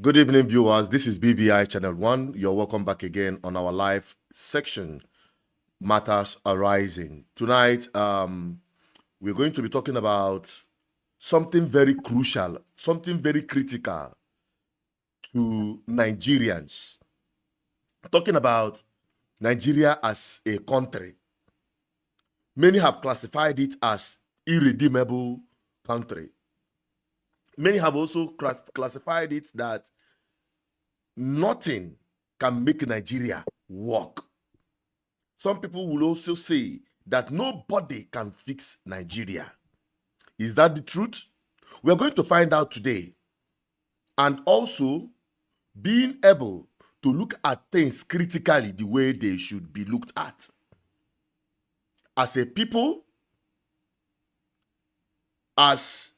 Good evening, viewers. This is BVI Channel 1. You're welcome back again on our live section, Matters Arising. Tonight, we're going to be talking about something very crucial, something very critical to Nigerians. Talking about Nigeria as a country. Many have classified it as irredeemable country. Many have also classified it that nothing can make Nigeria work. Some people will also say that nobody can fix Nigeria. Is that the truth? We're going to find out today. And also being able to look at things critically the way they should be looked at. As a people, as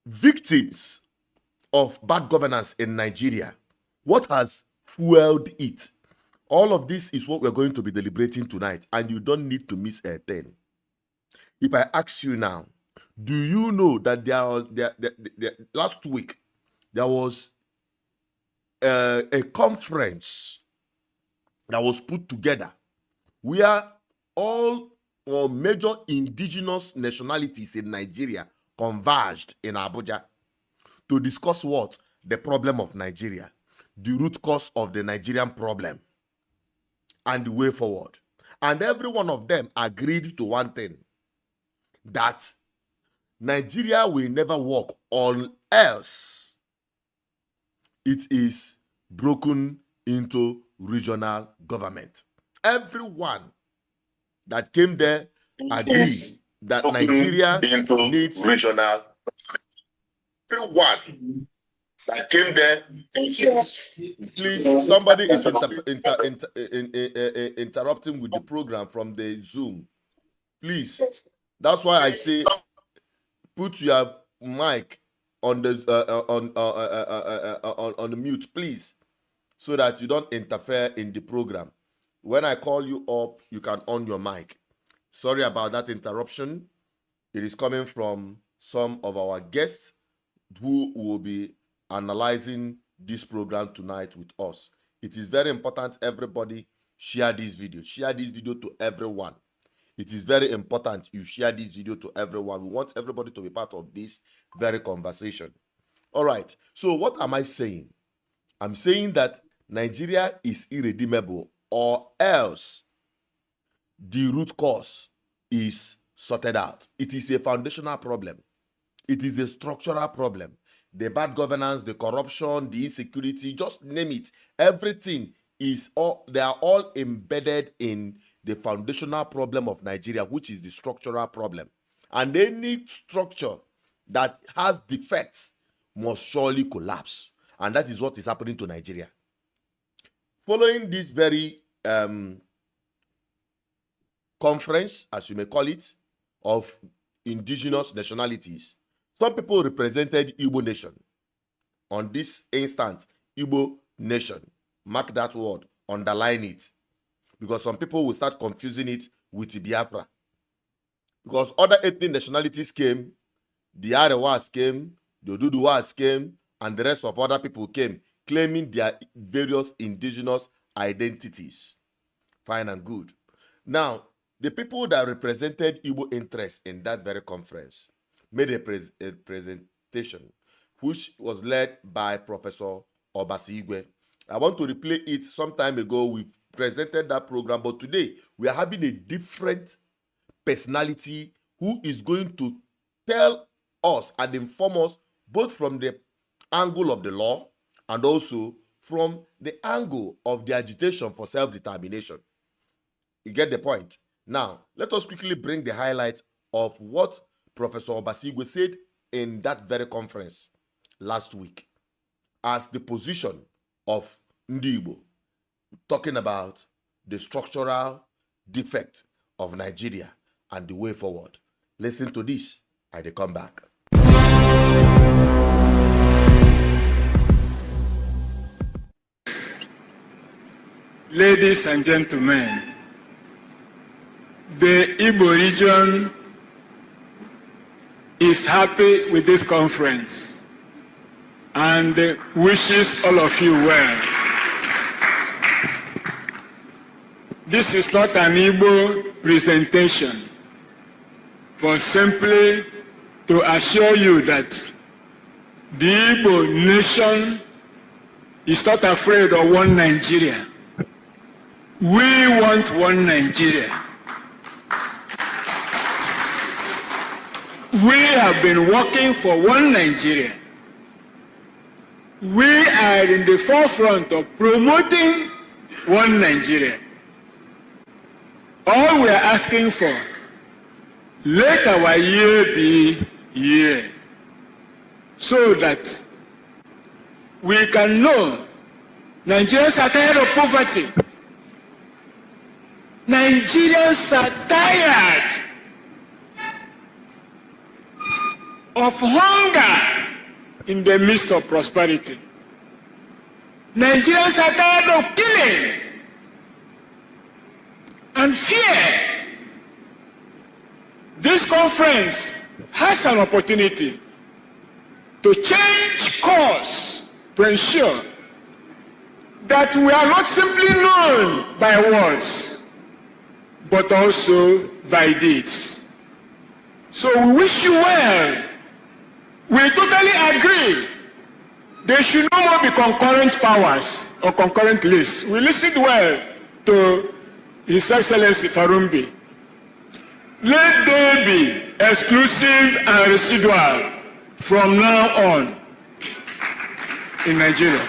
victims of bad governance in Nigeria, what has fueled it? All of this is what we're going to be deliberating tonight, and you don't need to miss a thing. If I ask you now, do you know that last week there was a conference that was put together where all or major indigenous nationalities in Nigeria converged in Abuja to discuss what? The problem of Nigeria, the root cause of the Nigerian problem, and the way forward. And every one of them agreed to one thing, that Nigeria will never work unless it is broken into regional government. Everyone that came there agreed that Nigeria needs regional. Everyone that came there, please, somebody is interrupting with the program from the Zoom. Please, that's why I say put your mic on the on the mute, please, so that you don't interfere in the program. When I call you up, you can on your mic. Sorry about that interruption. It is coming from some of our guests who will be analyzing this program tonight with us. It is very important everybody share this video. Share this video to everyone. It is very important you share this video to everyone. We want everybody to be part of this very conversation. All right. So what am I saying? I'm saying that Nigeria is irredeemable, or else the root cause is sorted out. It is a foundational problem. It is a structural problem. The bad governance, the corruption, the insecurity, just name it. Everything is all, they are all embedded in the foundational problem of Nigeria, which is the structural problem. And any structure that has defects must surely collapse. And that is what is happening to Nigeria. Following this very conference, as you may call it, of indigenous nationalities, some people represented Igbo nation. On this instant, Igbo nation. Mark that word, underline it. Because some people will start confusing it with Biafra. Because other ethnic nationalities came, the Arewas came, the Oduduwas came, and the rest of other people came, claiming their various indigenous identities. Fine and good. Now, the people that represented Igbo interests in that very conference made a presentation which was led by Professor Obasigwe. I want to replay it. Some time ago we presented that program, but today we are having a different personality who is going to tell us and inform us both from the angle of the law and also from the angle of the agitation for self-determination. You get the point? Now, let us quickly bring the highlight of what Professor Obasigwe said in that very conference last week as the position of Ndi Igbo, talking about the structural defect of Nigeria and the way forward. Listen to this and they come back. Ladies and gentlemen, the Igbo region is happy with this conference. and wishes all of you well. This is not an Igbo presentation, but simply to assure you that the Igbo nation is not afraid of one Nigeria. We want one Nigeria. We have been working for one Nigeria. We are in the forefront of promoting one Nigeria. All we are asking for, let our year be year, so that we can know Nigerians are tired of poverty. Nigerians are tired of hunger in the midst of prosperity. Nigerians are tired of killing and fear. This conference has an opportunity to change course to ensure that we are not simply known by words, but also by deeds. So we wish you well. We totally agree. There should no more be concurrent powers or concurrent lists. We listened well to His Excellency Farumbi. Let there be exclusive and residual from now on in Nigeria.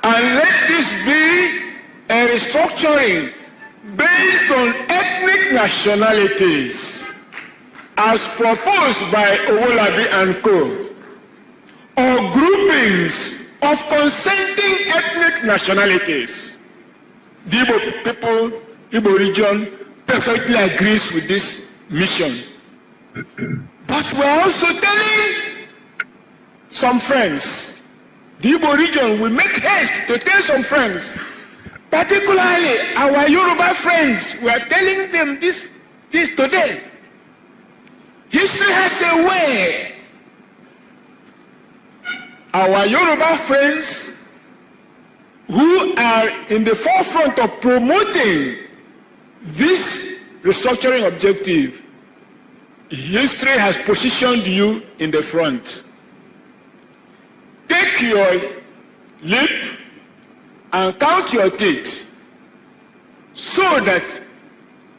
And let this be a restructuring based on ethnic nationalities as proposed by Owolabi and Co., or groupings of consenting ethnic nationalities. The Igbo people, Igbo region, perfectly agrees with this mission. But we're also telling some friends, the Igbo region will make haste to tell some friends, particularly our Yoruba friends. We are telling them this today. History has a way. Our Yoruba friends who are in the forefront of promoting this restructuring objective, history has positioned you in the front. Take your leap and count your teeth so that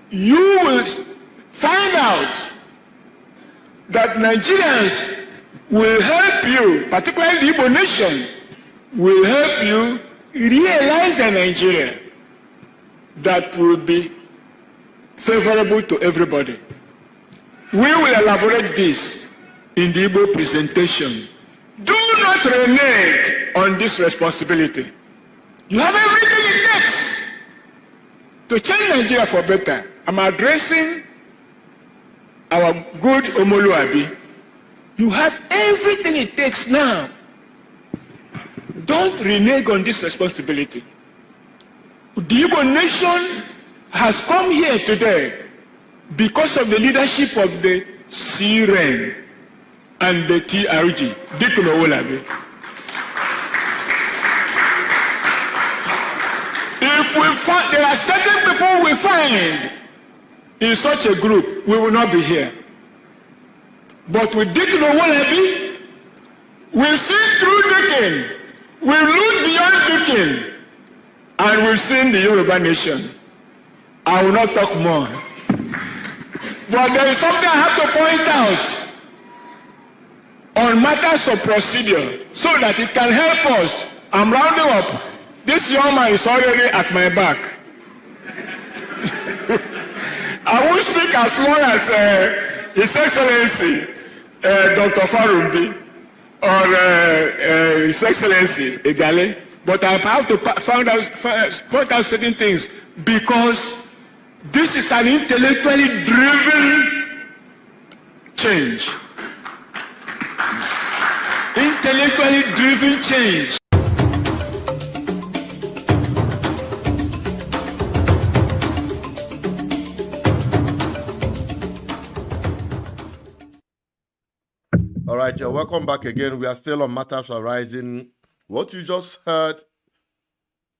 you will find out that Nigerians will help you, particularly the Igbo nation, will help you realize a Nigeria that will be favorable to everybody. We will elaborate this in the Igbo presentation. Do not renege on this responsibility. You have everything it takes to change Nigeria for better. I'm addressing our good Omoluabi. You have everything it takes now. Don't renege on this responsibility. The Igbo nation has come here today because of the leadership of the CREN and the TRG, Dikun Owolabi. If we find, there are certain people we find in such a group, we will not be here. But with Dikun Owolabi, we've seen through Dikin, we've looked beyond Dikin, and we've seen the Yoruba nation. I will not talk more. But there is something I have to point out on matters of procedure so that it can help us. I'm rounding up. This young man is already at my back. I won't speak as long as His Excellency Dr. Farumbi or His Excellency Egale, but I have to point out certain things because this is an intellectually driven change. Intellectually driven change. All right, you're welcome back again. We are still on Matters Arising. What you just heard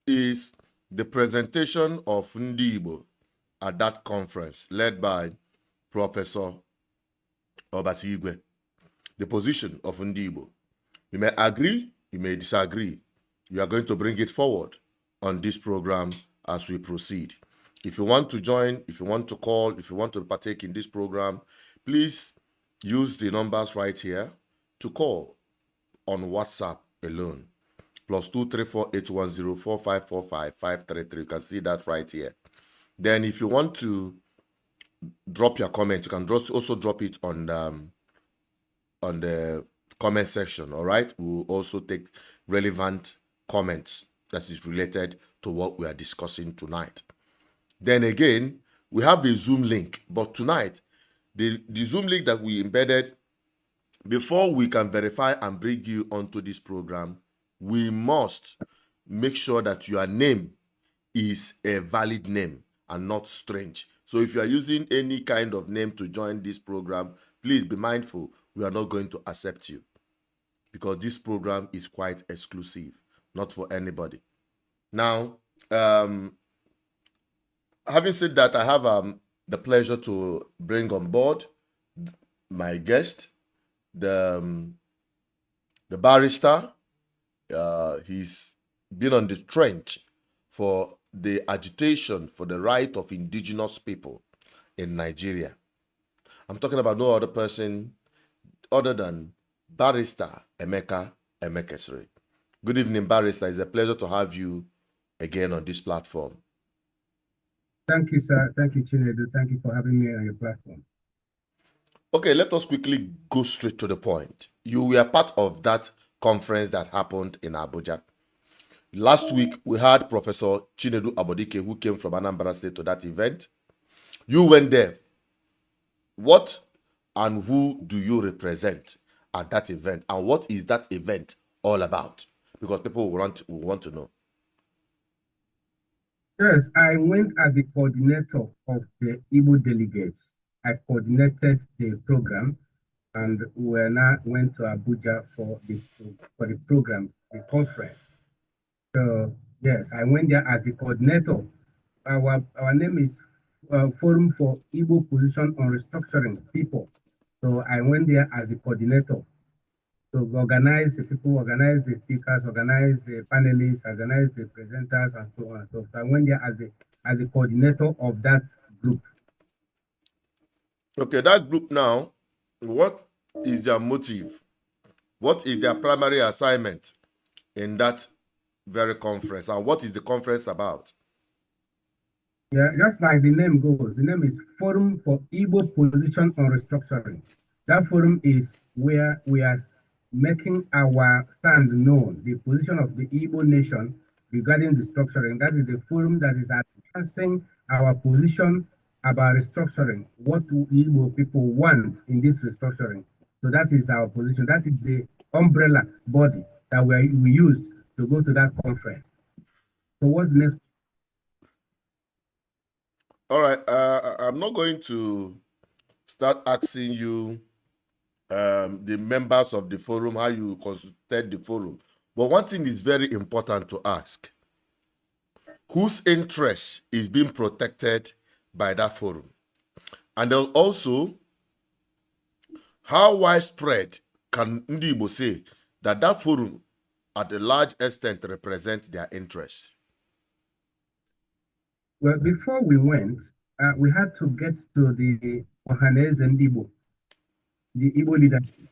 is the presentation of Ndibo at that conference led by Professor Obasigwe. The position of Ndibo. You may agree, you may disagree. We are going to bring it forward on this program as we proceed. If you want to join, if you want to call, if you want to partake in this program, please use the numbers right here to call on WhatsApp alone. +234-810-4545-533. You can see that right here. Then if you want to drop your comment, you can also drop it on the comment section, all right? We'll also take relevant comments that is related to what we are discussing tonight. Then again, we have the Zoom link, but tonight, the Zoom link that we embedded, before we can verify and bring you onto this program, we must make sure that your name is a valid name and not strange. So if you are using any kind of name to join this program, please be mindful, we are not going to accept you because this program is quite exclusive, not for anybody. Now, having said that, I have the pleasure to bring on board my guest, the barrister. He's been on the trench for the agitation for the right of indigenous people in Nigeria. I'm talking about no other person other than Barrister Emeka Emekesiri. Good evening, Barrister. It's a pleasure to have you again on this platform. Thank you, sir. Thank you, Chinedu. Thank you for having me on your platform. Okay, let us quickly go straight to the point. You were part of that conference that happened in Abuja. Last week, we had Professor Chinedu Abodike, who came from Anambra State, to that event. You went there. What and who do you represent at that event? And what is that event all about? Because people will want to know. Yes, I went as the coordinator of the Igbo delegates. I coordinated the program, and we now went to Abuja for the program, the conference. So yes, I went there as the coordinator. Our name is Forum for Igbo Position on Restructuring People. So I went there as the coordinator. So organize the people, organize the speakers, organize the panelists, organize the presenters, and so on. So I went there as the coordinator of that group. Okay, that group now, what is their motive? What is their primary assignment in that very conference? And what is the conference about? Yeah, just like the name goes, the name is Forum for Igbo Position on Restructuring. That forum is where we are making our stand known, the position of the Igbo nation regarding the structuring. That is the forum that is advancing our position about restructuring, what do Igbo people want in this restructuring. So that is our position. That is the umbrella body that we used to go to that conference. So what's the next? All right, I'm not going to start asking you the members of the forum, how you constituted the forum. But one thing is very important to ask. Whose interest is being protected by that forum? And then also, how widespread can Ndibo say that that forum at a large extent represent their interest? Well, before we went, we had to get to the Ohanese Ndibo, the Igbo leadership.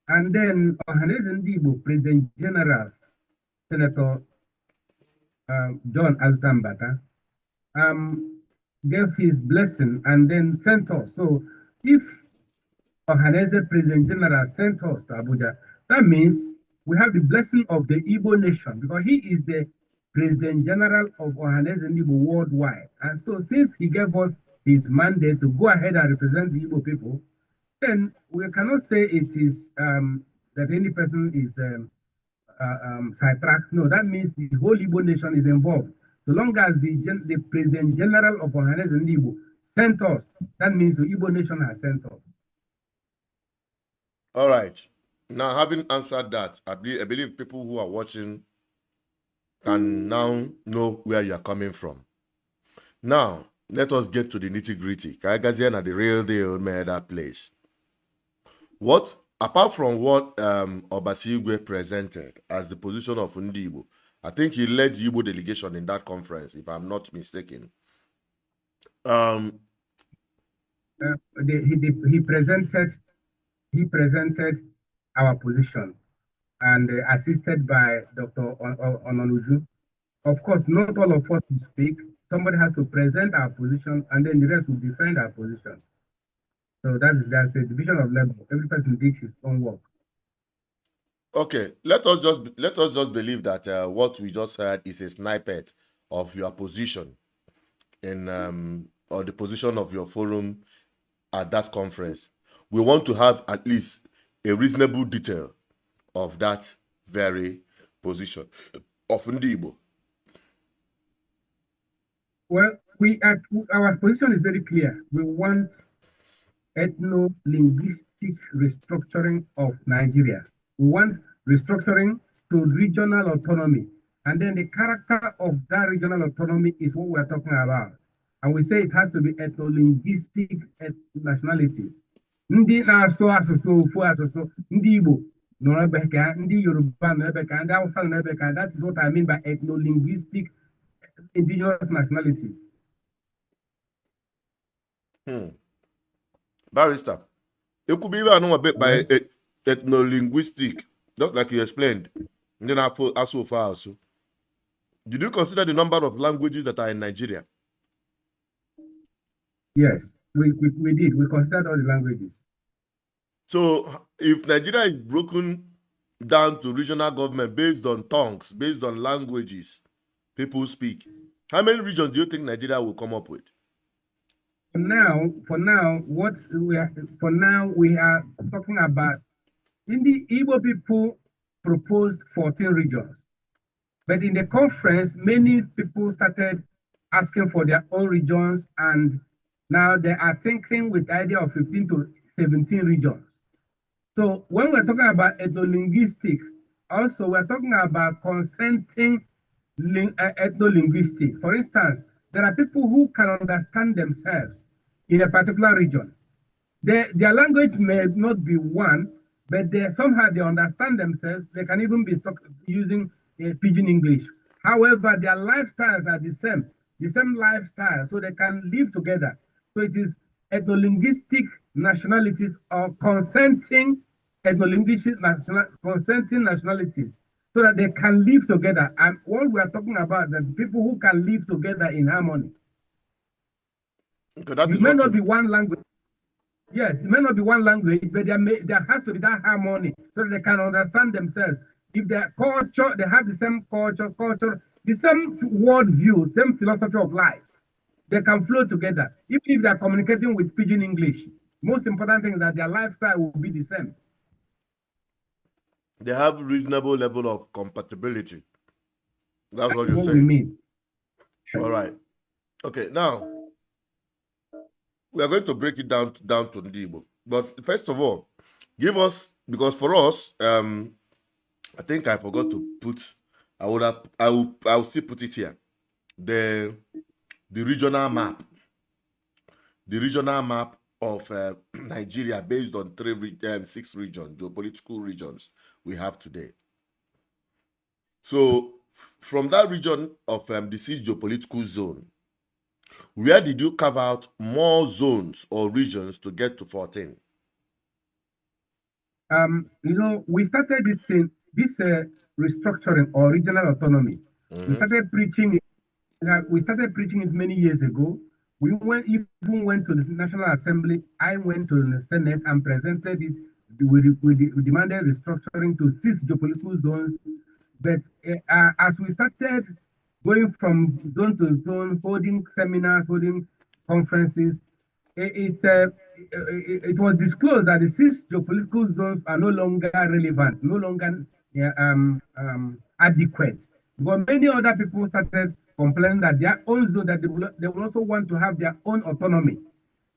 And then Ohanese Ndibo, President General, Senator John Azutambata, gave his blessing and then sent us. So if Ohanese President General sent us to Abuja, that means we have the blessing of the Igbo nation, because he is the President General of Ohanese Ndibo worldwide. And so since he gave us his mandate to go ahead and represent the Igbo people, then we cannot say it is that any person is sidetracked. No, that means the whole Igbo nation is involved. So long as the President General of Ohanese Ndibo sent us, that means the Igbo nation has sent us. All right. Now, having answered that, I believe people who are watching can now know where you are coming from. Now, let us get to the nitty-gritty. Kagazian are the real deal made that place. What, apart from what Obasigwe presented as the position of Ndibo, I think he led the Igbo delegation in that conference, if I'm not mistaken. He presented our position and assisted by Dr. Ononuju. Of course, not all of us will speak. Somebody has to present our position, and then the rest will defend our position. So that's a division of labor. Every person did his own work. Okay, let us just believe that what we just heard is a snippet of your position in or the position of your forum at that conference. We want to have at least a reasonable detail of that very position of Ndibo. Well, our position is very clear. We want ethno-linguistic restructuring of Nigeria. We want restructuring to regional autonomy. And then the character of that regional autonomy is what we're talking about. And we say it has to be ethno-linguistic nationalities. Ndị na-asụ asụsụ ofu asụsụ, ndị Igbo nọ ebe ka, ndị Yoruba nọ ebe ka, ndị Hausa nọ ebe ka. That is what I mean by ethno-linguistic indigenous nationalities. Barrister, it could be even a bit by ethno-linguistic, just like you explained. And then also far also. Did you consider the number of languages that are in Nigeria? Yes, we did. We considered all the languages. So if Nigeria is broken down to regional government based on tongues, based on languages people speak, how many regions do you think Nigeria will come up with? For now, we are talking about, in the Igbo people proposed 14 regions. But in the conference, many people started asking for their own regions, and now they are thinking with the idea of 15 to 17 regions. So when we're talking about ethno-linguistic, also we're talking about consenting ethno-linguistic. For instance, there are people who can understand themselves in a particular region. Their language may not be one, but somehow they understand themselves. They can even be using Pidgin English. However, their lifestyles are the same lifestyle, so they can live together. So it is ethno-linguistic nationalities or consenting ethno-linguistic consenting nationalities, so that they can live together. And what we are talking about, the people who can live together in harmony. Okay, it may not be one language. Yes, it may not be one language, but there has to be that harmony so that they can understand themselves. If their culture, they have the same culture, the same worldview, same philosophy of life, they can flow together. Even if they are communicating with Pidgin English, most important thing is that their lifestyle will be the same. They have reasonable level of compatibility. That's what you're saying. We mean. All right. Okay, now we are going to break it down to Ndibo. But first of all, give us, because for us, I think I forgot to put. I will still put it here. The regional map. The regional map of Nigeria based on 6 regions, geopolitical regions we have today. So from that region of the 6 geopolitical zone, where did you carve out more zones or regions to get to 14? We started this restructuring or regional autonomy. We started preaching it many years ago. We even went to the National Assembly. I went to the Senate and presented it. We demanded restructuring to 6 geopolitical zones. But as we started going from zone to zone, holding seminars, holding conferences, it was disclosed that the 6 geopolitical zones are no longer relevant, no longer adequate. But many other people started complaining that their own zone, that they will also want to have their own autonomy.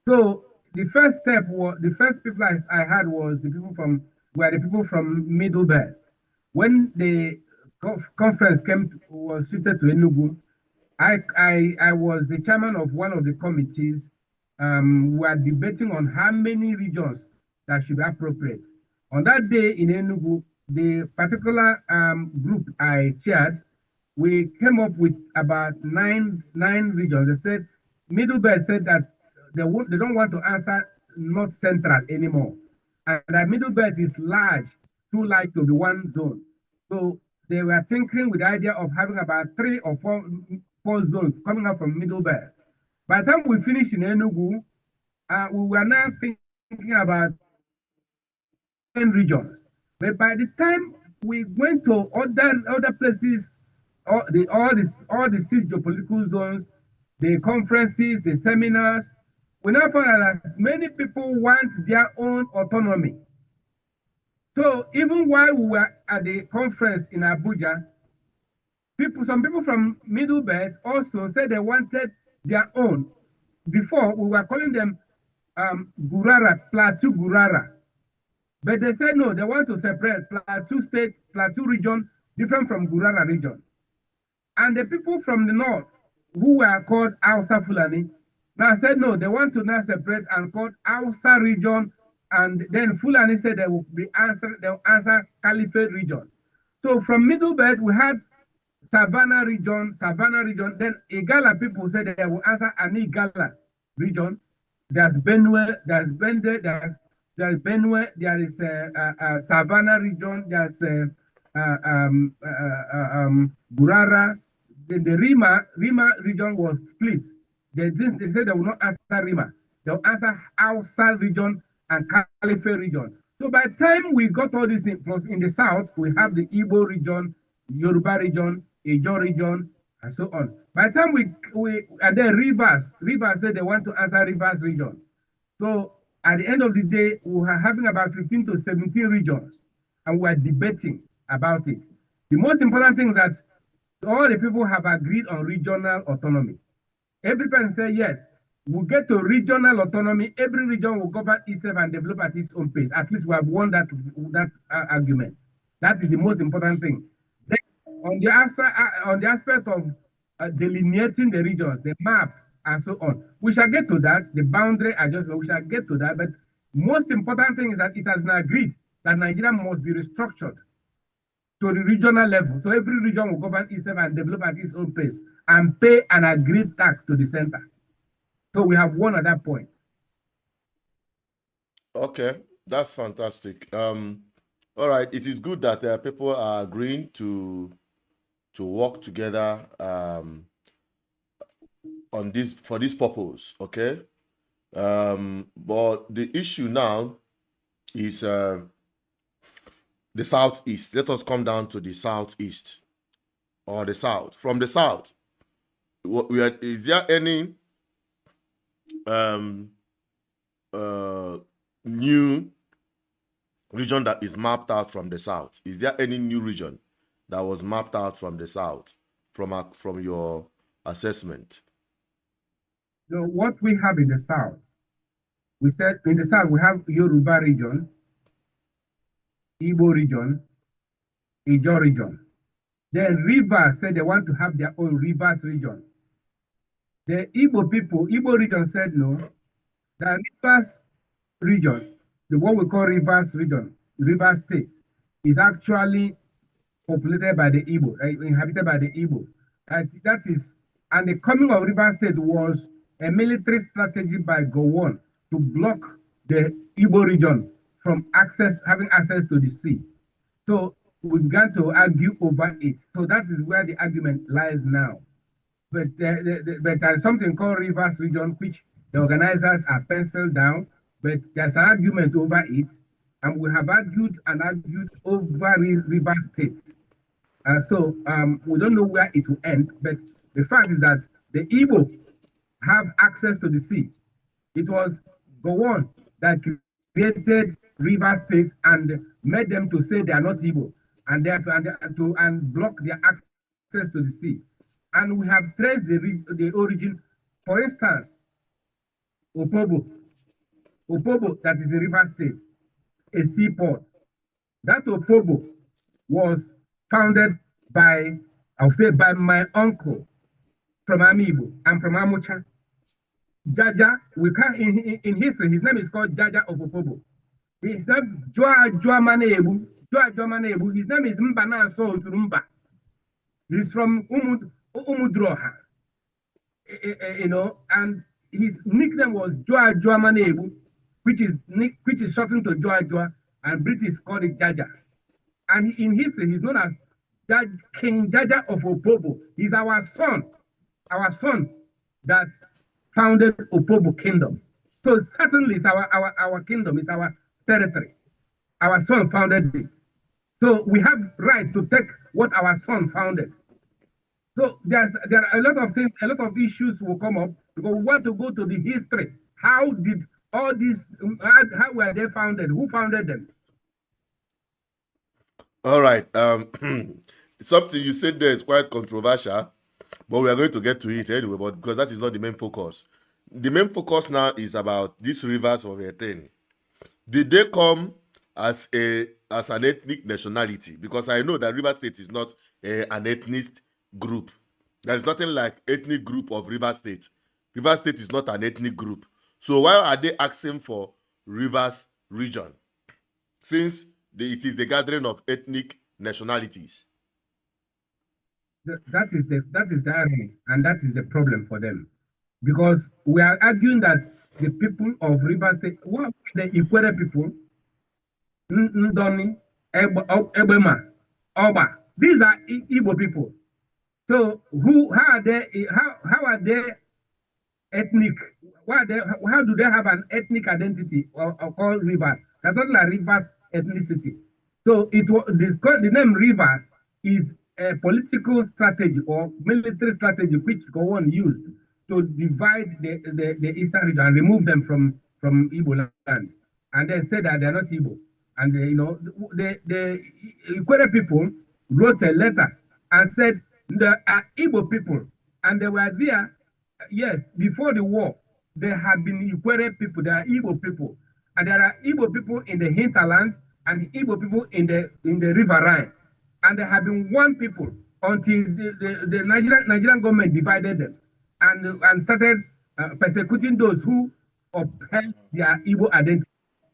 So the first step was the first people I had was the people from were the people from Middle Belt. When the conference was shifted to Enugu, I was the chairman of one of the committees. We were debating on how many regions that should be appropriate. On that day in Enugu, the particular group I chaired, we came up with about nine regions. They said Middle Belt said that they don't want to answer North Central anymore, and that Middle Belt is large, too large to be one zone. So they were tinkering with the idea of having about 3 or 4 zones coming up from Middle Belt. By the time we finished in Enugu, we were now thinking about 10 regions. But by the time we went to other places, all the 6 geopolitical zones, the conferences, the seminars, we now found that many people want their own autonomy. So even while we were at the conference in Abuja, some people from Middle Belt also said they wanted their own. Before, we were calling them Gurara, Plateau Gurara. But they said no, they want to separate Plateau State, Plateau region, different from Gurara region. And the people from the north, who were called Hausa Fulani, now said no, they want to now separate and call Hausa region, and then Fulani said they'll answer Caliphate region. So from Middle Belt, we had Savannah region, then Igala people said they will answer an Igala region. There's Benue, there's Bende, there's Benue, there is Savannah region, there's Gurara. The Rima region was split. They said they will not answer Rima. They'll answer Hausa region and Caliphate region. So by the time we got all this plus in the south, we have the Igbo region, Yoruba region, Ijo region, and so on. By the time and then Rivers said they want to answer Rivers region. So at the end of the day, we were having about 15 to 17 regions, and we are debating about it. The most important thing is that all the people have agreed on regional autonomy. Every person say yes, we'll get to regional autonomy. Every region will govern itself and develop at its own pace. At least we have won that argument. That is the most important thing. Then on the aspect of delineating the regions, the map, and so on, we shall get to that. The boundary adjustment, we shall get to that. But most important thing is that it has been agreed that Nigeria must be restructured to the regional level. So every region will govern itself and develop at its own pace and pay an agreed tax to the center. So we have won at that point. Okay, that's fantastic. All right, it is good that people are agreeing to work together on this for this purpose. Okay, but the issue now is the southeast. Let us come down to the southeast or the south. From the south, is there any new region that is mapped out from the south? Is there any new region that was mapped out from the south from your assessment? So what we have in the south, we said in the south we have Yoruba region, Igbo region, Ijo region. Then Rivers said they want to have their own Rivers region. The Igbo region said no. The Rivers region, the what we call Rivers region, Rivers state, is actually populated by the Igbo, right? Inhabited by the Igbo. That is, and the coming of Rivers state was a military strategy by Gowon to block the Igbo region from having access to the sea. So we began to argue over it. So that is where the argument lies now. But there's something called Rivers region, which the organizers are penciled down, but there's an argument over it, and we have argued over River State. So we don't know where it will end, but the fact is that the Igbo have access to the sea. It was Gowon that created River State and made them to say they are not Igbo, and and block their access to the sea. And we have traced the origin. For instance, Opobo Opobo, that is in River State, a seaport. That Opobo was founded by, I'll say, by my uncle from Amibo. I'm from Amucha. Jaja, we can in history, his name is called Jaja of Opobo. His name Joa Manebu. His name is Mbana So Turumba. He's from Umudroha. You know, and his nickname was Joa Manebu, which is shortened to Joa, and British called it Jaja. And in history, he's known as King Jaja of Opobo. He's our son that founded Opobo Kingdom. So certainly it's our kingdom, it's our territory. Our son founded it. So we have right to take what our son founded. So there are a lot of things, a lot of issues will come up because we want to go to the history. How did all these, how were they founded? Who founded them? All right. Something you said there is quite controversial, but we are going to get to it anyway, but because that is not the main focus. The main focus now is about these rivers of Ethne. Did they come as an ethnic nationality? Because I know that River State is not an ethnic group. There is nothing like ethnic group of River State. River State is not an ethnic group. So why are they asking for Rivers region? Since it is the gathering of ethnic nationalities. That is the irony, and that is the problem for them. Because we are arguing that the people of River State, what the Ikwere people, Ndoni, Ebema, Oba, these are Igbo people. So how are they ethnic? How do they have an ethnic identity or called Rivers? That's not like Rivers ethnicity. So the name Rivers is a political strategy or military strategy which Gowon used to divide the eastern region and remove them from Igbo land, and then say that they're not Igbo. And you know, the Ikwere people wrote a letter and said there are Igbo people, and they were there. Yes, before the war, there had been Ikwere people. There are Igbo people, and there are Igbo people in the hinterland and Igbo people in the riverine, and there have been one people until the Nigerian government divided them and started persecuting those who upheld their Igbo identity.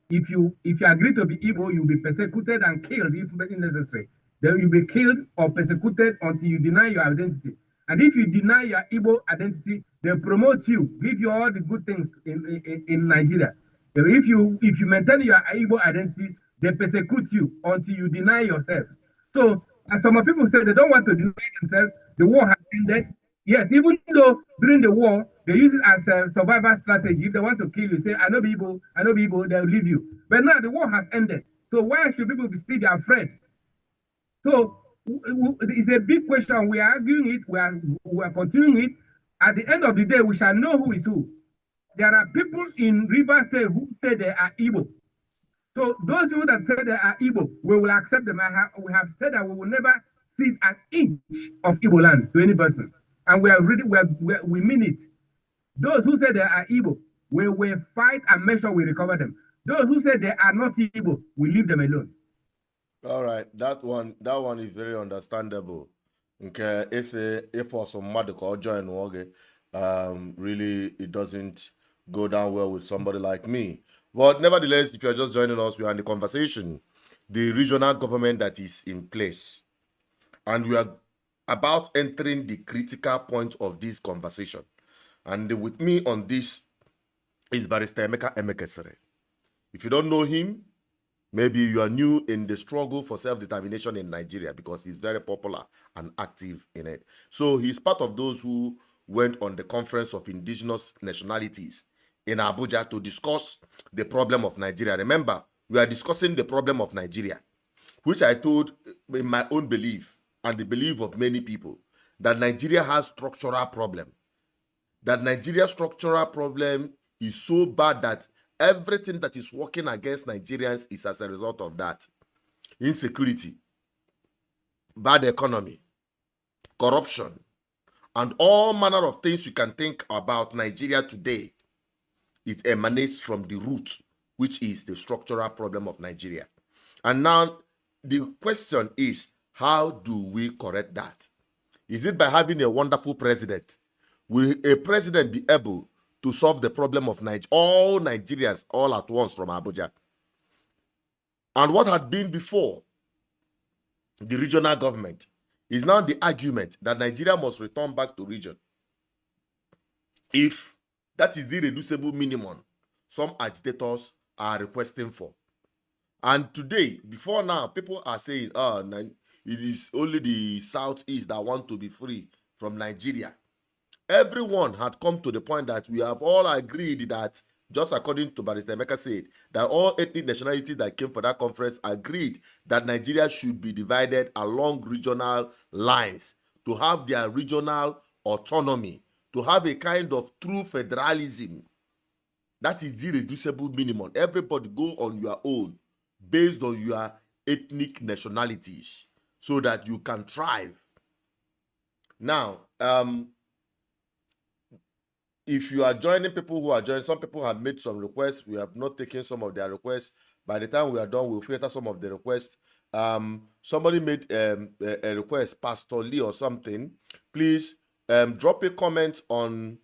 If you agree to be Igbo, you'll be persecuted and killed if necessary. Then you'll be killed or persecuted until you deny your identity. And if you deny your Igbo identity, they promote you, give you all the good things in Nigeria. If you maintain your Igbo identity, they persecute you until you deny yourself. So, as some people say, they don't want to deny themselves. The war has ended. Yes, even though during the war, they use it as a survival strategy. If they want to kill you, say, I know people, they'll leave you. But now the war has ended. So why should people still be afraid? So it's a big question. We are arguing it. We are continuing it. At the end of the day, we shall know who is who. There are people in River State who say they are Igbo. So those people that say they are Igbo, we will accept them. We have said that we will never cede an inch of Igbo land to any person. And we mean it. Those who say they are Igbo, we will fight and make sure we recover them. Those who say they are not Igbo, we leave them alone. All right, that one is very understandable. Okay, if for some medical join really it doesn't go down well with somebody like me. But nevertheless, if you're just joining us, we are in the conversation, the regional government that is in place, and we are about entering the critical point of this conversation. And with me on this is Barrister Emeka Emekesere. If you don't know him, maybe you are new in the struggle for self-determination in Nigeria because he's very popular and active in it. So he's part of those who went on the Conference of Indigenous Nationalities in Abuja to discuss the problem of Nigeria. Remember, we are discussing the problem of Nigeria, which I told in my own belief and the belief of many people, that Nigeria has structural problem. That Nigeria's structural problem is so bad that everything that is working against Nigerians is as a result of that. Insecurity, bad economy, corruption, and all manner of things you can think about Nigeria today. It emanates from the root which is the structural problem of Nigeria. And now the question is, how do we correct that? Is it by having a wonderful president? Will a president be able to solve the problem of all Nigerians all at once from Abuja? And what had been before the regional government is now the argument that Nigeria must return back to region. If that is the irreducible minimum some agitators are requesting for. And today, before now, people are saying, it is only the Southeast that want to be free from Nigeria. Everyone had come to the point that we have all agreed that, just according to Barrister Emeka said, that all ethnic nationalities that came for that conference agreed that Nigeria should be divided along regional lines to have their regional autonomy, to have a kind of true federalism. That is the irreducible minimum. Everybody go on your own based on your ethnic nationalities so that you can thrive. Now, if you are joining, people who are joining, some people have made some requests. We have not taken some of their requests. By the time we are done, we'll filter some of the requests. Somebody made a request, Pastor Lee or something. Please drop a comment on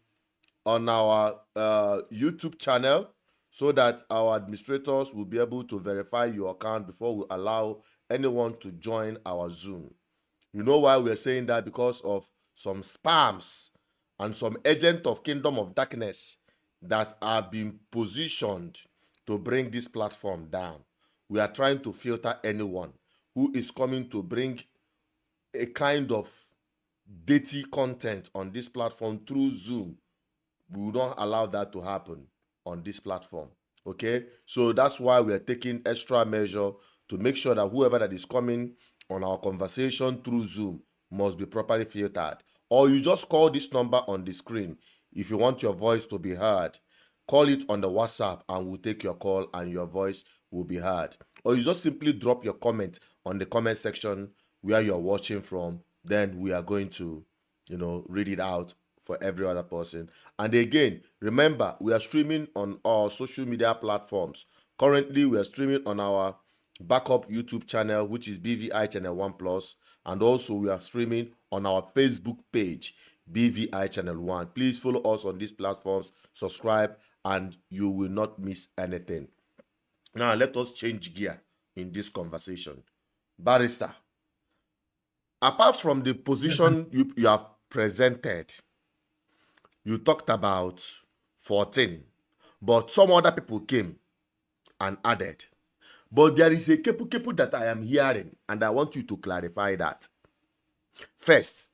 our YouTube channel so that our administrators will be able to verify your account before we allow anyone to join our Zoom. You know why we're saying that? Because of some spams and some agent of Kingdom of Darkness that are being positioned to bring this platform down. We are trying to filter anyone who is coming to bring a kind of dirty content on this platform through Zoom. We will not allow that to happen on this platform. Okay, so that's why we are taking extra measure to make sure that whoever that is coming on our conversation through Zoom must be properly filtered. Or you just call this number on the screen. If you want your voice to be heard, call it on the WhatsApp and we'll take your call and your voice will be heard. Or you just simply drop your comment on the comment section where you're watching from. Then we are going to, read it out for every other person. And again, remember, we are streaming on our social media platforms. Currently, we are streaming on our backup YouTube channel, which is BVI Channel 1 Plus, and also we are streaming on our Facebook page, BVI Channel 1. Please follow us on these platforms, subscribe, and you will not miss anything. Now, let us change gear in this conversation. Barrister, apart from the position you have presented, you talked about 14, but some other people came and added. But there is a kepu that I am hearing, and I want you to clarify that. First,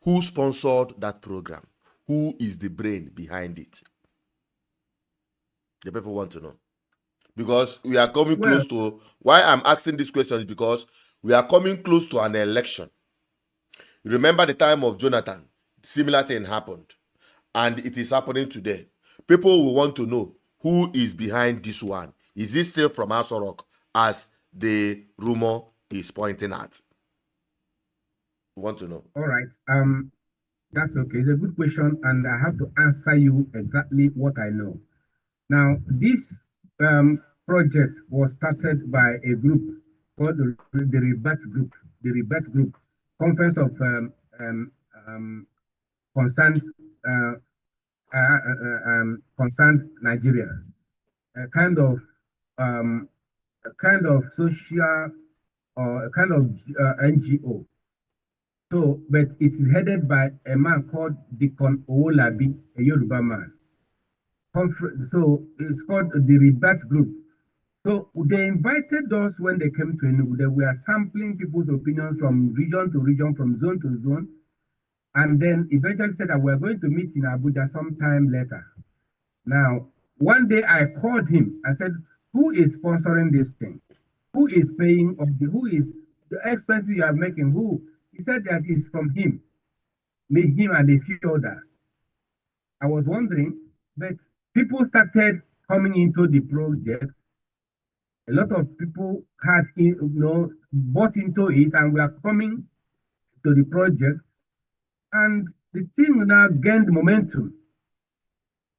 who sponsored that program? Who is the brain behind it? The people want to know. Because we are coming close to, why I'm asking this question is because we are coming close to an election. Remember the time of Jonathan, similar thing happened. And it is happening today. People will want to know who is behind this one. Is it still from Aso Rock, as the rumor is pointing at? You want to know? All right. That's okay. It's a good question, and I have to answer you exactly what I know. Now, this project was started by a group called the Rebirth Group. The Rebirth Group, Conference of Concerned Concerned Nigerians, a kind of social or a kind of NGO. So, but it's headed by a man called Deacon Owolabi, a Yoruba man. So it's called the Rebirth Group. So they invited us when they came to Enugu. They were sampling people's opinions from region to region, from zone to zone, and then eventually said that we're going to meet in Abuja sometime later. Now, one day I called him. I said, "Who is sponsoring this thing? Who is paying? Who is the expenses you are making? Who?" He said that it's from him, him and a few others. I was wondering, but people started coming into the project. A lot of people had, bought into it, and we are coming to the project, and the thing now gained momentum.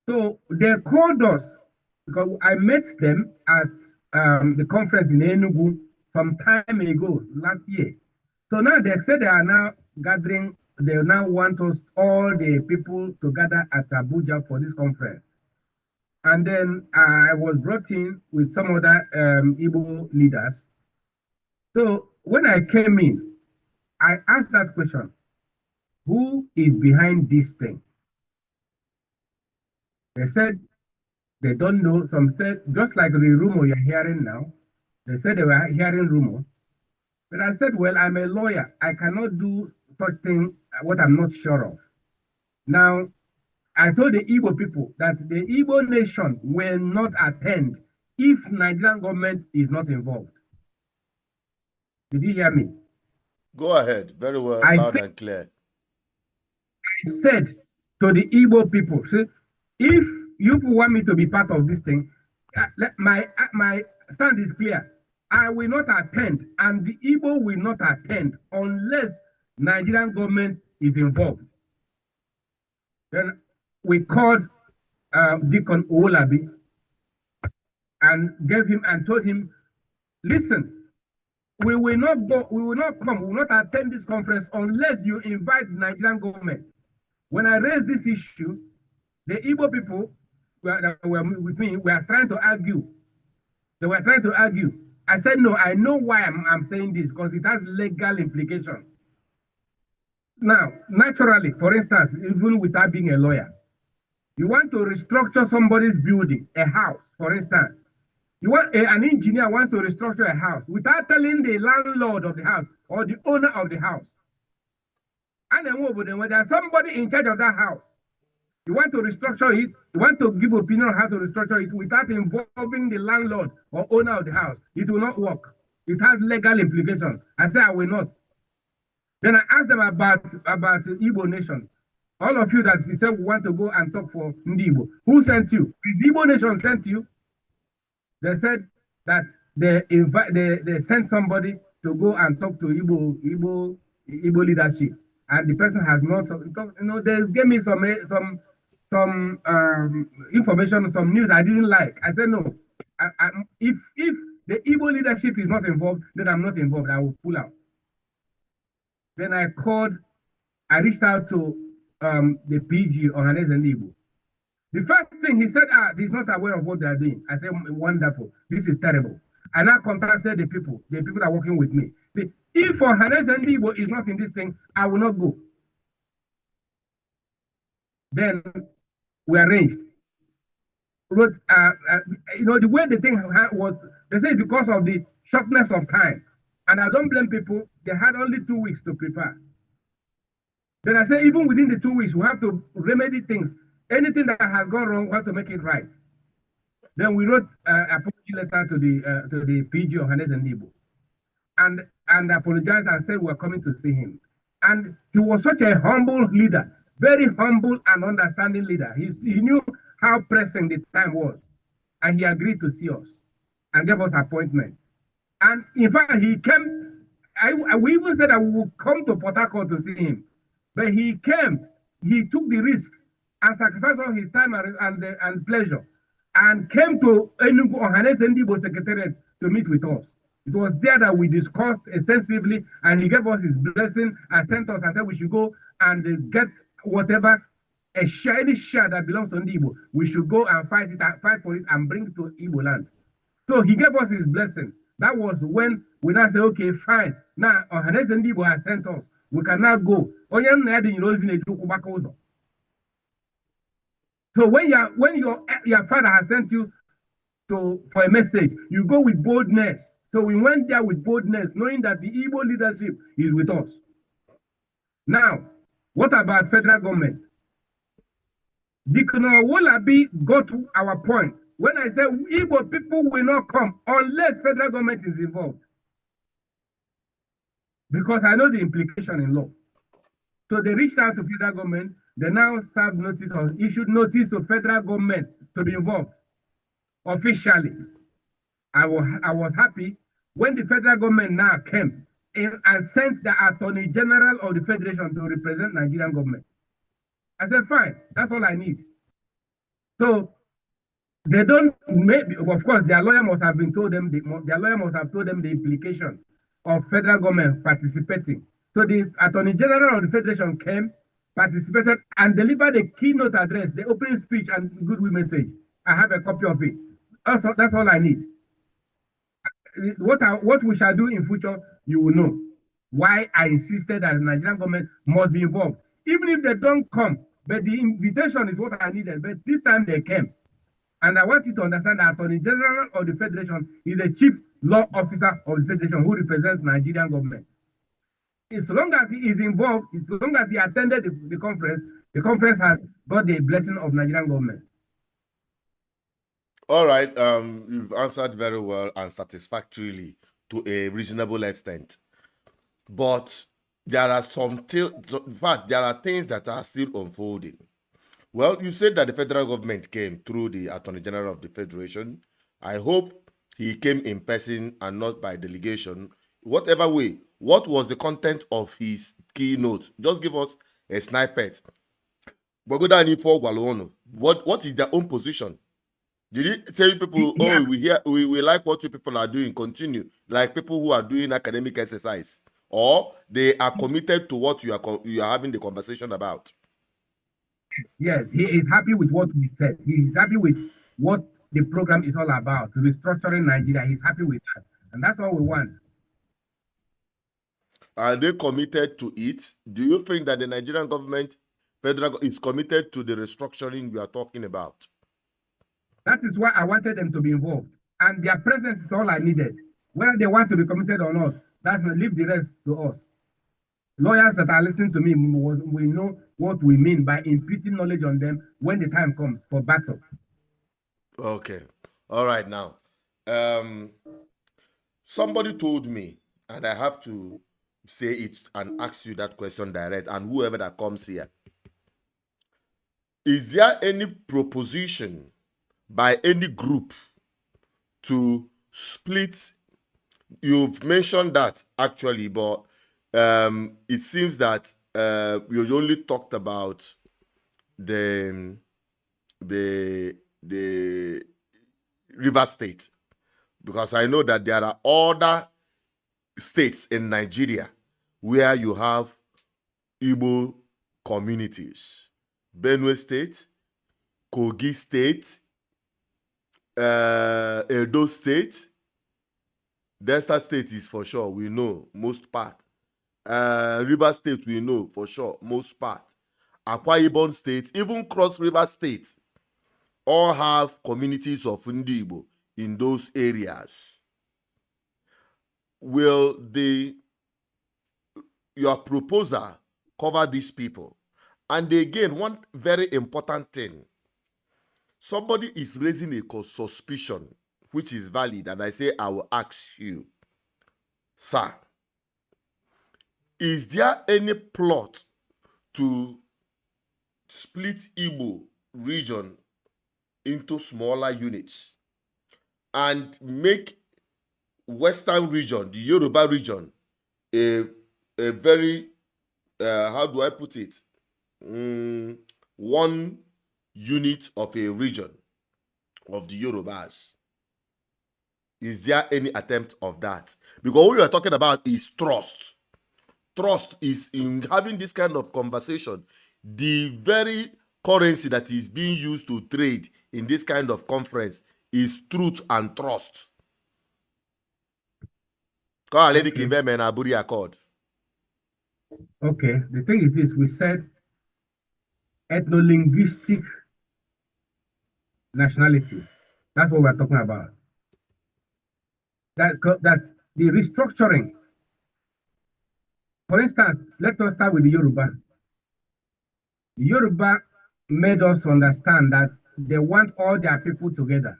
So they called us because I met them at the conference in Enugu some time ago, last year. So now they said they are now gathering, they now want us, all the people to gather at Abuja for this conference. And then I was brought in with some other Igbo leaders. So when I came in, I asked that question, who is behind this thing? They said they don't know. Some said, just like the rumor you're hearing now, they said they were hearing rumor. But I said, well, I'm a lawyer. I cannot do such thing, what I'm not sure of. Now, I told the Igbo people that the Igbo nation will not attend if Nigerian government is not involved. Did you hear me? Go ahead. Very well, loud and clear. I said to the Igbo people, see, if you want me to be part of this thing, my stand is clear. I will not attend, and the Igbo will not attend unless Nigerian government is involved. Then we called Deacon Owolabi and gave him and told him, listen, we will not go, we will not come, we will not attend this conference unless you invite the Nigerian government. When I raised this issue, the Igbo people that were with me were trying to argue. They were trying to argue. I said, no, I know why I'm saying this, because it has legal implications. Now, naturally, for instance, even without being a lawyer, you want to restructure somebody's building, a house, for instance. You want an engineer wants to restructure a house without telling the landlord of the house or the owner of the house. And then when there's somebody in charge of that house, you want to restructure it, you want to give opinion on how to restructure it without involving the landlord or owner of the house. It will not work. It has legal implications. I said I will not. Then I asked them about Igbo nation. All of you that you said we want to go and talk for Igbo. Who sent you? Did the Igbo nation sent you? They said that they sent somebody to go and talk to Igbo leadership, and the person has not. You know, they gave me some information, some news I didn't like. I said no. If the Igbo leadership is not involved, then I'm not involved. I will pull out. Then I reached out to the PG on Hanez and Igbo. The first thing he said, he's not aware of what they're doing. I said, wonderful. This is terrible. I now contacted the people that are working with me. See, if for Hanez and Igbo is not in this thing, I will not go. Then we arranged. You know, the way the thing was, they say because of the shortness of time. And I don't blame people. They had only 2 weeks to prepare. Then I say, even within the 2 weeks, we have to remedy things. Anything that has gone wrong, we have to make it right. Then we wrote an apology letter to the PG of Hanez and Igbo, and apologized and said we're coming to see him. And he was such a humble leader, very humble and understanding leader. He knew how pressing the time was, and he agreed to see us and gave us appointment. And in fact, he came. We even said that we would come to Port Harcourt to see him, but he came. He took the risks and sacrificed all his time and pleasure, and came to Enugu on Hanez and Igbo Secretariat to meet with us. It was there that we discussed extensively, and he gave us his blessing and sent us and said we should go and get whatever, a shiny share that belongs to Igbo. We should go and fight for it and bring it to Igbo land. So he gave us his blessing. That was when we now say, okay, fine. Now, Hanez and Igbo has sent us. We can now go. So when your father has sent you for a message, you go with boldness. So we went there with boldness, knowing that the Igbo leadership is with us. Now, what about federal government? Deacon Owolabi got to our point. When I say Igbo people will not come unless federal government is involved. Because I know the implication in law. So they reached out to federal government. They now served notice or issued notice to federal government to be involved officially. I was happy when the federal government now came in and sent the Attorney General of the Federation to represent Nigerian government. I said, fine, that's all I need. So They don't, maybe, of course, their lawyer must have been told them, their lawyer must have told them the implication of federal government participating. So the Attorney General of the Federation came, participated, and delivered a keynote address, the opening speech and goodwill message. I have a copy of it. Also, that's all I need. What we shall do in future, you will know. Why I insisted that the Nigerian government must be involved. Even if they don't come, but the invitation is what I needed. But this time they came. And I want you to understand that Attorney General of the Federation is the chief law officer of the Federation who represents Nigerian government. As long as he is involved, as long as he attended the conference has got the blessing of Nigerian government. All right, you've answered very well and satisfactorily to a reasonable extent. But there are in fact, there are things that are still unfolding. Well, you said that the federal government came through the Attorney General of the Federation. I hope he came in person and not by delegation. Whatever way, what was the content of his keynote? Just give us a snippet. What is their own position? Did he tell people, oh, we like what you people are doing, continue, like people who are doing academic exercise, or they are committed to what you are having the conversation about? Yes, he is happy with what we said. He is happy with what the program is all about, restructuring Nigeria. He's happy with that, and that's all we want. Are they committed to it? Do you think that the Nigerian government, federal, is committed to the restructuring we are talking about? That is why I wanted them to be involved. And their presence is all I needed. Whether they want to be committed or not, that's leave the rest to us. Lawyers that are listening to me will know what we mean by imputing knowledge on them when the time comes for battle. Okay. All right, now. Somebody told me, and I have to say it and ask you that question direct, and whoever that comes here. Is there any proposition by any group to split? You've mentioned that actually, but it seems that you only talked about the River State, because I know that there are other states in Nigeria where you have Igbo communities. Benue State, Kogi State, Edo State, Delta State is for sure, we know, most part. River State, we know for sure, most part. Akwa Ibom State, even Cross River State, all have communities of Igbo in those areas. Will your proposal cover these people? And again, one very important thing, somebody is raising a suspicion, which is valid, and I say, I will ask you, sir, is there any plot to split Igbo region into smaller units and make Western region, the Yoruba region, a very, how do I put it? One unit of a region of the Yorubas? Is there any attempt of that? Because what we are talking about is trust. Trust is in having this kind of conversation. The very currency that is being used to trade in this kind of conference is truth and trust. Okay, the thing is this, we said ethno-linguistic nationalities. That's what we're talking about. That the restructuring. For instance, let us start with the Yoruba. The Yoruba made us understand that they want all their people together.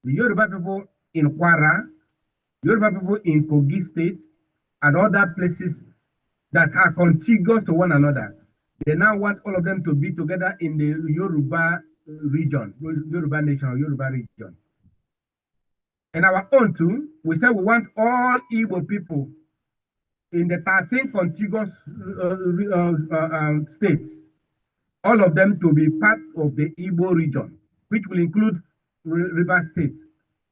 The Yoruba people in Kwara, Yoruba people in Kogi State, and other places that are contiguous to one another. They now want all of them to be together in the Yoruba region, Yoruba nation or Yoruba region. And our own too, we said we want all Igbo people in the 13 contiguous states, all of them to be part of the Igbo region, which will include River State,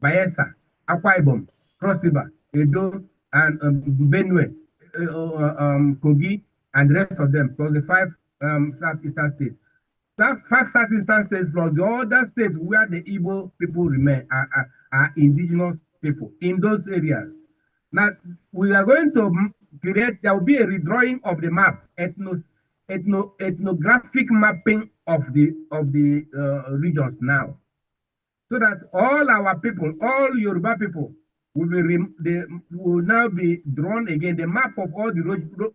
Bayelsa, Akwa Ibom, Cross River, Edo, and Benue, Kogi, and the rest of them, plus the 5 southeastern states. That 5 southeastern states plus the other states where the Igbo people remain are indigenous people in those areas. Now, we are going to create, there will be a redrawing of the map, ethnographic mapping of the regions now, so that all our people, all Yoruba people, will now be drawn again. The map of all the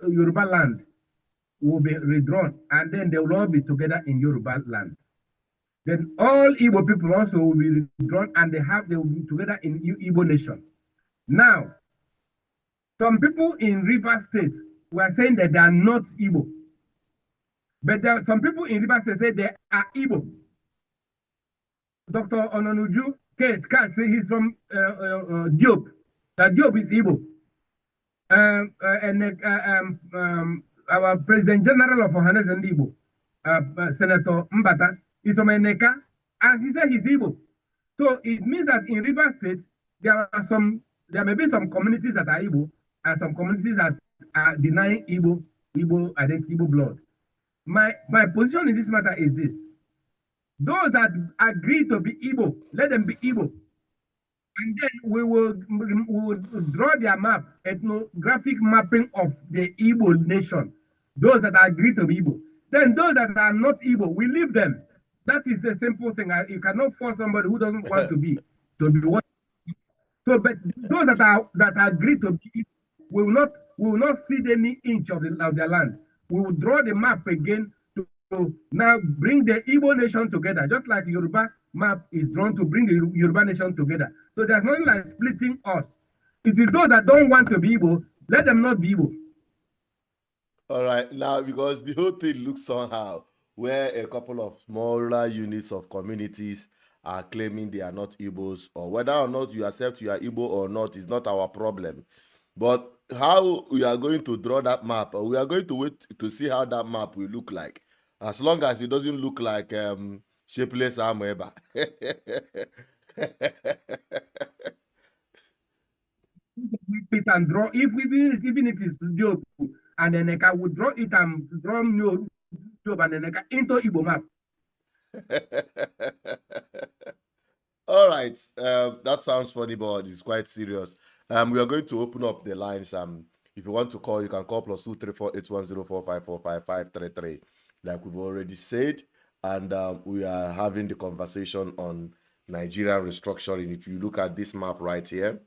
Yoruba land will be redrawn, and then they will all be together in Yoruba land. Then all Igbo people also will be redrawn, and they will be together in Igbo nation. Now, some people in River State were saying that they are not Igbo, but there are some people in River State say they are Igbo. Dr. Ononuju can't say he's from Diop. That Diop is Igbo. Our President General of Ohanes and Igbo, Senator Mbata, is from Eneka, and he said he's Igbo. So it means that in River State, there may be some communities that are Igbo, and some communities that are denying Igbo identity, Igbo blood. My position in this matter is this: those that agree to be Igbo, let them be Igbo. And then we will draw their map, ethnographic mapping of the Igbo nation. Those that agree to be Igbo. Then those that are not Igbo, we leave them. That is a simple thing. You cannot force somebody who doesn't want to be what. So, but those that agree to be Igbo, we will not cede any inch of their land. We will draw the map again to now bring the Igbo nation together, just like Yoruba map is drawn to bring the Yoruba nation together. So there's nothing like splitting us. It is those that don't want to be Igbo, let them not be Igbo. All right, now because the whole thing looks somehow where a couple of smaller units of communities are claiming they are not Igbos, or whether or not you accept you are Igbo or not is not our problem. But how we are going to draw that map, we are going to wait to see how that map will look like. As long as it doesn't look like shapeless ameba. It and draw, even if it's Job, and then I would draw it and draw new Job and then into Igbo map. All right, that sounds funny, but it's quite serious. We are going to open up the lines. If you want to call, you can call +234-810-454-5533, like we've already said, and we are having the conversation on Nigerian restructuring. If you look at this map right here,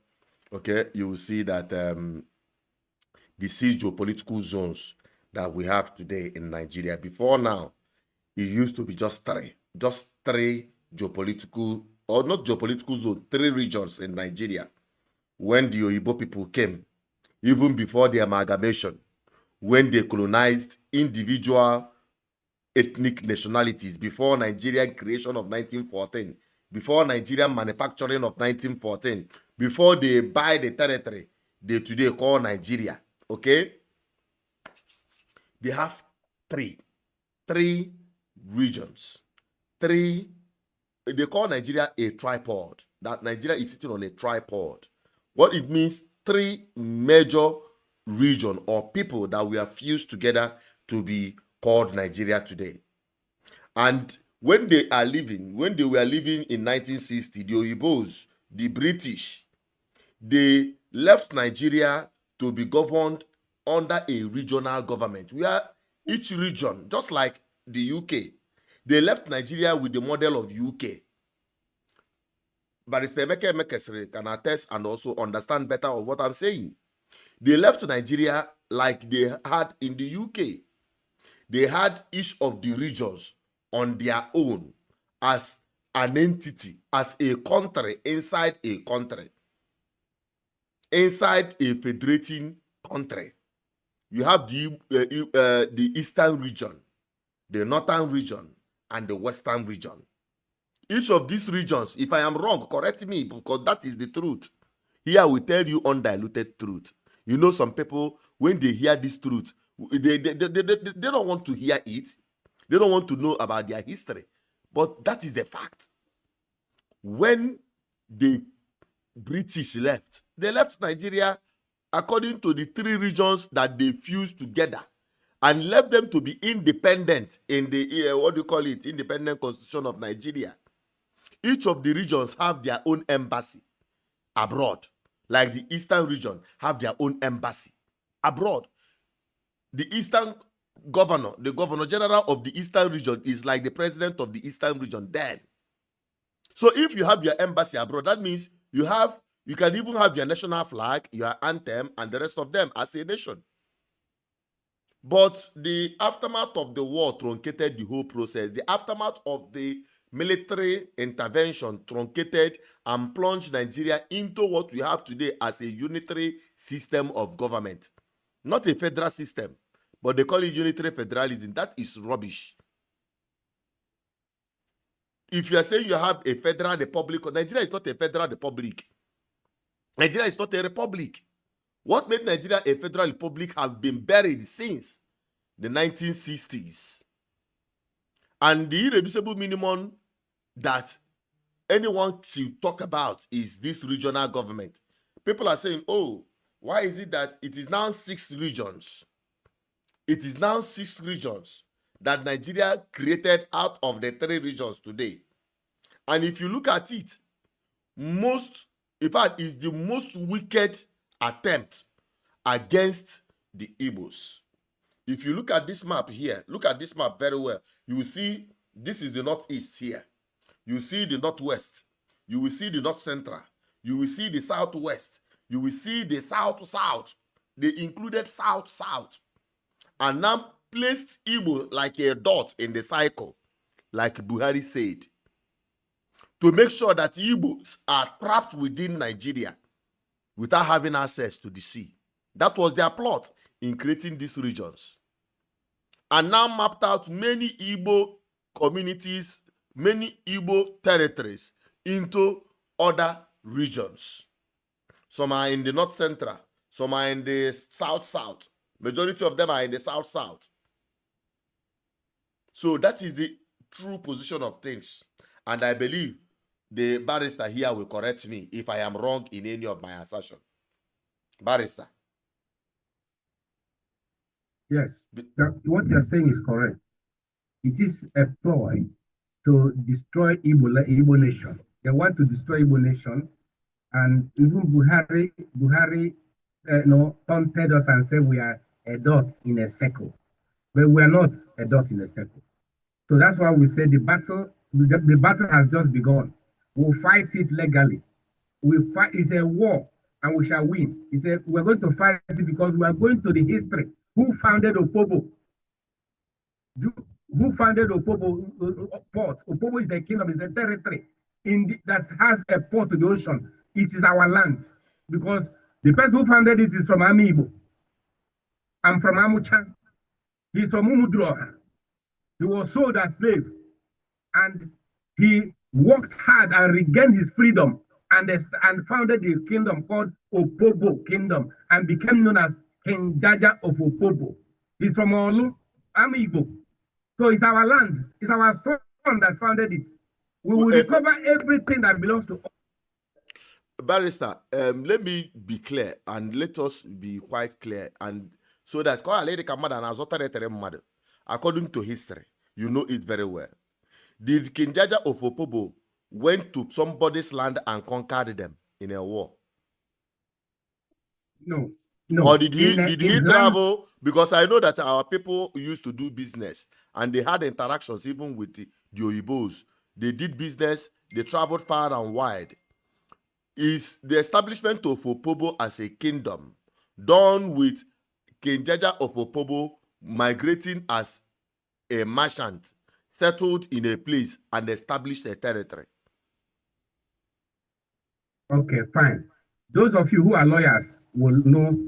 okay, you will see that the 6 geopolitical zones that we have today in Nigeria. Before now, it used to be just three geopolitical, or not geopolitical zones, 3 regions in Nigeria. When the Oyibo people came, even before the amalgamation, when they colonized individual ethnic nationalities, before Nigerian creation of 1914, before Nigerian manufacturing of 1914, before they buy the territory they today call Nigeria, okay? They have three regions. They call Nigeria a tripod. That Nigeria is sitting on a tripod. What it means, 3 major regions or people that we have fused together to be called Nigeria today. And when they were living in 1960, the Oyibos, the British, they left Nigeria to be governed under a regional government, where each region, just like the UK, they left Nigeria with the model of UK. Barrister Emeka Emekesiri can attest and also understand better of what I'm saying. They left Nigeria like they had in the UK. They had each of the regions on their own as an entity, as a country inside a country, inside a federating country. You have the eastern region, the northern region, and the western region. Each of these regions, if I am wrong, correct me, because that is the truth. Here we tell you undiluted truth. You know, some people, when they hear this truth, they don't want to hear it. They don't want to know about their history. But that is the fact. When the British left, they left Nigeria according to the 3 regions that they fused together and left them to be independent in the, what do you call it, independent constitution of Nigeria. Each of the regions have their own embassy abroad. Like the Eastern region have their own embassy abroad. The Eastern governor, the governor general of the Eastern region is like the president of the Eastern region then. So if you have your embassy abroad, that means you can even have your national flag, your anthem, and the rest of them as a nation. But the aftermath of the war truncated the whole process. The aftermath of the military intervention truncated and plunged Nigeria into what we have today as a unitary system of government. Not a federal system, but they call it unitary federalism. That is rubbish. If you are saying you have a federal republic, Nigeria is not a federal republic. Nigeria is not a republic. What made Nigeria a federal republic has been buried since the 1960s. And the irreducible minimum that anyone should talk about is this regional government. People are saying, oh, why is it that it is now 6 regions? It is now 6 regions that Nigeria created out of the 3 regions today. And if you look at it, in fact, it's the most wicked attempt against the Igbos. If you look at this map here, look at this map very well. You will see this is the northeast here. You will see the northwest. You will see the north central. You will see the southwest. You will see the south-south. They included south-south. And now placed Igbo like a dot in the cycle, like Buhari said, to make sure that Igbos are trapped within Nigeria without having access to the sea. That was their plot in creating these regions. And now mapped out many Igbo communities, many Igbo territories into other regions. Some are in the north central, some are in the south-south. Majority of them are in the south-south. So that is the true position of things. And I believe the barrister here will correct me if I am wrong in any of my assertion. Barrister. Yes, what you're saying is correct. It is a ploy to destroy Igbo nation. They want to destroy Igbo nation, and even Buhari taunted us and said we are a dot in a circle, but we are not a dot in a circle. So that's why we say the battle has just begun. We'll fight it legally. It's a war, and we shall win. We're going to fight it because we are going to the history. Who founded Opobo? Who founded Opobo port? Opobo is the kingdom, is the territory that has a port to the ocean. It is our land because the person who founded it is from Amiibo. I'm from Amucha. He's from Umudroha. He was sold as slave, and he worked hard and regained his freedom and founded the kingdom called Opobo Kingdom and became known as King Jaja of Opobo. He's from Olu, Amiibo. So it's our land. It's our son that founded it. We will recover everything that belongs to us. Barrister, let me be clear and let us be quite clear, and so that according to history, you know it very well. Did King Jaja of Opobo went to somebody's land and conquered them in a war? No. Or did he travel? Because I know that our people used to do business and they had interactions even with the Oyibos. They did business, they traveled far and wide. Is the establishment of Opobo as a kingdom done with King Jaja of Opobo migrating as a merchant, settled in a place and established a territory? Okay, fine. Those of you who are lawyers will know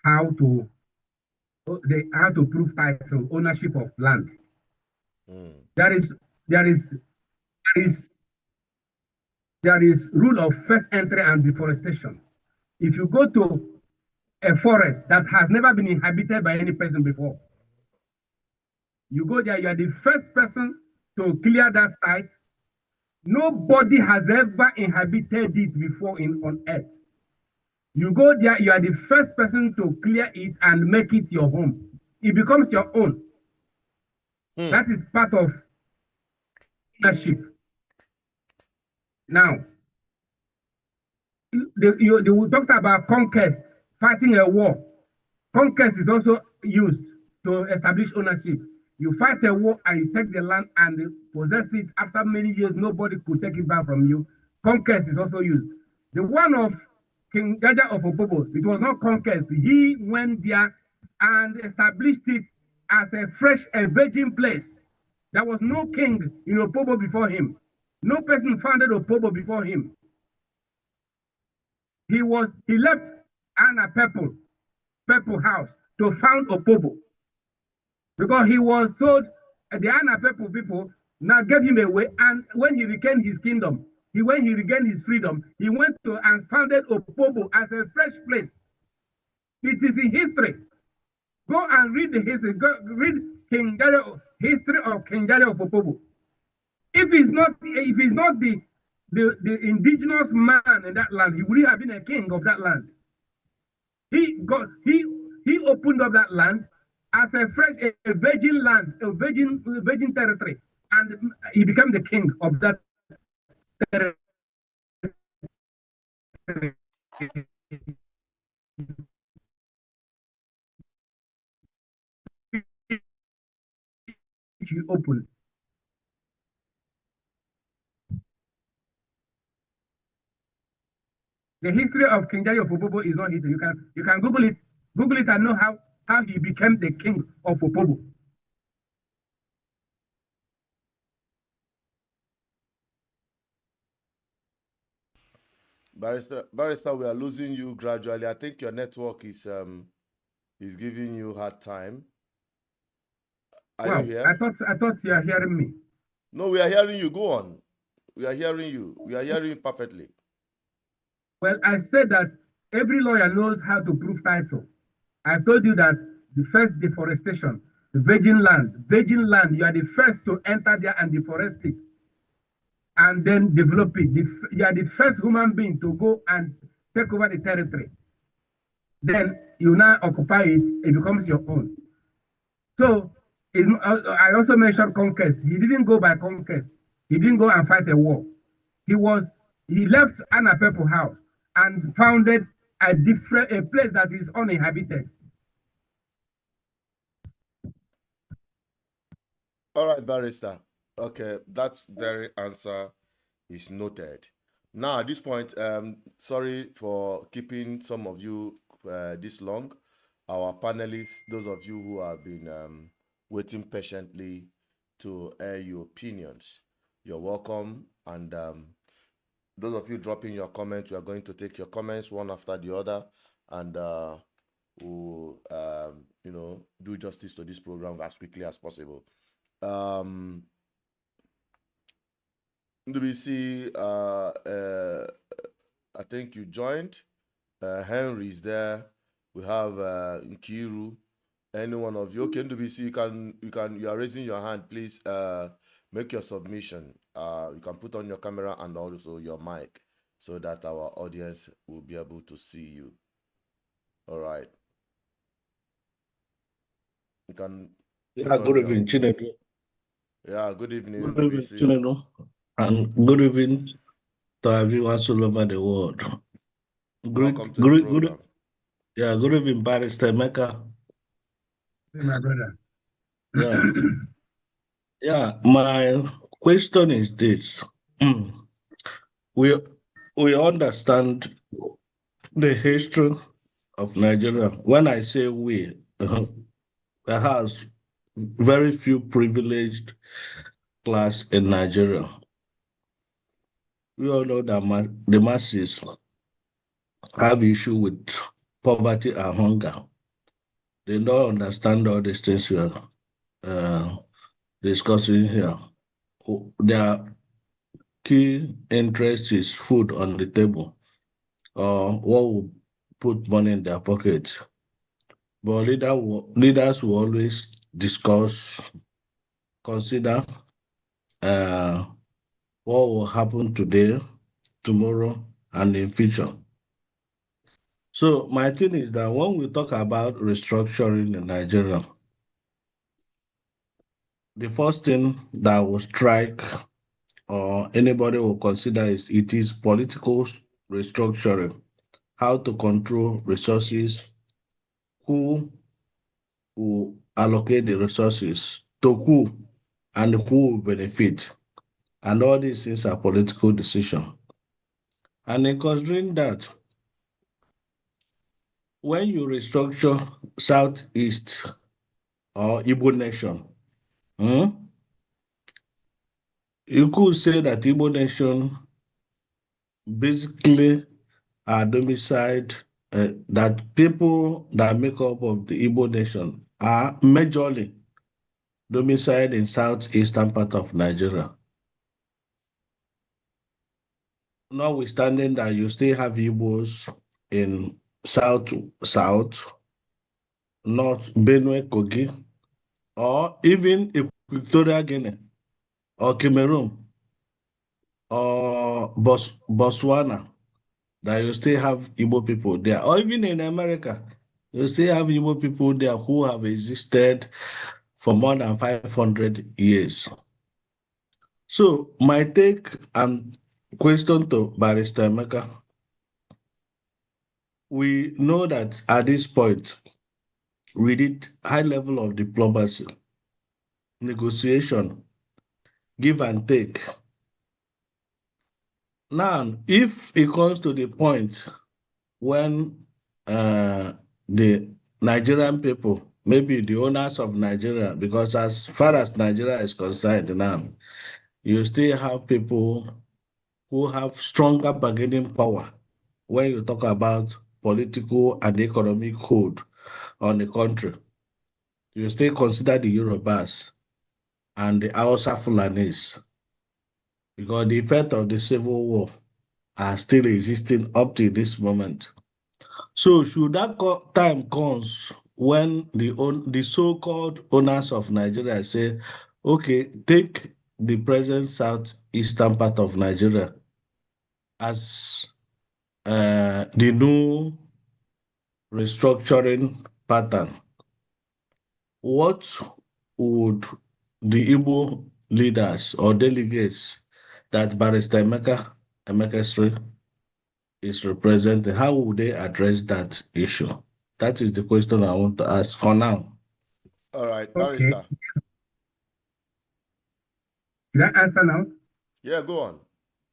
how to prove title, ownership of land. There is rule of first entry and deforestation. If you go to a forest that has never been inhabited by any person before, you go there, you are the first person to clear that site. Nobody has ever inhabited it before on earth. You go there, you are the first person to clear it and make it your home. It becomes your own. That is part of ownership. Now, we talked about conquest, fighting a war. Conquest is also used to establish ownership. You fight a war and you take the land and possess it. After many years, nobody could take it back from you. Conquest is also used. The one of King Jaja of Opobo, it was not conquest. He went there and established it as a virgin place. There was no king in Opobo before him. No person founded Opobo before him. He left Anna Purple House to found Opobo because he was sold. The Anna Purple people now gave him away, and when he regained his kingdom, when he regained his freedom, he went to and founded Opobo as a fresh place. It is in history. Go and read the history. Go read history of King Jaja of Opobo. If he's not the indigenous man in that land, he would have been a king of that land. He opened up that land as a virgin land, a virgin territory, and he became the king of that territory. He opened. The history of King Jaja of Opobo is not history. You can Google it and know how he became the king of Opobo. Barrister, we are losing you gradually. I think your network is giving you hard time. Are you here? I thought you are hearing me. No, we are hearing you. Go on. We are hearing you. We are hearing you perfectly. Well, I said that every lawyer knows how to prove title. I told you that the first deforestation, the virgin land, you are the first to enter there and deforest it and then develop it. You are the first human being to go and take over the territory. Then you now occupy it, it becomes your own. So I also mentioned conquest. He didn't go by conquest. He didn't go and fight a war. He left Anna Purple House and founded a place that is uninhabited. All right, Barrister. Okay, that's very answer is noted. Now, at this point, sorry for keeping some of you this long. Our panelists, those of you who have been waiting patiently to air your opinions, you're welcome. And those of you dropping your comments, we are going to take your comments one after the other, and we'll do justice to this program as quickly as possible. NWC, I think you joined. Henry is there. We have Nkiru. Any one of you? Okay, NWC, you are raising your hand. Please make your submission. You can put on your camera and also your mic so that our audience will be able to see you. All right. You can. Yeah, good evening, Chinedu. Yeah, good evening. Good evening, Chinedu. And good evening to our viewers all over the world. Welcome to the program. Good evening, Barrister Mecca. My brother. Yeah, my question is this. We understand the history of Nigeria. When I say we, there has very few privileged class in Nigeria. We all know that the masses have issue with poverty and hunger. They don't understand all these things we are discussing here. Their key interest is food on the table, or what will put money in their pockets. But leaders will always consider what will happen today, tomorrow, and in future. So my thing is that when we talk about restructuring in Nigeria, the first thing that will strike or anybody will consider is it is political restructuring, how to control resources, who will allocate the resources to who, and who will benefit. And all these things are political decisions. And in considering that, when you restructure Southeast or Igbo nation, you could say that Igbo nation basically are domiciled, that people that make up of the Igbo nation are majorly domiciled in southeastern part of Nigeria. Notwithstanding that you still have Igbos in south, north, Benue, Kogi, or even Equatorial Guinea, or Cameroon, or Botswana, that you still have Igbo people there, or even in America, you still have Igbo people there who have existed for more than 500 years. So my take and question to Barrister Emeka, we know that at this point, we need high level of diplomacy, negotiation, give and take. Now, if it comes to the point when the Nigerian people, maybe the owners of Nigeria, because as far as Nigeria is concerned now, you still have people who have stronger bargaining power when you talk about political and economic code on the country. You still consider the Yorubas and the Hausa Fulanis, because the effect of the civil war are still existing up to this moment. So should that time comes when the so-called owners of Nigeria say, okay, take the present southeastern part of Nigeria as the new restructuring pattern, what would the Igbo leaders or delegates that Barrister Emeka Sri is representing, how would they address that issue? That is the question I want to ask for now. All right, Okay. Barrister. Did I answer now? Yeah, go on.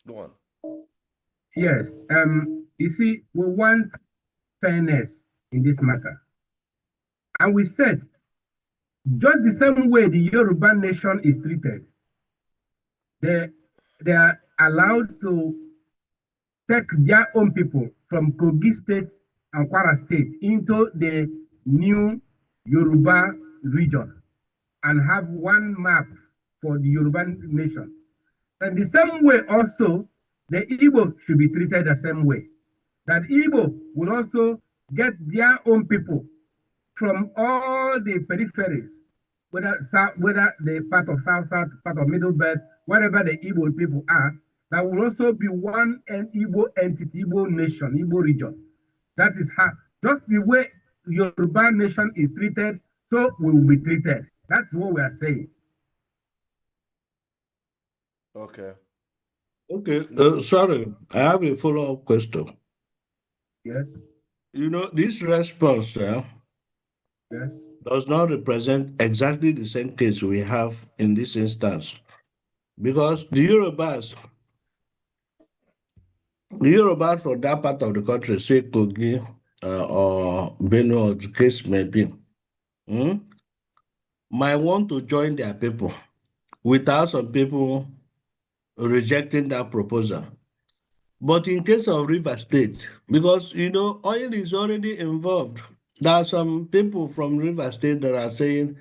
Go on. Yes. You see, we want fairness in this matter. And we said, just the same way the Yoruba nation is treated, they are allowed to take their own people from Kogi State and Kwara State into the new Yoruba region and have one map for the Yoruba nation. And the same way also, the Igbo should be treated the same way. That Igbo will also get their own people from all the peripheries, whether the part of South, part of Middle Belt, wherever the Igbo people are, that will also be one Igbo entity, Igbo nation, Igbo region. That is how, just the way Yoruba nation is treated, so we will be treated. That's what we are saying. Okay. Okay, sorry, I have a follow-up question. Yes. You know, this response Yes. does not represent exactly the same case we have in this instance, because the Yorubas from that part of the country, say Kogi or Benue, or the case may be, might want to join their people without some people rejecting that proposal. But in case of River State, because you know oil is already involved, there are some people from River State that are saying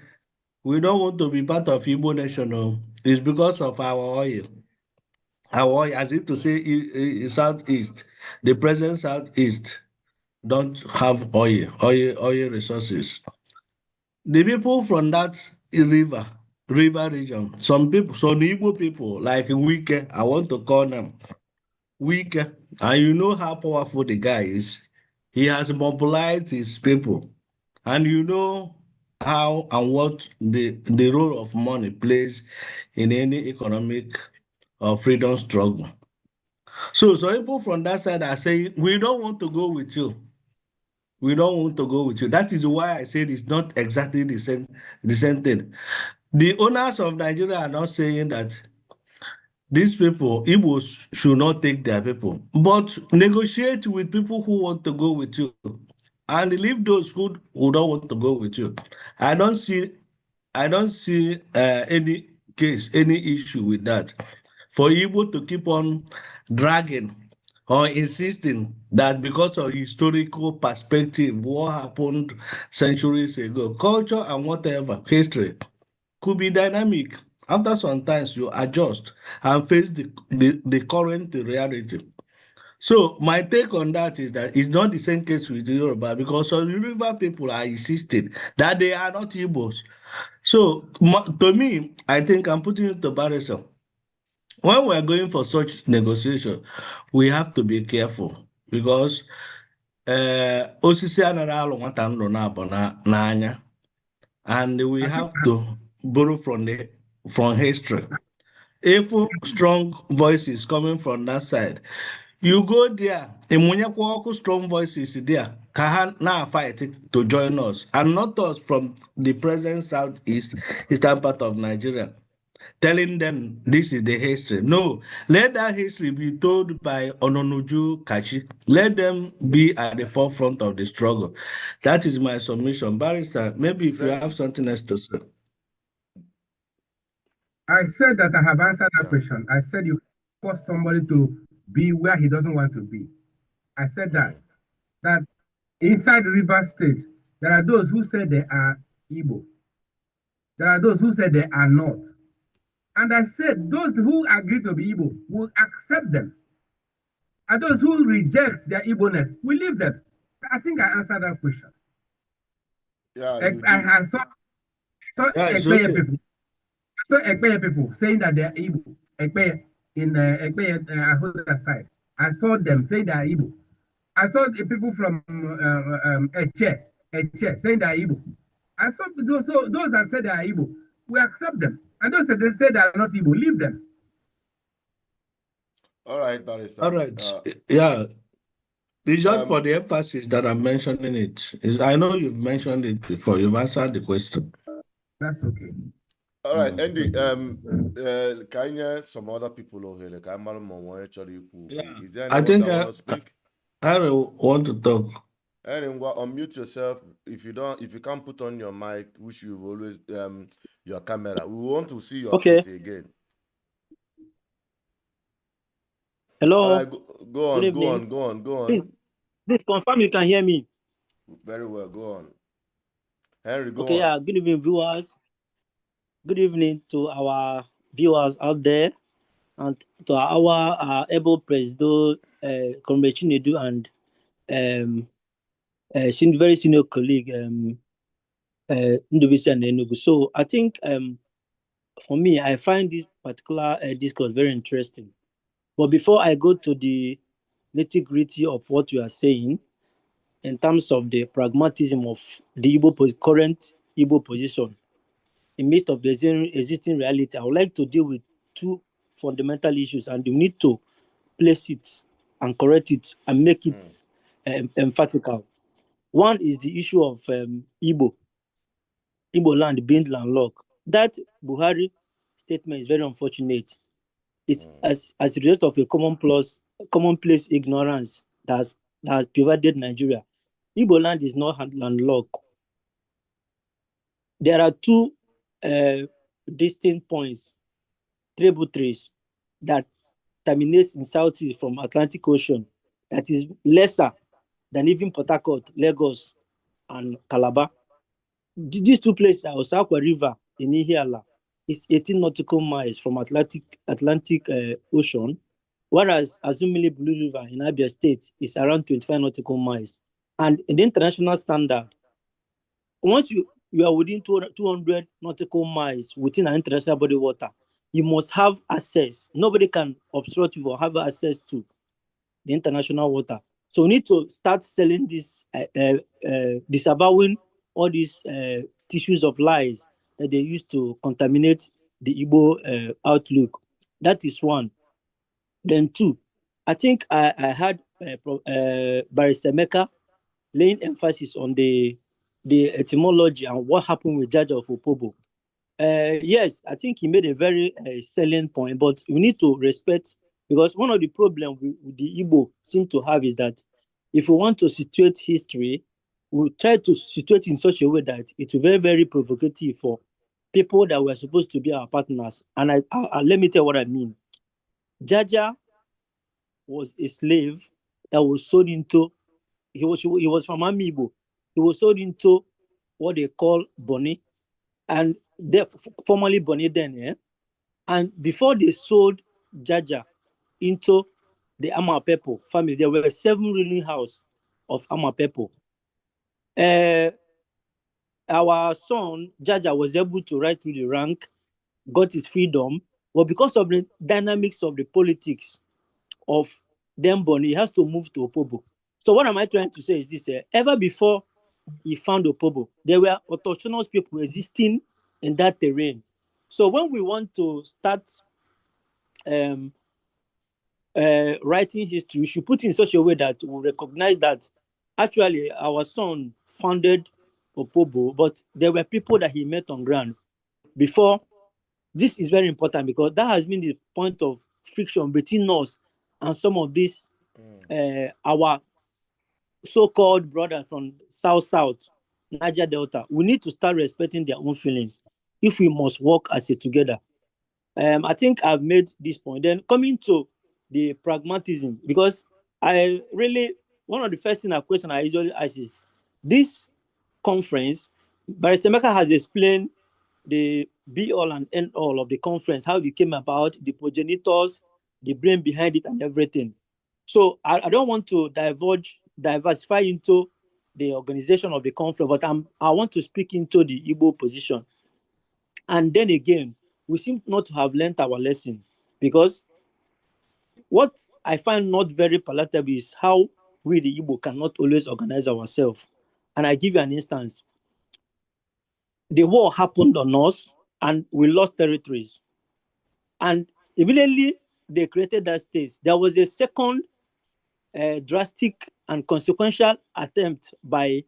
we don't want to be part of Igbo nation. No. It's because of our oil. Our oil, as if to say Southeast, the present Southeast don't have oil resources. The people from that river river region, some Igbo people like Wike, I want to call them Wike, and you know how powerful the guy is. He has mobilized his people, and you know how and what the role of money plays in any economic or freedom struggle. So some people from that side are saying, we don't want to go with you. We don't want to go with you. That is why I said it's not exactly the same thing. The owners of Nigeria are not saying that these people, Igbos, should not take their people, but negotiate with people who want to go with you, and leave those who don't want to go with you. I don't see, any case, any issue with that. For Igbo to keep on dragging or insisting that because of historical perspective, what happened centuries ago, culture and whatever, history, could be dynamic. After some times, you adjust and face the current reality. So my take on that is that it's not the same case with Yoruba, because some river people are insisting that they are not Igbos. So to me, I think I'm putting it to barrister. When we're going for such negotiation, we have to be careful, because osisi anaghị alụ nwata ndụ na-abụ n'anya, and we I think have to borrow from history. If strong voices coming from that side, you go there, ịmụnyekwa strong voices there, ka ha na-fight to join us, and not us from the present southeast eastern part of Nigeria, telling them this is the history. No, let that history be told by Ononuju Kachi. Let them be at the forefront of the struggle. That is my submission. Barrister, maybe if you Thank have you. something else to say. I said that I have answered that Yeah. question. I said you force somebody to be where he doesn't want to be. I said that inside River State, there are those who say they are Igbo. There are those who say they are not. And I said those who agree to be Igbo will accept them. And those who reject their Igbo-ness, we leave them. I think I answered that question. Yeah, I, you I did. have saw Yeah, it's Ekpeye okay. people. I saw Ekpeye people saying that they are Igbo. Ekpeye in Ekpeye Abuja side. I saw them saying they are Igbo. I saw the people from Eche saying they are Igbo. I saw those that said they are Igbo. We accept them. And those that they say they are not Igbo, leave them. All right, Barrister. All right. Yeah. It's just for Um, the emphasis that I'm mentioning it. I know you've mentioned it before. You've answered the question. That's okay. all right, Andy. Can I hear some other people over here? Like I'm Yeah. Is there I anyone think that want to speak? I want to talk. Anyone, unmute yourself. If you can't put on your mic, which you've always your camera. We want to see your Okay. face again. Hello. All right, go Good on, evening. go on. Please confirm you can hear me. Very well, go on. Henry, go Okay, on. yeah. Good evening, viewers. Good evening to our viewers out there, and to our able president, Comrade Chinedu, and very senior colleague, Ndubisi and Enugu. So I think for me, I find this particular discourse very interesting. But before I go to the nitty-gritty of what you are saying, in terms of the pragmatism of the current Igbo position, in midst of the existing reality, I would like to deal with two fundamental issues, and you need to place it and correct it and make it emphatical. One is the issue of Igbo land being landlocked. That Buhari statement is very unfortunate. It's as a result of a commonplace ignorance that has pervaded Nigeria. Igbo land is not landlocked. There are two distinct points, tributaries, that terminates in southeast from Atlantic Ocean, that is lesser than even Port Harcourt, Lagos, and Calabar. These two places are Osakwa River in Ihiala. It's 18 nautical miles from Atlantic Ocean, whereas Azumili Blue River in Abia State is around 25 nautical miles. And in the international standard, once you you are within 200 nautical miles within an international body of water, you must have access. Nobody can obstruct you or have access to the international water. So we need to start selling this, disavowing all these tissues of lies that they use to contaminate the Igbo outlook. That is one. Then two, I think I had Barrister Mecca laying emphasis on the etymology and what happened with Jaja of Opobo. Yes, I think he made a very salient point, but we need to respect, because one of the problems with the Igbo seem to have is that if we want to situate history, we try to situate in such a way that it will be very, very provocative for people that were supposed to be our partners. And I let me tell you what I mean. Jaja was a slave that was sold into, he was from Amiibo. He was sold into what they call Boni, and they formerly Boni then, eh? And before they sold Jaja into the Amapepo family, there were 7 ruling house of Amapepo. Our son Jaja was able to rise through the rank, got his freedom, but because of the dynamics of the politics of them Boni, he has to move to Opobo. So what am I trying to say is this: ever before he found Opobo, there were autochthonous people existing in that terrain. So when we want to start writing history, we should put it in such a way that we recognize that actually our son founded Opobo, but there were people that he met on ground before. This is very important because that has been the point of friction between us and some of these our so-called brothers from South, Niger Delta. We need to start respecting their own feelings if we must work as a together. I think I've made this point. Then coming to the pragmatism, because I really, one of the first things I usually ask is this conference. Barrister Mecca has explained the be all and end all of the conference, how it came about, the progenitors, the brain behind it, and everything. So I don't want to diversify into the organization of the conference, but I want to speak into the Igbo position. And then again, we seem not to have learned our lesson, because what I find not very palatable is how we, the Igbo, cannot always organize ourselves. And I give you an instance. The war happened on us and we lost territories. And immediately they created that state. There was a second drastic and consequential attempt by,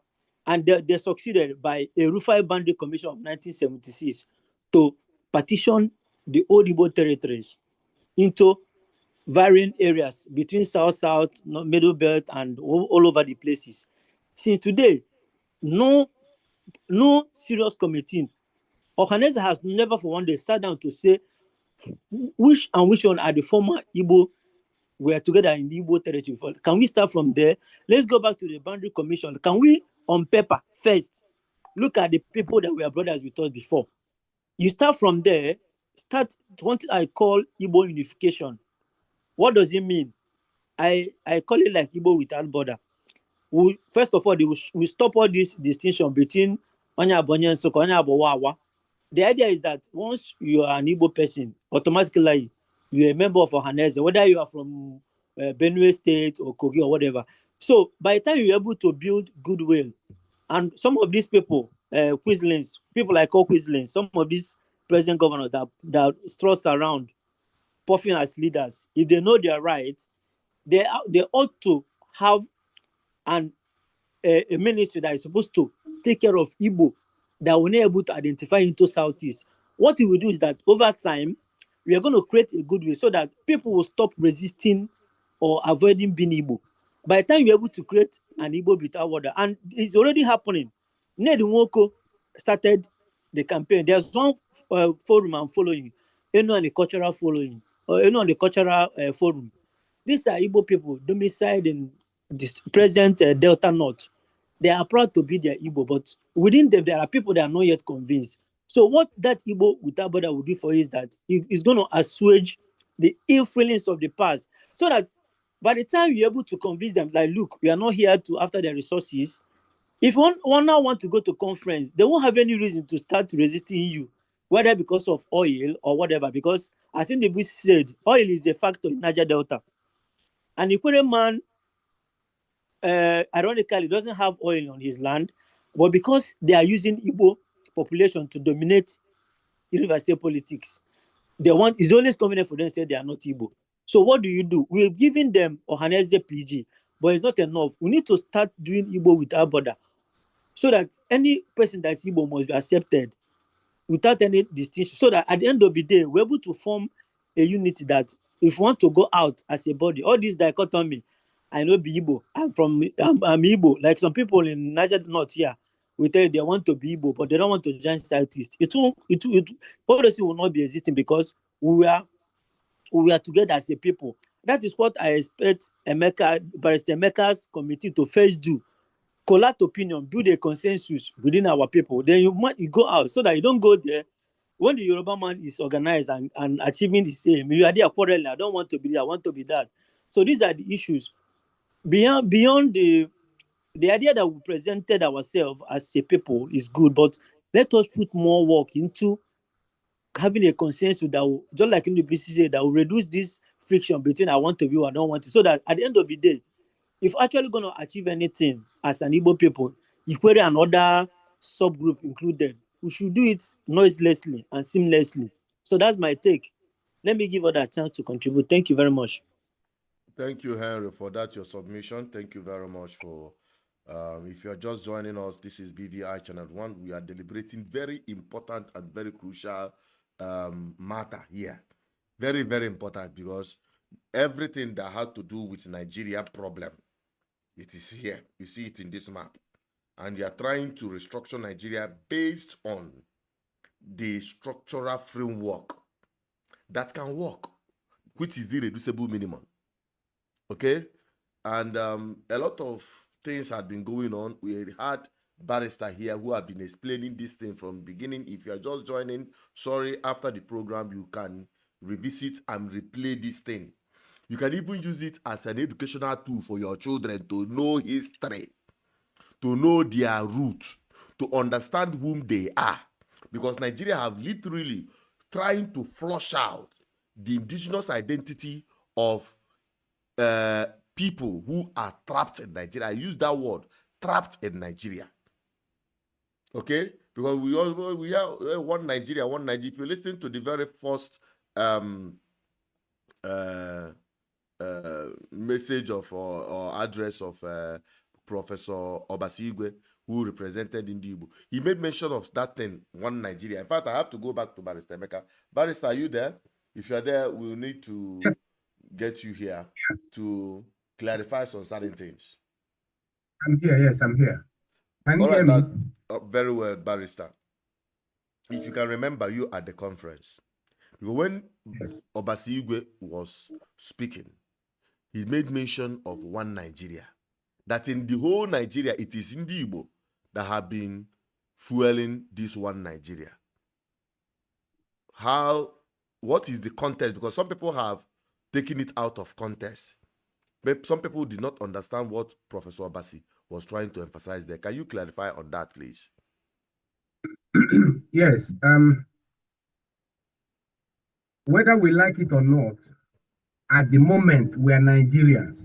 and they succeeded by a Rufai Boundary Commission of 1976 to partition the old Igbo territories into varying areas between South, Middle Belt, and all over the places. Since today, no serious committee. Ohanese has never for one day sat down to say which one are the former Igbo were together in the Igbo territory. Can we start from there? Let's go back to the Boundary Commission. Can we, on paper, first, look at the people that were brothers with us before? You start from there, start what I call Igbo unification. What does it mean? I call it like Igbo without border. First of all, we stop all this distinction between Onya Abonye and Soko, Onya Abowawa. The idea is that once you are an Igbo person, automatically you're a member of Ohanese, whether you are from Benue State or Kogi or whatever. So by the time you're able to build goodwill, and some of these people, Quislings, people like Quislings, some of these present governors that struts around, puffing as leaders, if they know their rights, they ought to have a ministry that is supposed to take care of Igbo that will not able to identify into Southeast. What we will do is that over time, we are going to create a goodwill so that people will stop resisting or avoiding being Igbo. By the time you're able to create an Igbo without border, and it's already happening. Ned Nwoko started the campaign. There's one forum I'm following, Eno and the cultural following, or Eno and the cultural forum. These are Igbo people domiciled in this present Delta North. They are proud to be their Igbo, but within them, there are people that are not yet convinced. So what that Igbo without border will do for you is that it's going to assuage the ill feelings of the past, so that by the time you're able to convince them, like, look, we are not here to after their resources. If one now want to go to conference, they won't have any reason to start resisting you, whether because of oil or whatever. Because as Tinubu said, oil is a factor in Niger Delta, and Ikwere man, ironically, doesn't have oil on his land, but because they are using Igbo population to dominate River State politics, they want, it's always convenient for them to say they are not Igbo. So what do? We're giving them Ohaneze PG, but it's not enough. We need to start doing Igbo without border, so that any person that's Igbo must be accepted without any distinction. So that at the end of the day, we're able to form a unity that if we want to go out as a body, all this dichotomy, I know be Igbo, I'm Igbo. Like some people in Niger North here, we tell you they want to be Igbo, but they don't want to join Southeast. Policy will not be existing because we are together as a people. That is what I expect Barrister Emeka's committee to first do. Collect opinion, build a consensus within our people. Then you go out, so that you don't go there when the Yoruba man is organized and achieving the same. You are there quarreling. I don't want to be there. I want to be that. So these are the issues. Beyond the idea that we presented ourselves as a people is good, but let us put more work into having a consensus that will, just like in the BCC, that will reduce this friction between I want to be or I don't want to, so that at the end of the day, if actually going to achieve anything as an Igbo people, Ikwere and other subgroup included, we should do it noiselessly and seamlessly. So that's my take. Let me give others a chance to contribute. Thank you very much. Thank you, Henry, for that, your submission. Thank you very much for, if you're just joining us, this is BVI Channel 1. We are deliberating very important and very crucial matter here. Very, very important, because everything that has to do with Nigeria problem, it is here. You see it in this map. And you are trying to restructure Nigeria based on the structural framework that can work, which is the reducible minimum. Okay? And a lot of things have been going on. We had barrister here who have been explaining this thing from the beginning. If you are just joining, sorry, after the program, you can revisit and replay this thing. You can even use it as an educational tool for your children to know history, to know their roots, to understand whom they are. Because Nigeria have literally trying to flush out the indigenous identity of people who are trapped in Nigeria. I use that word, trapped in Nigeria. Okay? Because we are one Nigeria. If you listen to the very first message of or address of Professor Obasigwe, who represented Indigenous, he made mention of that thing, one Nigeria. In fact, I have to go back to Barrister Emeka. Barrister, are you there? If you're there, we'll need to get you here to clarify some certain things. I'm here, yes, I'm here. Can you hear me? Very well, Barrister. If you can remember, you at the conference. Because when Obasigwe was speaking, he made mention of one Nigeria. That in the whole Nigeria, it is Indigenous that have been fueling this one Nigeria. What is the context? Because some people have taken it out of context. But some people did not understand what Professor Obasi was trying to emphasize there. Can you clarify on that, please? Yes. Whether we like it or not, at the moment, we are Nigerians.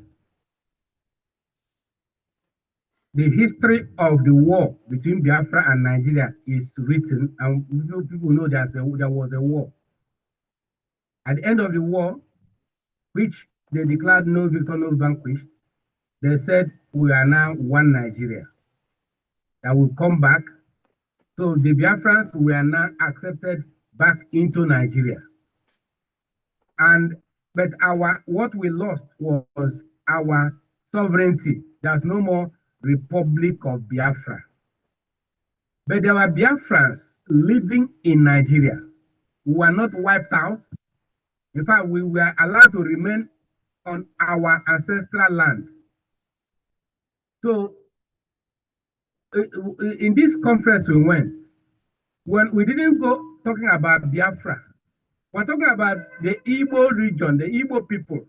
The history of the war between Biafra and Nigeria is written, and people know there was a war. At the end of the war, which they declared no victor, no vanquished, they said we are now one Nigeria. That will come back. So the Biafrans were now accepted back into Nigeria. But what we lost was our sovereignty. There's no more Republic of Biafra. But there were Biafrans living in Nigeria who were not wiped out. In fact, we were allowed to remain on our ancestral land. So in this conference we went, when we didn't go talking about Biafra, we're talking about the Igbo region, the Igbo people.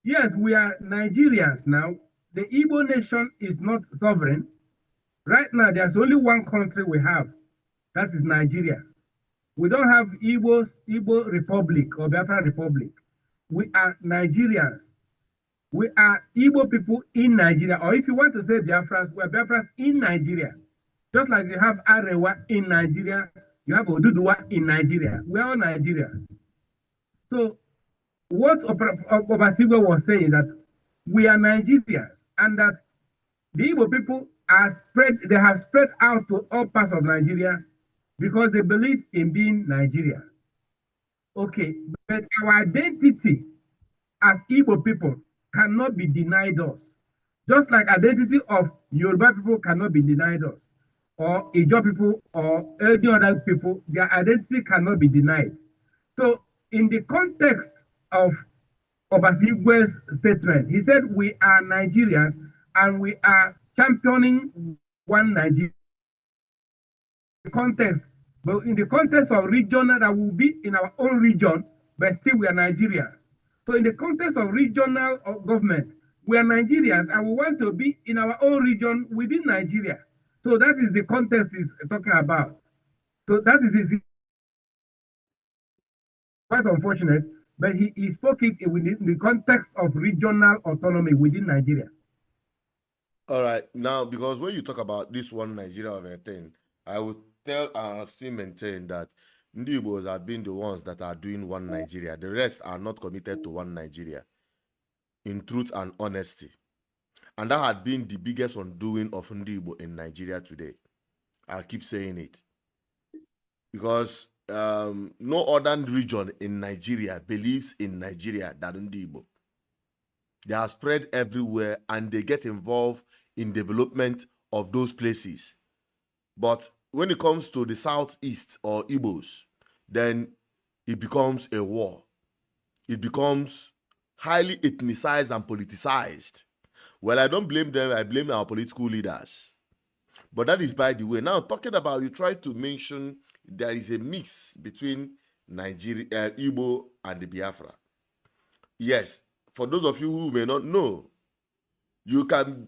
Yes, we are Nigerians now. the Igbo nation is not sovereign. Right now, there's only one country we have, that is Nigeria. We don't have Igbo Republic or Biafra Republic. We are Nigerians. We are Igbo people in Nigeria. Or if you want to say Biafras, we are Biafras in Nigeria. Just like you have Arewa in Nigeria, you have Oduduwa in Nigeria. We are all Nigerians. So what Obasigwe was saying is that we are Nigerians and that the Igbo people they have spread out to all parts of Nigeria because they believe in being Nigeria. Okay, but our identity as Igbo people cannot be denied us. Just like identity of Yoruba people cannot be denied us, or Ijaw people, or any other people, their identity cannot be denied. So in the context of Obasigwe's statement, he said, we are Nigerians and we are championing one Nigeria. Context, but in the context of regional, that will be in our own region, but still we are Nigerians. So in the context of regional government, we are Nigerians and we want to be in our own region within Nigeria. So that is the context he's talking about. So that is quite unfortunate, but he spoke it within the context of regional autonomy within Nigeria. All right. Now, because when you talk about this one Nigeria of a thing, I would still maintain that Ndi Igbos have been the ones that are doing one Nigeria. The rest are not committed to one Nigeria, in truth and honesty. And that had been the biggest undoing of Ndi Igbo in Nigeria today. I'll keep saying it. Because no other region in Nigeria believes in Nigeria than Ndi Igbo. They are spread everywhere and they get involved in development of those places. But when it comes to the Southeast or Igbos, then it becomes a war. It becomes highly ethnicized and politicized. Well, I don't blame them. I blame our political leaders. But that is by the way. Now, talking about, you try to mention there is a mix between Nigeria, Igbo and the Biafra. Yes, for those of you who may not know, you can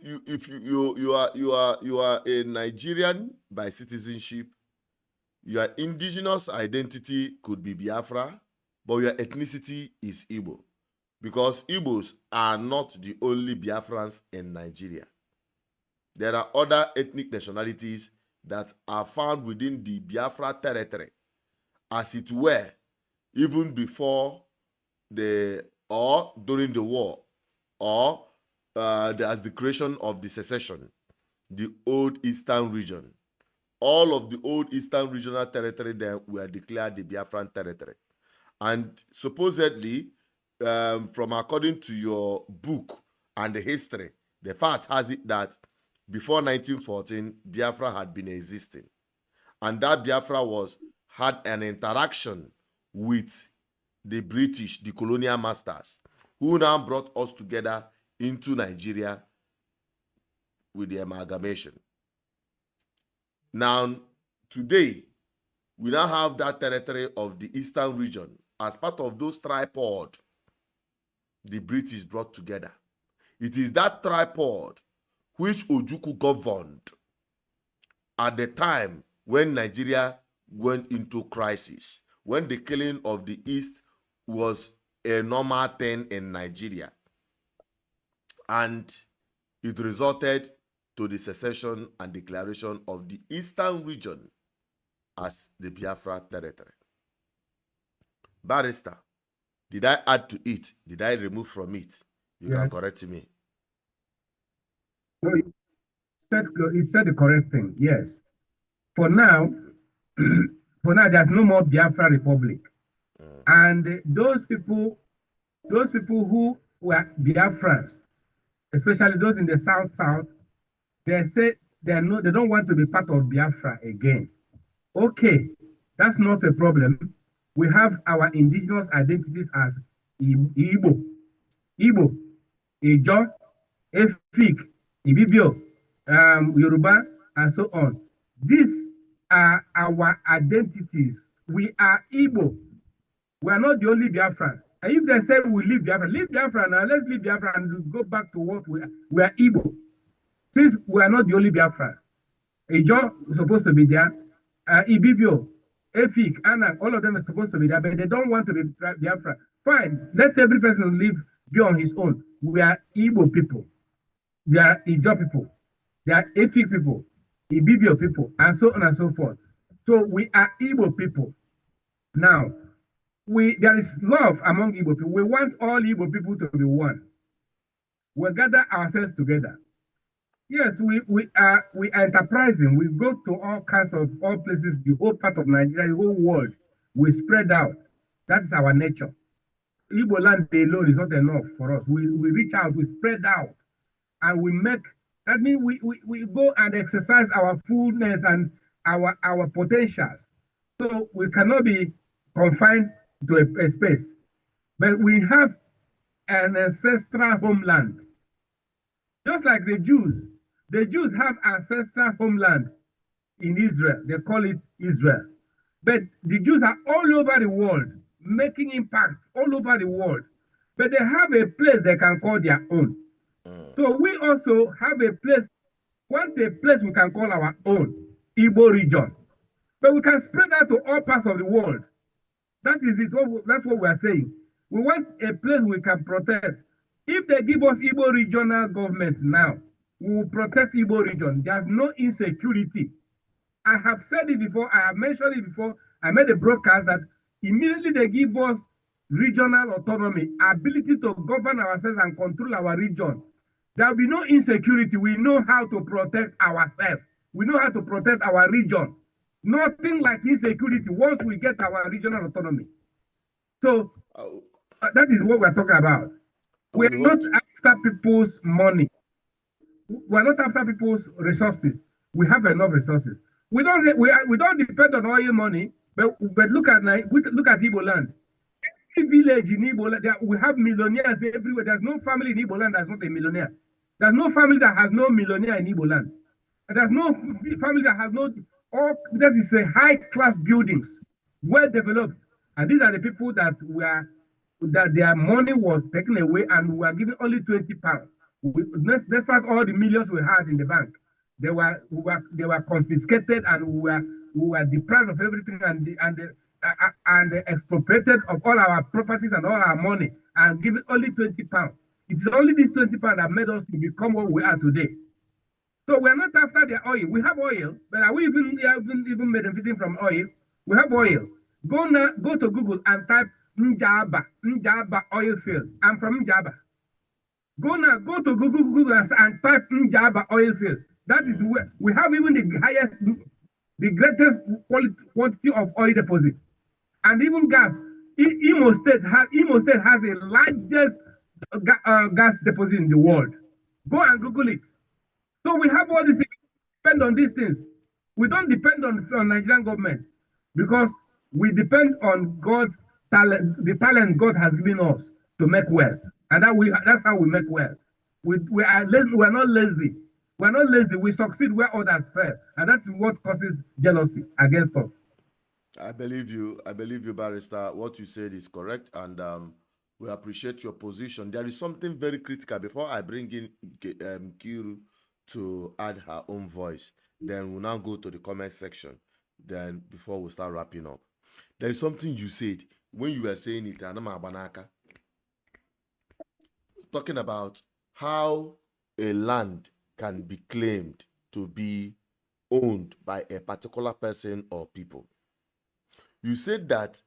you are a Nigerian by citizenship. Your indigenous identity could be Biafra, but your ethnicity is Igbo, because Igbos are not the only Biafrans in Nigeria. There are other ethnic nationalities that are found within the Biafra territory, as it were, even before or during the war, or as the creation of the secession, the old Eastern region. All of the old Eastern regional territory then were declared the Biafran territory. And supposedly, from according to your book and the history, the fact has it that before 1914, Biafra had been existing. And that Biafra had an interaction with the British, the colonial masters, who now brought us together into Nigeria with the amalgamation. Now, today, we now have that territory of the Eastern region as part of those tripod the British brought together. It is that tripod which Ojukwu governed at the time when Nigeria went into crisis, when the killing of the East was a normal thing in Nigeria. And it resulted to the secession and declaration of the Eastern region as the Biafra territory. Barrister, did I add to it? Did I remove from it? You can correct me. No, he said the correct thing. Yes. For now, there's no more Biafra Republic. And those people who were Biafrans, especially those in the South, they say they don't want to be part of Biafra again. Okay, that's not a problem. We have our indigenous identities as Igbo, Ijaw, Efik, Ibibio, Yoruba, and so on. These are our identities. We are Igbo. We are not the only Biafrans. And if they say we leave Biafra now, let's leave Biafra and go back to what we are Igbo. Since we are not the only Biafrans. Ijo is supposed to be there. Ibibio, Efik, Anna, all of them are supposed to be there, but they don't want to be Biafra. Fine, let every person be on his own. We are Igbo people. We are Ijo people. They are Efik people, Ibibio people, and so on and so forth. So we are Igbo people. Now, there is love among Igbo people. We want all Igbo people to be one. We gather ourselves together. Yes, we are enterprising. We go to all places, the whole part of Nigeria, the whole world. We spread out. That is our nature. Igbo land alone is not enough for us. We reach out, we spread out, and we make. That means we go and exercise our fullness and our potentials. So we cannot be confined to a space. But we have an ancestral homeland. Just like the Jews. The Jews have ancestral homeland in Israel. They call it Israel. But the Jews are all over the world, making impacts all over the world. But they have a place they can call their own. So we also have a place we can call our own, Igbo region. But we can spread that to all parts of the world. That is it. That's what we are saying. We want a place we can protect. If they give us Igbo regional government now, we will protect Igbo region. There's no insecurity. I have said it before. I have mentioned it before. I made a broadcast that immediately they give us regional autonomy, ability to govern ourselves and control our region. There will be no insecurity. We know how to protect ourselves. We know how to protect our region. Nothing like insecurity once we get our regional autonomy. So that is what we're talking about. We're not after people's money. We're not after people's resources. We have enough resources. We don't depend on oil money, but look at Igbo land. Every village in Igbo land, we have millionaires everywhere. There's no family in Igbo land that's not a millionaire. There's no family that has no millionaire in Igbo land. And there's no family that has that is a high-class buildings, well developed. And these are the people that their money was taken away and we are given only 20 pounds. Despite all the millions we had in the bank, they were confiscated and we were deprived of everything and expropriated of all our properties and all our money and given only 20 pounds. It's only this 20 pounds that made us to become what we are today. So we are not after the oil. We have oil, but are we even benefiting from oil? We have oil. Go to Google and type Njaba oil field. I'm from Njaba. Go to Google and type Njaba oil field. That is where we have even the greatest quantity of oil deposit. And even gas. Imo State has the largest gas deposit in the world. Go and Google it. So we have all this, depend on these things. We don't depend on Nigerian government because we depend on God's talent, the talent God has given us to make wealth. And that's how we make wealth. We are not lazy. We're not lazy. We succeed where others fail. And that's what causes jealousy against us. I believe you, Barrister. What you said is correct. And we appreciate your position. There is something very critical. Before I bring in Kiru to add her own voice, then we'll now go to the comment section. Then before we start wrapping up, there is something you said when you were saying it, talking about how a land can be claimed to be owned by a particular person or people. You said that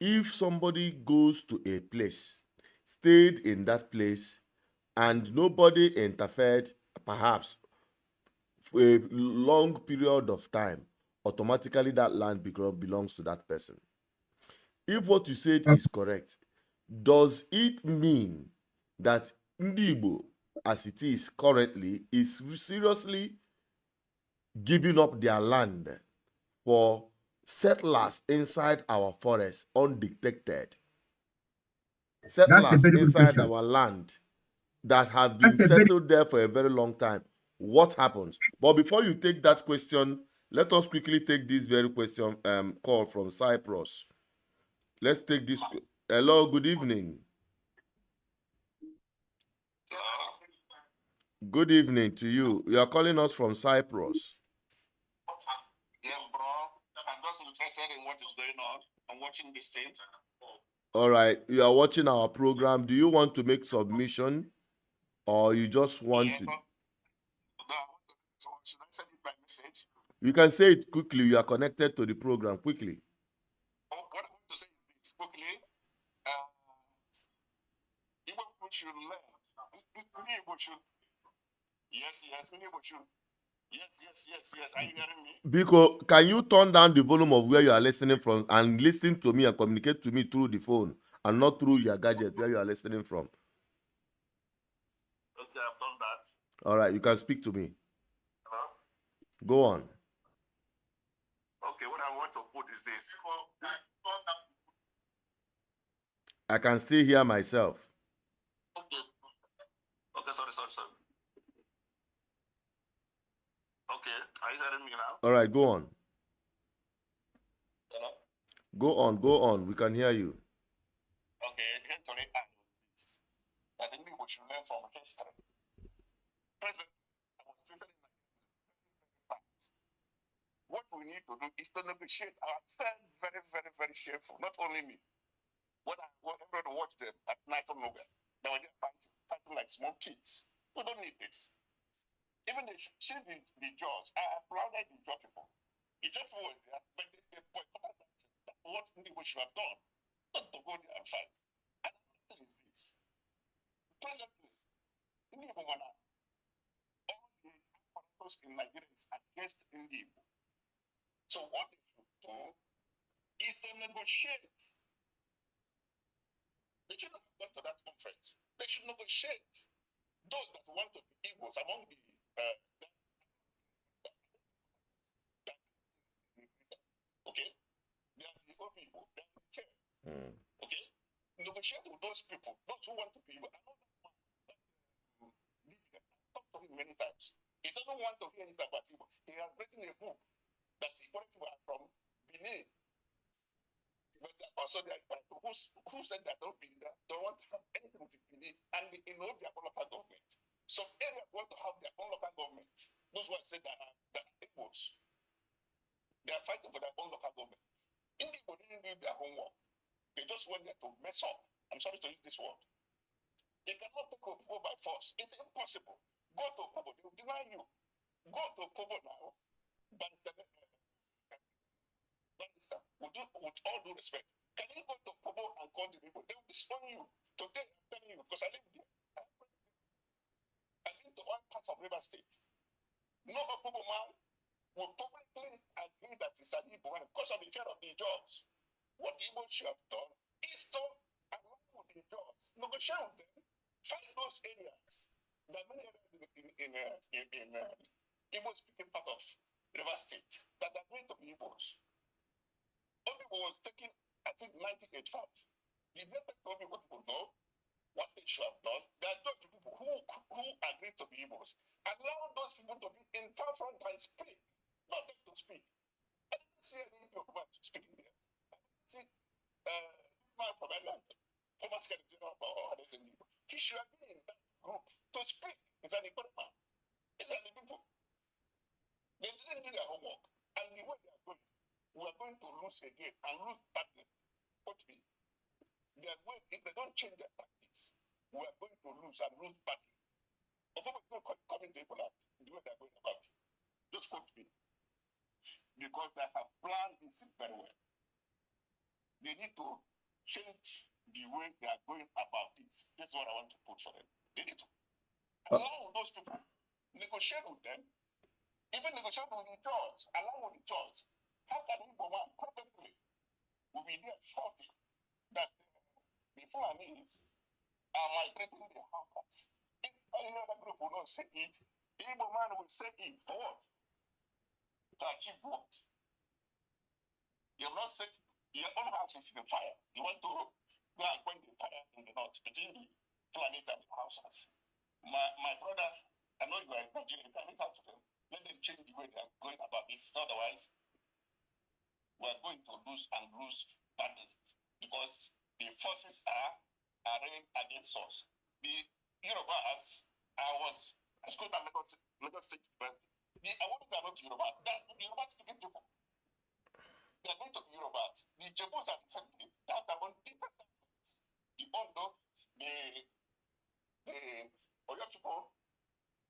if somebody goes to a place, stayed in that place, and nobody interfered, perhaps for a long period of time, automatically that land belongs to that person. If what you said is correct, does it mean that Ndibo, as it is currently, is seriously giving up their land for settlers inside our forest undetected? Settlers inside our land that have been settled there for a very long time. What happens? But before you take that question, let us quickly take this very question call from Cyprus. Let's take this. Hello, good evening. Good evening to you. You are calling us from Cyprus. Yes, bro. I'm just interested in what is going on. I'm watching this thing. All right, you are watching our program. Do you want to make submission or you just want to? No, so should I send it by message? You can say it quickly. You are connected to the program quickly. Oh, what I want to say is this quickly. Igbo people should learn. Igbo should. Yes. Igbo should. Yes. Are you hearing me? Biko, can you turn down the volume of where you are listening from and listen to me and communicate to me through the phone and not through your gadget where you are listening from? Okay, I've done that. All right, you can speak to me. Hello? Go on. Okay, what I want to put is this. I can still hear myself. Okay, sorry. Okay, are you hearing me now? All right, go on. Hello? Go on. We can hear you. Okay, here to the end of this. I think we should learn from history. President demonstrated in what we need to do is to negotiate. I felt very shameful. Not only me. When everybody watched them at night on Nobel, they were just fighting like small kids. We don't need this. Even they see the judge. I applauded the judge people. The judge people were there, but they boycotted that. That's what we should have done. Not to go there and fight. And the thing is this. Presently, all the apparatus in Nigeria is against Indigenous. So what they should do is to negotiate. They should not have gone to that conference. They should negotiate. Those that want to be Igbos among the okay, they are the old people, they are the chairs. Okay, negotiate with those people, those who want to be Igbo. I know that man, I've talked to him many times. He doesn't want to hear anything about Igbo. He has written a book that Igbo people are from Benin. But also there are people who said that don't want to have anything with Benin, and they know their own local government. Some areas want to have their own local government. Those who say that are Igbos. They are fighting for their own local government. Indigo didn't do their homework. They just went there to mess up. I'm sorry to use this word. They cannot take Kobo by force. It's impossible. Go to Kobo, they will deny you. Go to Kobo now. Barrister, with all due respect, can you go to Kobo and call the people? They will disown you. Today, I'm telling you, because I live there. I've been to all parts of River State. No Kobo man will publicly agree that it's an Igbo because of the fear of the judge. What Igbo should have done is to allow with the judge, negotiate with them, find those areas. There are many areas in Igbo-speaking part of River State that are going to be Igbos. Obibo was taken, I think, 1985. The data told me what people know, what they should have done. There are those people who agreed to be Igbos. Allow those people to be in front and speak. Not them to speak. I didn't see any Igbo speaking there. I didn't see this man from Ireland, former Secretary General for Others in Igbo. He should have been in that group to speak. He's an Igbo man. These are the people. They didn't do their homework. And the way they are going, we are going to lose again and lose badly. What me? They are going, if they don't change their tactics, we are going to lose and lose badly. Although we're not coming to people out the way they are going about it. Just quote me. Because they have planned this very well. They need to change the way they are going about this. This is what I want to put for them. They need to allow those people, negotiate with them, even negotiate with the judge, allow with the judge. How can we go on perfectly? Will be there shortly that the Fulanis are maltreating the Hafas. If any other group will not say it, the Igbo man will say it for what? To achieve what? You have not set your own house is in fire. You want to go and quench the fire in the north between the Fulanis and the houses. My brother, I know you are in Nigeria, you can reach out to them. Let them change the way they are going about this. Otherwise, we are going to lose and lose badly because the forces are arrayed against us. The Yorubas, I schooled at Lagos State University. The Aworis are not Yoruba. The Yoruba speaking people. They are going to be Yorubas. The Jebus are the same thing. They have their own different dialects. The Ondo, the Oyo people,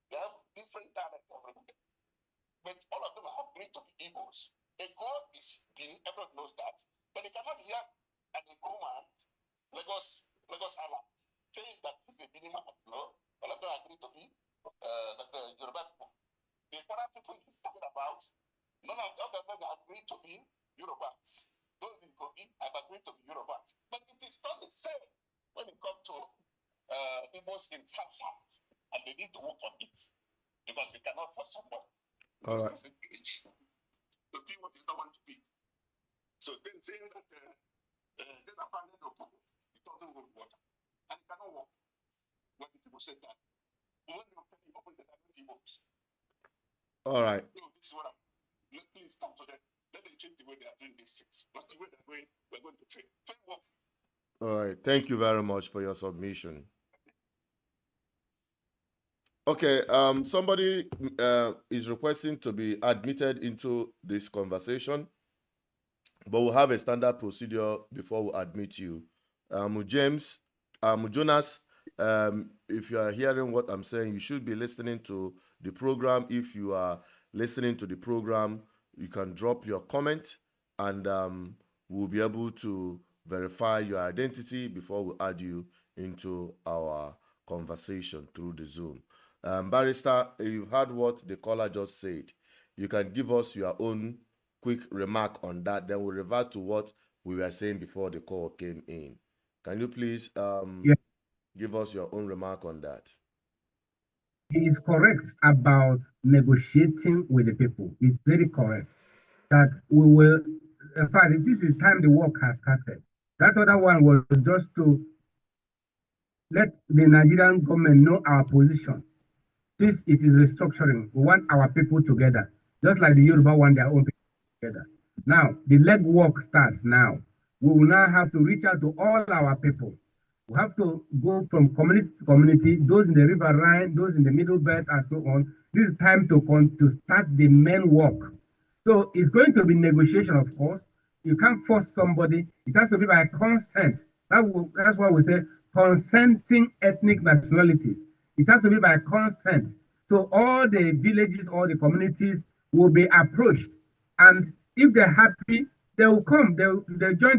they have different dialects everywhere. But all of them are agreed to be Igbos. A God is Benin, everyone knows that. But they cannot hear an Igbo man, Lagos Island, saying that he's a Benin man. No, all of them agree to be the Yoruba people. The other people he's talking about, none of them agree to be Yorubas. Those in Kogi have agreed to be Yorubas. But it is not the same when it comes to Igbos in South, and they need to work on it because they cannot force somebody. All right. To be what they don't want to be. So then saying that there's a family of people, it doesn't hold water. And it cannot work. When the people say that, when they open the Igbos. All right. No, this is what please talk to them. Let them change the way they are doing these things. Because the way they're going, we're going to train. Train work. All right. Thank you very much for your submission. Okay. Somebody is requesting to be admitted into this conversation, but we'll have a standard procedure before we admit you. Jonas, if you are hearing what I'm saying, you should be listening to the program. If you are listening to the program, you can drop your comment, and we'll be able to verify your identity before we add you into our conversation through the Zoom. Barrister, you've heard what the caller just said. You can give us your own quick remark on that, then we'll revert to what we were saying before the call came in. Can you please give us your own remark on that? He is correct about negotiating with the people. It's very correct that we will, in fact, this is time the work has started. That other one was just to let the Nigerian government know our position. This it is restructuring. We want our people together, just like the Yoruba want their own people together. Now, the legwork starts now. We will now have to reach out to all our people. We have to go from community to community, those in the river Rhine, those in the middle belt, and so on. This is time to start the main work. So it's going to be negotiation, of course. You can't force somebody. It has to be by consent. That's why we say consenting ethnic nationalities. It has to be by consent. So all the villages, all the communities will be approached. And if they're happy, they will come. They'll join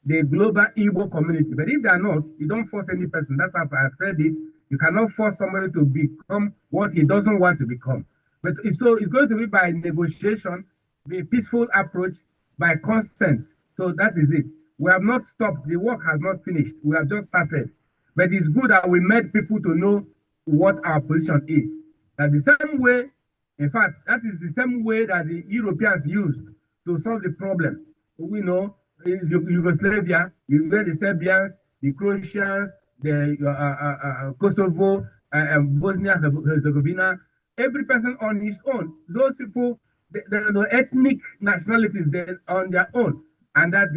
the global Igbo community. But if they're not, you don't force any person. That's how I've said it. You cannot force somebody to become what he doesn't want to become. But it's going to be by negotiation, a peaceful approach, by consent. So that is it. We have not stopped. The work has not finished. We have just started. But it's good that we made people to know what our position is. That the same way, in fact, that is the same way that the Europeans used to solve the problem. We know in Yugoslavia, you get the Serbians, the Croatians, the Kosovo, Bosnia and Herzegovina, every person on his own. Those people, the ethnic nationalities, they're on their own. And that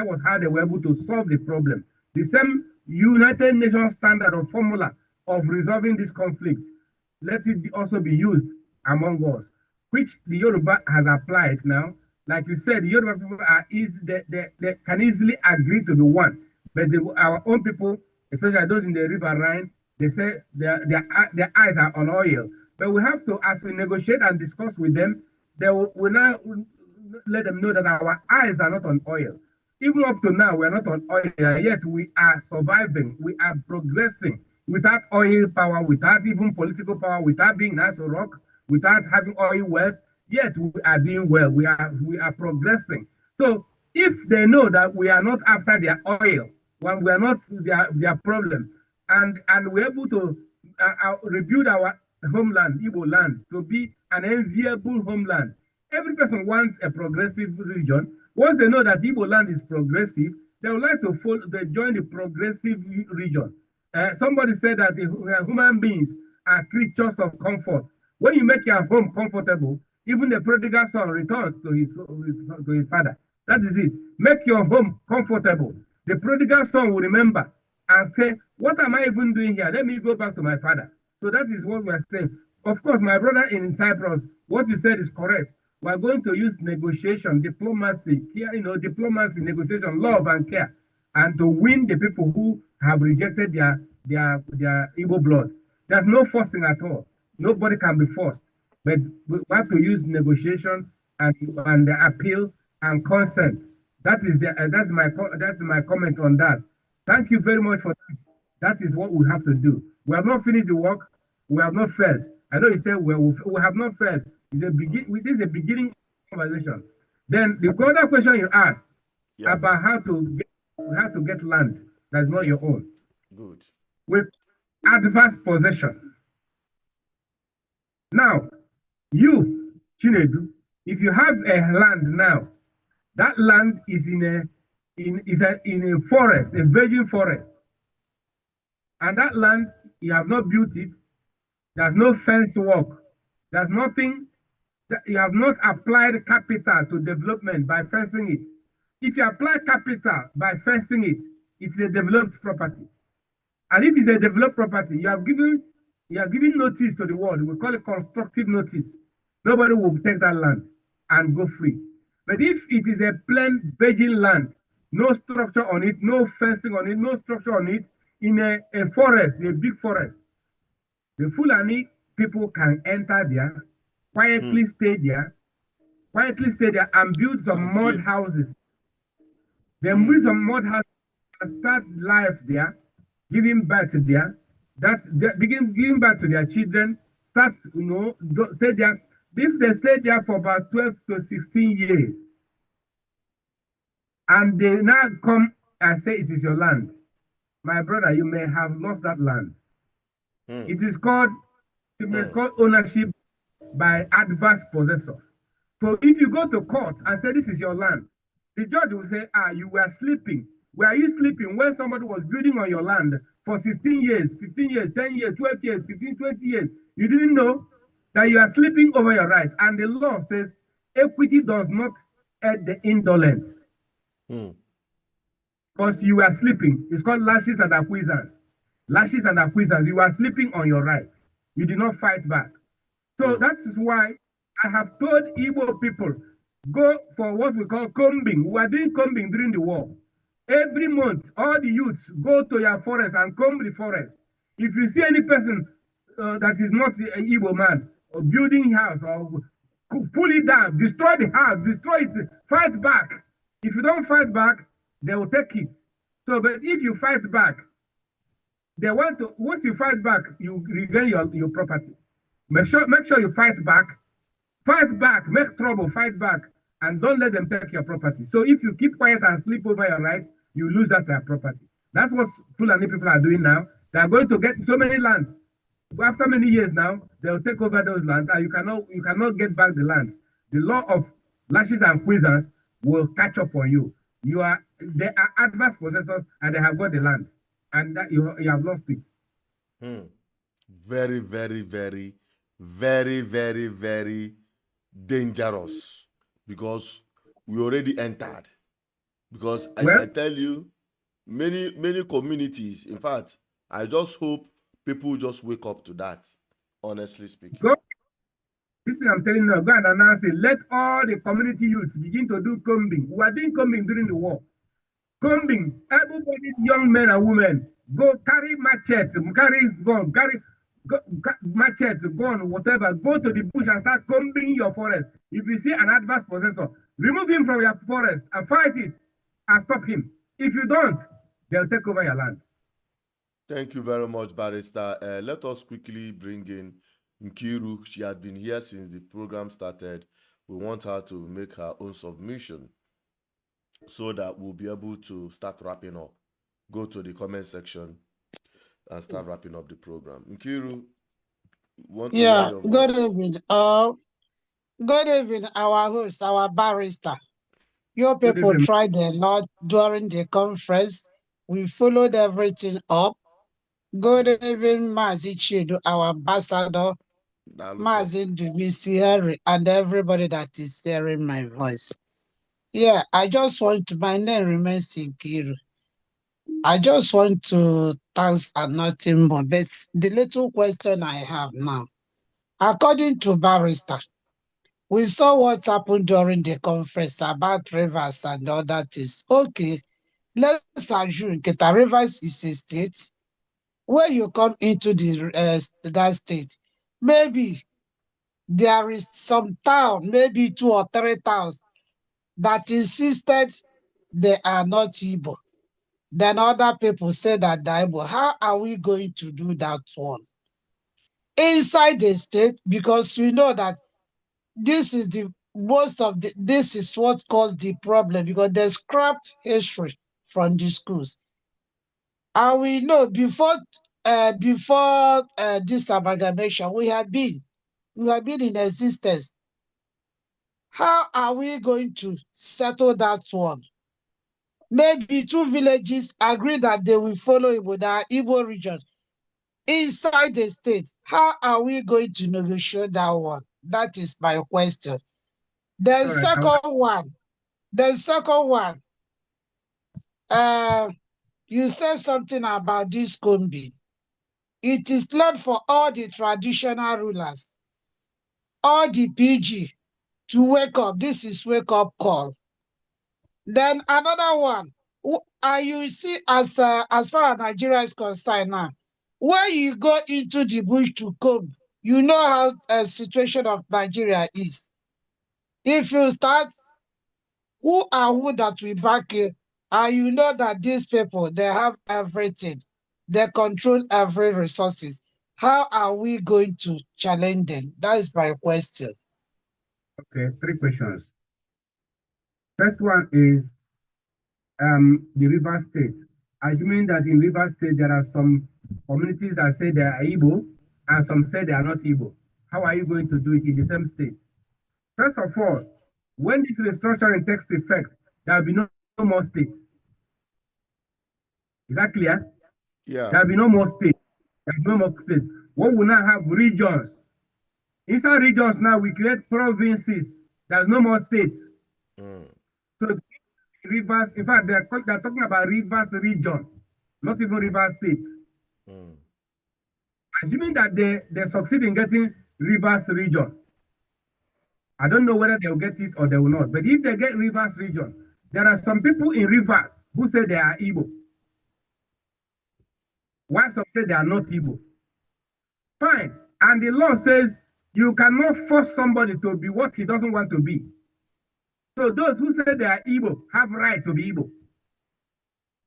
was how they were able to solve the problem. The same United Nations standard or formula of resolving this conflict, let it also be used among us, which the Yoruba has applied now. Like you said, the Yoruba people they can easily agree to the one, but our own people, especially those in the river Rhine, they say their eyes are on oil. But we have to, as we negotiate and discuss with them, they will now let them know that our eyes are not on oil. Even up to now, we're not on oil, yet we are surviving, we are progressing without oil power, without even political power, without being nice or rock, without having oil wealth, yet we are doing well, we are progressing. So if they know that we are not after their oil, when we are not their problem, and we're able to rebuild our homeland, Igbo land, to be an enviable homeland. Every person wants a progressive region. Once they know that Igbo land is progressive, they would like to join the progressive region. Somebody said that human beings are creatures of comfort. When you make your home comfortable, even the prodigal son returns to his father. That is it. Make your home comfortable. The prodigal son will remember and say, what am I even doing here? Let me go back to my father. So that is what we are saying. Of course, my brother in Cyprus, what you said is correct. We are going to use negotiation, diplomacy, diplomacy, negotiation, love and care, and to win the people who have rejected their Igbo blood. There's no forcing at all. Nobody can be forced. But we have to use negotiation and the appeal and consent. That's my comment on that. Thank you very much for that. That is what we have to do. We have not finished the work. We have not failed. I know you said we have not failed. This is the beginning of the conversation. Then the other question you asked about how to get land that's not your own. Good. With adverse possession. Now, you, Chinedu, if you have a land now, that land is in a forest, a virgin forest. And that land, you have not built it. There's no fence work. There's nothing. You have not applied capital to development by fencing it. If you apply capital by fencing it, it's a developed property. And if it's a developed property, you have given notice to the world. We call it constructive notice. Nobody will take that land and go free. But if it is a plain virgin land, no structure on it, no fencing on it, no structure on it, in a forest, a big forest, the Fulani people can enter there, quietly stay there, and build some mud houses. They build some mud houses and start life there, giving birth there, begin giving birth to their children, stay there. If they stay there for about 12 to 16 years, and they now come and say it is your land, my brother, you may have lost that land. It is called ownership by adverse possessor. So if you go to court and say this is your land, the judge will say, you were sleeping. Were you sleeping when somebody was building on your land for 16 years, 15 years, 10 years, 12 years, 15, 20 years? You didn't know that you are sleeping over your right. And the law says equity does not aid the indolent. Because you were sleeping. It's called lashes and acquiescence. Lashes and acquiescence. You were sleeping on your right. You did not fight back. So that is why I have told Igbo people, go for what we call combing. We are doing combing during the war. Every month, all the youths go to your forest and comb the forest. If you see any person that is not an Igbo man, or building house, or pull it down, destroy the house, destroy it, fight back. If you don't fight back, they will take it. So, but if you fight back, they want to, once you fight back, you regain your property. Make sure you fight back, make trouble, fight back, and don't let them take your property. So if you keep quiet and sleep over your rights, you lose that property. That's what Fulani people are doing now. They are going to get so many lands. After many years now, they'll take over those lands, and you cannot get back the lands. The law of lashes and quizzes will catch up on you. They are adverse possessors, and they have got the land, and that you have lost it. Very, very, very, very, very, very dangerous, because we already entered. Because I tell you, many communities, in fact, I just hope people just wake up to that, honestly speaking. This thing I'm telling you, go and announce it. Let all the community youths begin to do combing. We are doing combing during the war. Combing. Everybody, young men and women, go carry machete, carry gun, machete, gun, whatever. Go to the bush and start combing your forest. If you see an adverse possessor, remove him from your forest and fight it and stop him. If you don't, they'll take over your land. Thank you very much, Barrister. Let us quickly bring in Nkiru. She had been here since the program started. We want her to make her own submission so that we'll be able to start wrapping up. Go to the comment section and start wrapping up the program. Nkiru, want to hear your voice? Good evening. Good evening, our host, our barrister. Your people tried a lot during the conference. We followed everything up. Good evening, Mazi Chidu, our ambassador, Mazi Dubisi Harry, and everybody that is hearing my voice. Yeah, I just want to, my name remains Sikiru. I just want to thanks and nothing more. But the little question I have now, according to Barrister, we saw what happened during the conference about rivers and other things. Okay, let's assume Keta Rivers is a state. When you come into that state, maybe there is some town, maybe 2 or 3 towns that insisted they are not Igbo. Then other people say that they're Igbo. How are we going to do that one? Inside the state, because we know that this is the most of the, this is what caused the problem, because they scrapped history from the schools. And we know before this amalgamation, we have been in existence. How are we going to settle that one? Maybe 2 villages agree that they will follow the Igbo region inside the state. How are we going to negotiate that one? That is my question. The All right. second one, you said something about this combing. It is led for all the traditional rulers, all the PG, to wake up. This is wake up call. Then another one, you see, as far as Nigeria is concerned now, when you go into the bush to comb, you know how a situation of Nigeria is. If you start, who that will back you, and you know that these people, they have everything, they control every resources. How are we going to challenge them? That is my question. Okay, 3 questions. First one is the River State. Assuming that in River State there are some communities that say they are Igbo and some say they are not Igbo. How are you going to do it in the same state? First of all, when this restructuring takes effect, there will be no more states. Is that clear? Yeah. There will be no more states. There will be no more states. What we now have regions. Inside regions now, we create provinces. There's no more states. So rivers, in fact, they're talking about rivers region, not even river state. Assuming that they succeed in getting rivers region, I don't know whether they'll get it or they will not. But if they get rivers region, there are some people in rivers who say they are Igbo, while some say they are not Igbo. Fine. And the law says you cannot force somebody to be what he doesn't want to be. So those who say they are Igbo have right to be Igbo.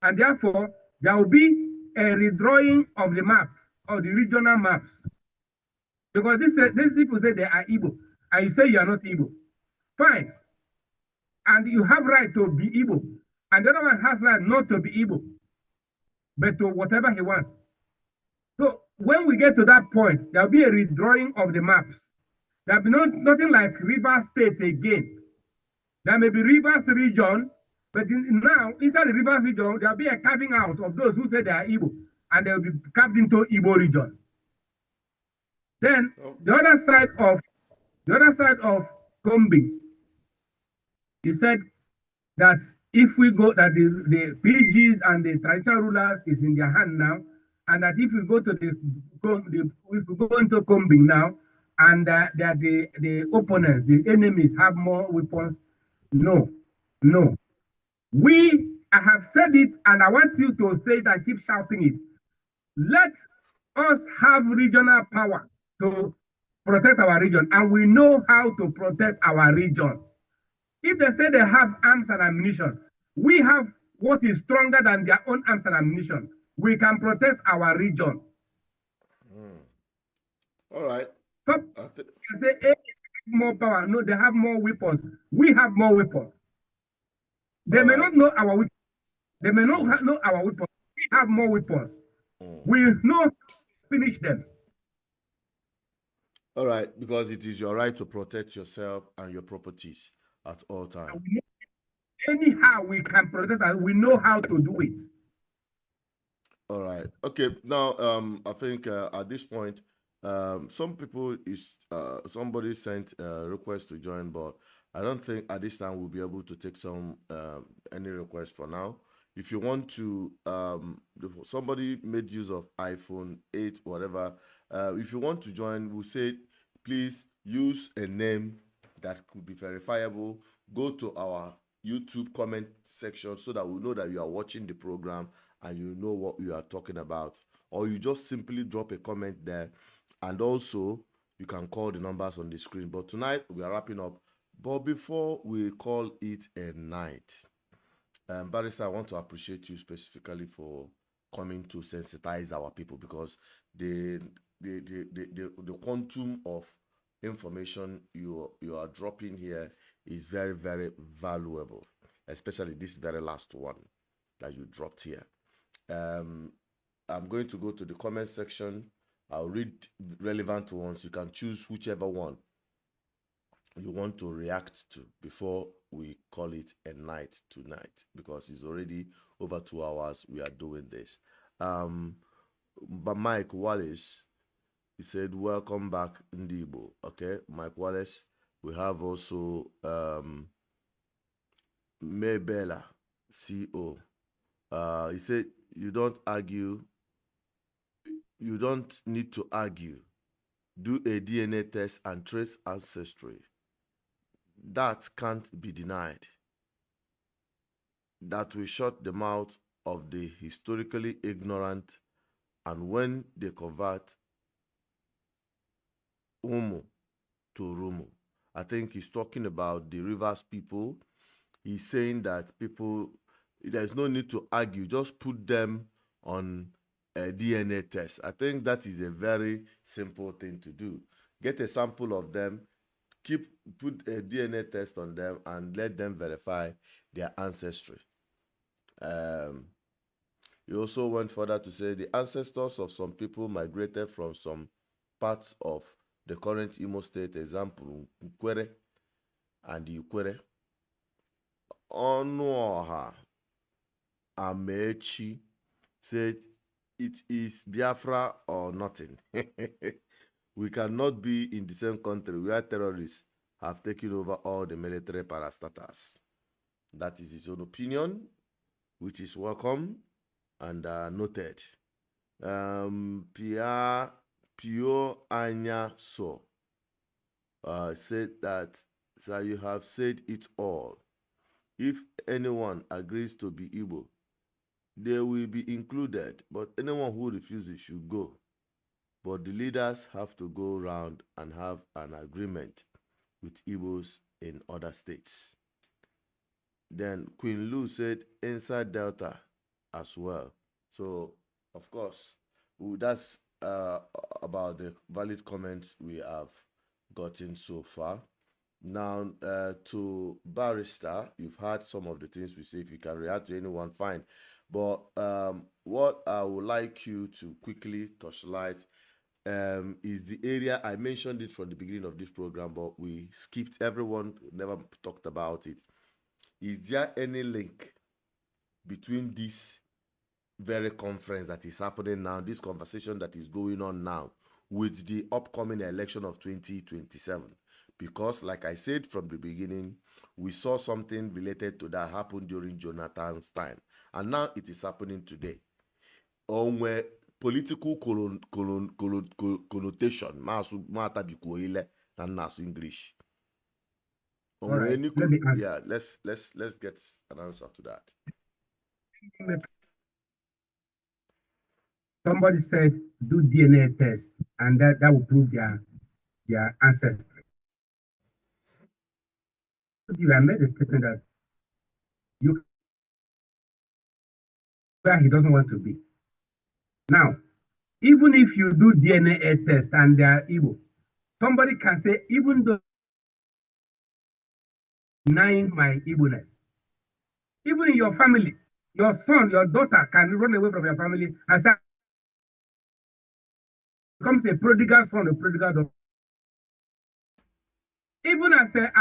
And therefore, there will be a redrawing of the map or the regional maps. Because these people say they are Igbo, and you say you are not Igbo. Fine. And you have right to be Igbo. And the other one has right not to be Igbo, but to whatever he wants. So when we get to that point, there'll be a redrawing of the maps. There'll be nothing like River State again. There may be Rivers region, but now inside the Rivers region, there'll be a carving out of those who say they are Igbo, and they'll be carved into Igbo region. Then the other side of combing, you said that if we go, that the PGs and the traditional rulers is in their hand now, and that if we go to if we go into combing now, and that the opponents, the enemies have more weapons. No. I have said it, and I want you to say it and keep shouting it. Let us have regional power to protect our region, and we know how to protect our region. If they say they have arms and ammunition, we have what is stronger than their own arms and ammunition. We can protect our region. All right. So they say, hey, they have more power. No, they have more weapons. We have more weapons. They may not know our weapons. They may not know our weapons. We have more weapons. We know how to finish them. All right, because it is your right to protect yourself and your properties at all times. Anyhow, we can protect us. We know how to do it. All right. Okay. Now, I think at this point, Some people somebody sent a request to join, but I don't think at this time we'll be able to take any request for now. If you want to, somebody made use of iPhone 8, whatever. If you want to join, we'll say please use a name that could be verifiable. Go to our YouTube comment section so that we know that you are watching the program and you know what you are talking about. Or you just simply drop a comment there, and also you can call the numbers on the screen. But tonight we are wrapping up. But before we call it a night, Barrister, I want to appreciate you specifically for coming to sensitize our people, because the quantum of information you are dropping here is very, very valuable, especially this very last one that you dropped here. I'm going to go to the comment section. I'll read relevant ones. You can choose whichever one you want to react to before we call it a night tonight, because it's already over 2 hours we are doing this. But Mike Wallace, he said, welcome back, Ndibo. Okay, Mike Wallace. We have also Maybella, CO. He said, you don't need to argue. Do a DNA test and trace ancestry. That can't be denied. That will shut the mouth of the historically ignorant, and when they convert Umu to Rumu. I think he's talking about the Rivers people. He's saying that there's no need to argue, just put them on a DNA test. I think that is a very simple thing to do. Get a sample of them, put a DNA test on them, and let them verify their ancestry. He also went further to say the ancestors of some people migrated from some parts of the current Imo State, example, Nkwere and the Ukwere. Onuoha Amechi said it is Biafra or nothing. We cannot be in the same country where terrorists have taken over all the military parastatals. That is his own opinion, which is welcome and noted. Pio Anya So said that, so you have said it all. If anyone agrees to be Igbo, they will be included, but anyone who refuses should go. But the leaders have to go round and have an agreement with Igbos in other states. Then Queen Lu said inside Delta as well. So, of course, that's about the valid comments we have gotten so far. Now, to Barrister, you've heard some of the things we say. If you can react to anyone, fine. But what I would like you to quickly touchlight is the area. I mentioned it from the beginning of this program, but we skipped. Everyone never talked about it. Is there any link between this very conference that is happening now, this conversation that is going on now, with the upcoming election of 2027? Because, like I said from the beginning, we saw something related to that happen during Jonathan's time, and now it is happening today. On where political connotation, English. All right, let me ask. Yeah, let's get an answer to that. Somebody said do DNA test, and that will prove their ancestry. I made a statement that where he doesn't want to be. Now, even if you do DNA test and they are Igbo, somebody can say, even though denying my Igbo-ness, even in your family, your son, your daughter can run away from your family and say, becomes a prodigal son, a prodigal daughter. Even as a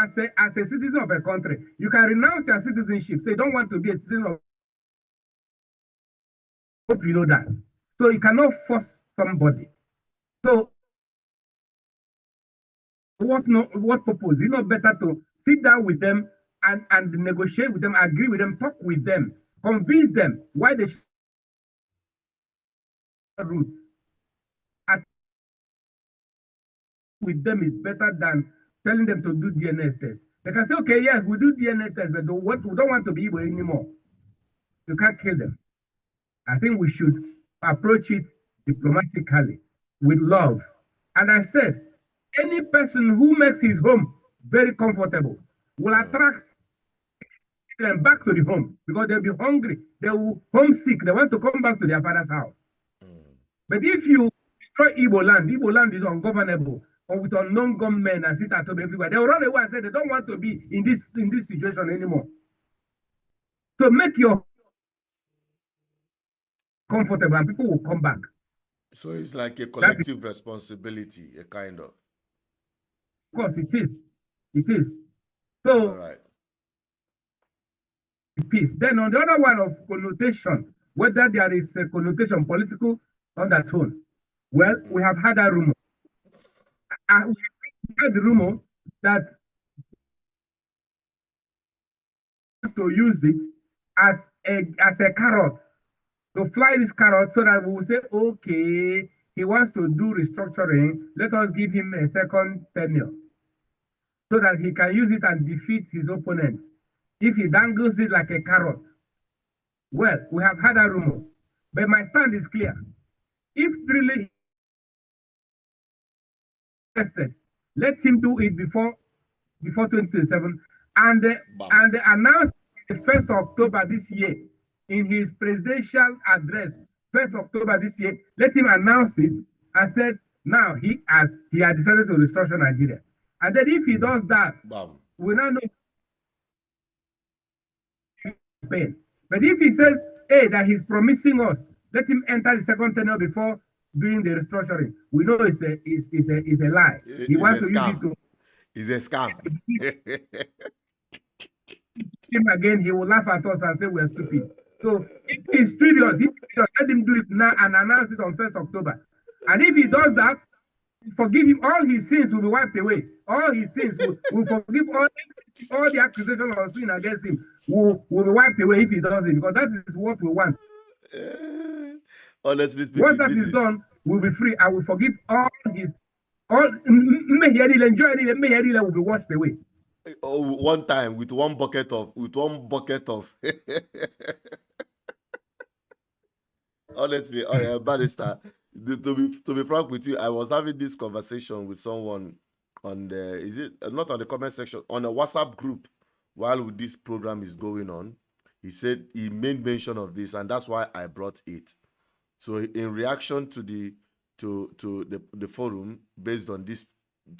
citizen of a country, you can renounce your citizenship. So you don't want to be a citizen of. Hope you know that. So you cannot force somebody. So What purpose? Is it not better to sit down with them and negotiate with them, agree with them, talk with them, convince them why they should route? With them is better than telling them to do DNA test. They can say, okay, yes, we do DNA test, but we don't want to be Igbo anymore. You can't kill them. I think we should approach it diplomatically with love. And I said, any person who makes his home very comfortable will attract them back to the home because they'll be hungry. They will homesick. They want to come back to their father's house. But if you destroy Igbo land is ungovernable or with unknown gunmen and sit at home everywhere, they will run away and say they don't want to be in this situation anymore. So make your comfortable and people will come back. So it's like a collective responsibility, a kind of. Of course, it is. It is. So, all right. Peace. Then on the other one of connotation, whether there is a connotation, political undertone, well, we have had a rumor. We had the rumor that to use it as a carrot, to fly this carrot so that we will say, okay, he wants to do restructuring, let us give him a second tenure so that he can use it and defeat his opponents. If he dangles it like a carrot, well, we have had a rumor, but my stand is clear. If really interested, let him do it before 2027 and announce the 1st of October this year in his presidential address. 1st October this year, let him announce it and said now he has decided to restructure Nigeria. And then if he does that, we now know. But if he says, hey, that he's promising us, let him enter the second tenure before doing the restructuring, we know it's a lie. He wants to use it to. It's a scam. Him again, he will laugh at us and say we're stupid. So if he's serious, let him do it now and announce it on 1st October. And if he does that, forgive him, all his sins will be wiped away. All his sins will forgive all the accusations of sin against him will be wiped away if he does it, because that is what we want. Honestly speaking, once that is done, we'll be free. I will forgive all his enjoy will be washed away. One time with one bucket of honestly, barrister, to be frank with you, I was having this conversation with someone on not on the comment section, on a WhatsApp group while this program is going on. He said he made mention of this, and that's why I brought it. So in reaction to the forum, based on this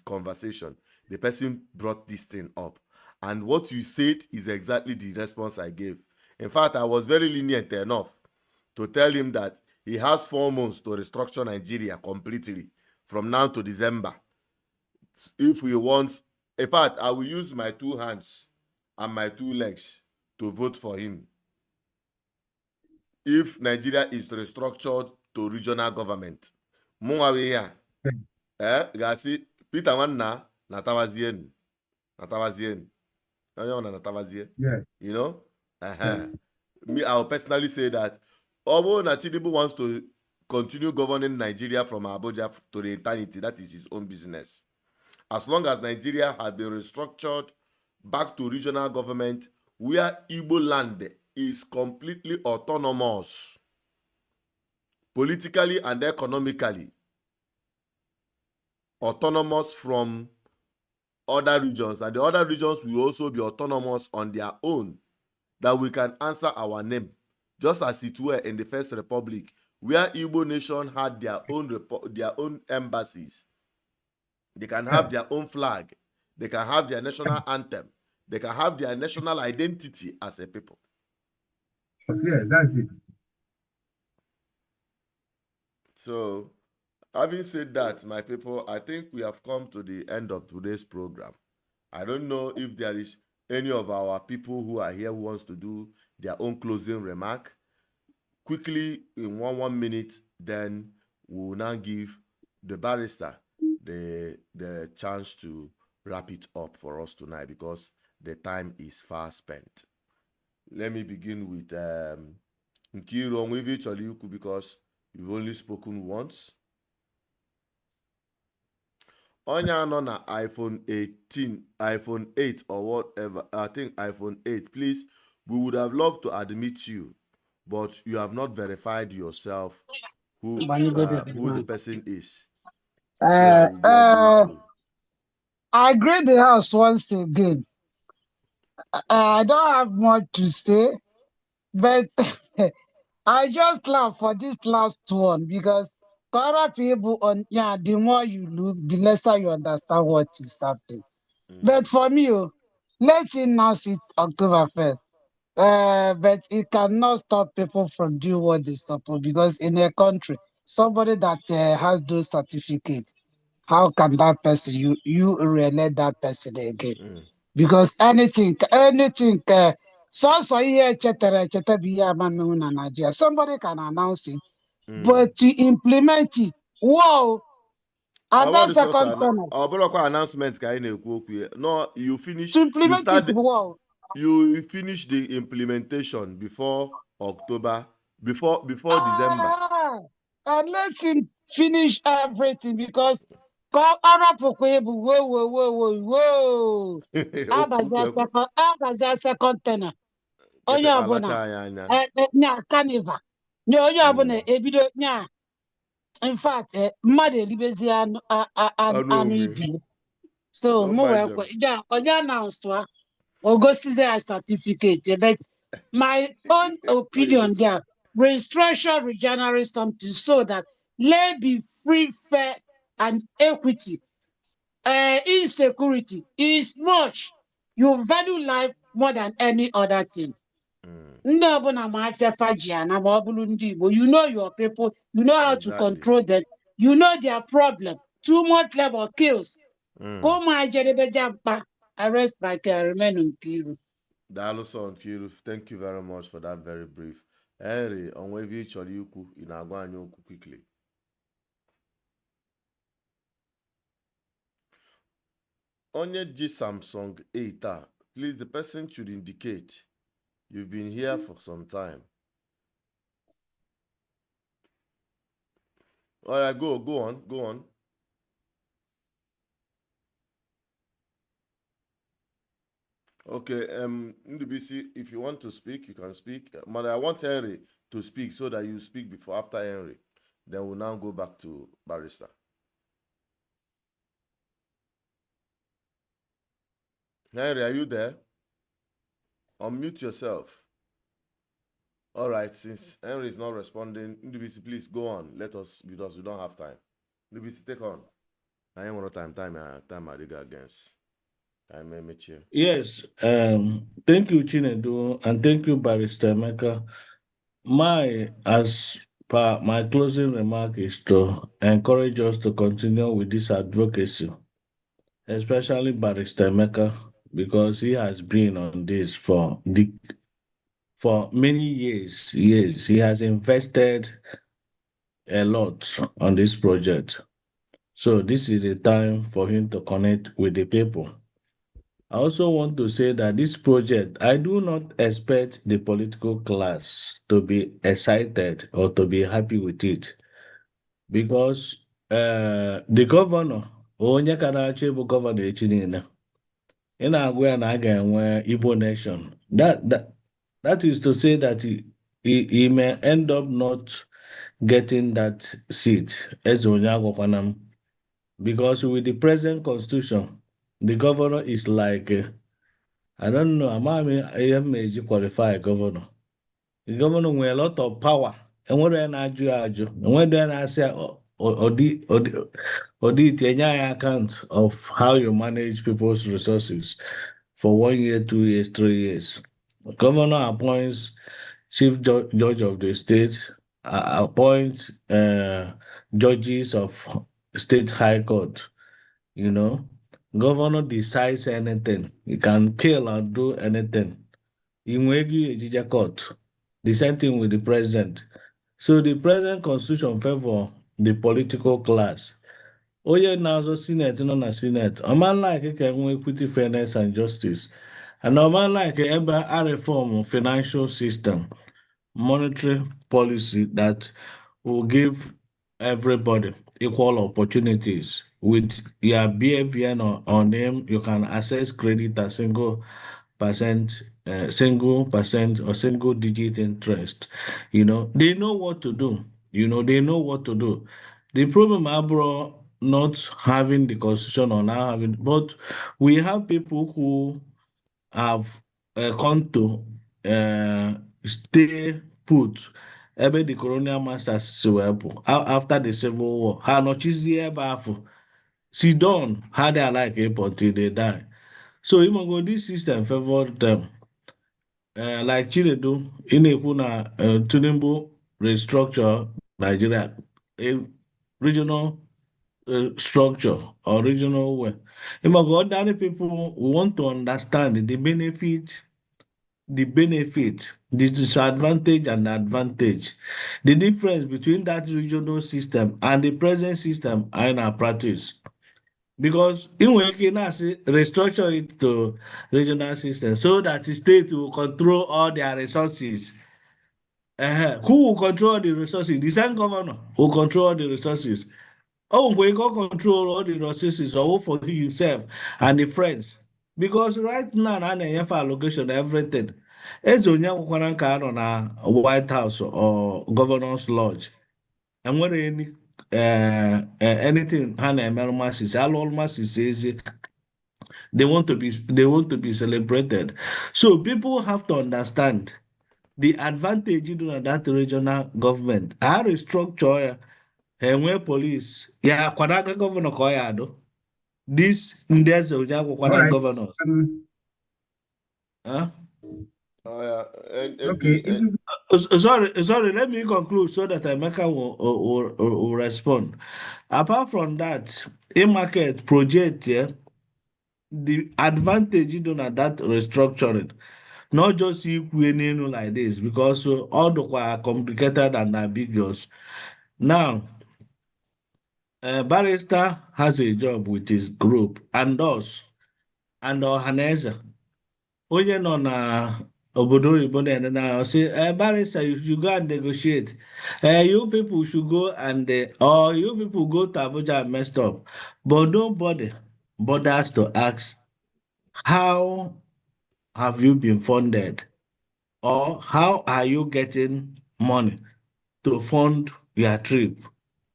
conversation, the person brought this thing up. And what you said is exactly the response I gave. In fact, I was very lenient enough to tell him that he has 4 months to restructure Nigeria completely from now to December. If we want, in fact, I will use my 2 hands and my 2 legs to vote for him. If Nigeria is restructured to regional government, gasi Peter Wanna Natawazien. Yes. You know? Me, I'll personally say that although Tinubu wants to continue governing Nigeria from Abuja to the eternity, that is his own business. As long as Nigeria has been restructured back to regional government, where Igbo land is completely autonomous, politically and economically, autonomous from other regions, and the other regions will also be autonomous on their own, that we can answer our name, just as it were in the First Republic, where Igbo nation had their own embassies. They can have their own flag. They can have their national anthem. They can have their national identity as a people. Yes, that's it. So, having said that, my people, I think we have come to the end of today's program. I don't know if there is any of our people who are here who wants to do their own closing remark. Quickly, in one minute, then we will now give the barrister the chance to wrap it up for us tonight because the time is far spent. Let me begin with Nkiru Onwevi Choliuku because you've only spoken once. Onya no na iPhone 18, iPhone 8 or whatever, I think iPhone 8, please, we would have loved to admit you, but you have not verified yourself who the person is. So that we'll be able to. I grade the house once again. I don't have much to say, but I just laugh for this last one because other people the more you look, the lesser you understand what is happening. But for me, let's announce it October 1st. But it cannot stop people from doing what they suppose because in a country, somebody that has those certificates, how can that person you re-elect that person again? Because anything so here chetara be na Nigeria. Somebody can announce it, but to implement it, whoa! At that second corner, announcement no, you finish. to implement it, whoa! You finish the implementation before October, before December. And let him finish everything because whoa. Abazia second tenor. Onye ọbụla nya carnival nya onye ọbụla ebido nya in fact mmadụ eribezi anụ ibi so mụ wee kwe onye announce ogosizi ya certificate but my own opinion there restructure regenerate something so that let be free, fair and equity. Insecurity is much. You value life more than any other thing. Ndị ọbụla ma afịafa ji ana ma ọ bụrụ ndị Igbo, you know your people, you know how to control them, you know their problem. Too much labor kills. Ka ụmụ anyị jerebeja mkpa. I rest my case, remain Nkiru. Daloso Nkiru, thank you very much for that very brief. Henry Onwevi Choliuku in agwa anyị okwu quickly. Onye G Samsung 8, please, the person should indicate you've been here for some time. All right, go on. Okay, NDBC, if you want to speak, you can speak. But I want Henry to speak so that you speak before after Henry. Then we'll now go back to Barrister. Henry, are you there? Unmute yourself. All right, since Henry is not responding, NDBC, please go on. Let us, because we don't have time. NDBC, take on. I ain't want time I dig against. Yes, thank you, Chinedu, and thank you, Barrister Emeka. As per my closing remark is to encourage us to continue with this advocacy, especially Barrister Emeka, because he has been on this for many years. He has invested a lot on this project. So this is the time for him to connect with the people. I also want to say that this project, I do not expect the political class to be excited or to be happy with it, because the governor, onye ka na-achị bụ governor echi niile, ị na-agwa ya na a ga-enwe Igbo nation. That is to say that he may end up not getting that seat as onye agwakwana m, because with the present constitution, the governor is like, I don't know, I qualify governor. The governor with a lot of power. And what do I do? And what do I say? Audit account of how you manage people's resources for 1 year, 2 years, 3 years. The governor appoints chief judge of the state, appoints judges of state high court, you know. Governor decides anything. He can kill and do anything. Inwegi Ejija court. The same thing with the president. So the present constitution favor the political class. Onye na-azọ Senate nọ na Senate, ọma like ka enwe equity, fairness and justice. And ọma like ebe a reform financial system, monetary policy that will give everybody equal opportunities. With your BFN or name, you can access credit at single percent or single digit interest. They know what to do. They know what to do. The problem abroad not having the constitution or not having, but we have people who have come to stay put ebe the colonial masters si wee pụ after the civil war. Ha nọchizie ebe afọ. Sidon had their life until they die. So imago this system favored them. Like Chinedu, na-ekwu na Tinubu restructure Nigeria, a regional structure or regional way. Imago ordinary people want to understand the benefit, the disadvantage and the advantage, the difference between that regional system and the present system in our practice. Because in working restructure it to regional system so that the state will control all their resources. Who will control the resources? The same governor will control the resources. Oh, we can control all the resources or for himself and the friends. Because right now, I have allocation everything. Eze onye akwụkwara nka anọ na White House or Governor's Lodge. And when anything ha na-emerụ masses, alụọrụ masses ezi, they want to be celebrated. So people have to understand the advantage in that regional government. I restructure enwe police. Ya kwanaga governor ka ọ ya adụ. This ndeze onye akwụkwara All right. governors. Huh? Okay. Sorry, let me conclude so that Emeka will respond. Apart from that, in market project, yeah, the advantage you do at that restructuring, not just equal like this, because all the are complicated and ambiguous. Now, Barrister has a job with his group and us and Ohaneze. Onye nọ na obodo oyibo na say, Barrister, you should go and negotiate. You people should go and or you people go to Abuja and messed up. But nobody bothers to ask, how have you been funded? Or how are you getting money to fund your trip?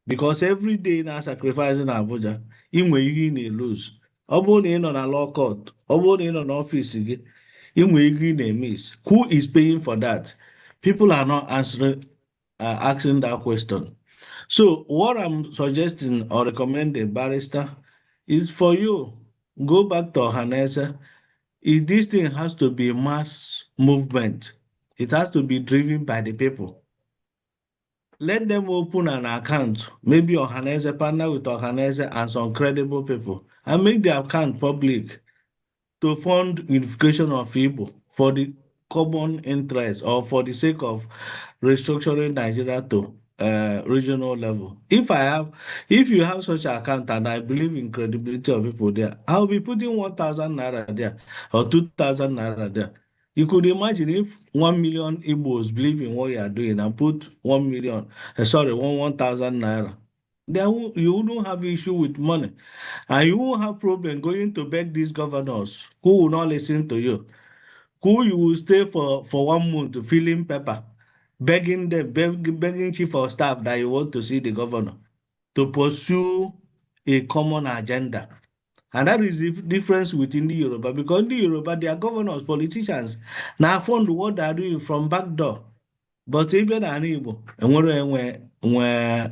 Because every day now sacrificing Abuja, inwe ihe ị na-lose. Ọ bụrụ na ị nọ na law court, ọ bụrụ na ị nọ n'ọfịs gị, inwe ego ị na-emiss. Who is paying for that? People are not asking that question. So what I'm suggesting or recommending, Barrister, is for you, go back to Ohaneze. This thing has to be a mass movement. It has to be driven by the people. Let them open an account, maybe Ohaneze, partner with Ohaneze and some credible people, and make the account public to fund unification of Igbo for the common interest or for the sake of restructuring Nigeria to regional level. If you have such an account, and I believe in credibility of people there, I'll be putting 1,000 naira there or 2,000 naira there. You could imagine if 1 million Igbos believe in what you are doing and put 1,000 naira. Then you wouldn't have issue with money. And you won't have problem going to beg these governors who will not listen to you. Who you will stay for 1 month filling paper, begging them, begging chief of staff that you want to see the governor to pursue a common agenda. And that is the difference within the Yoruba, because the Yoruba, they are governors, politicians. Now fund what they are doing from back door. But even an Igbo, nwe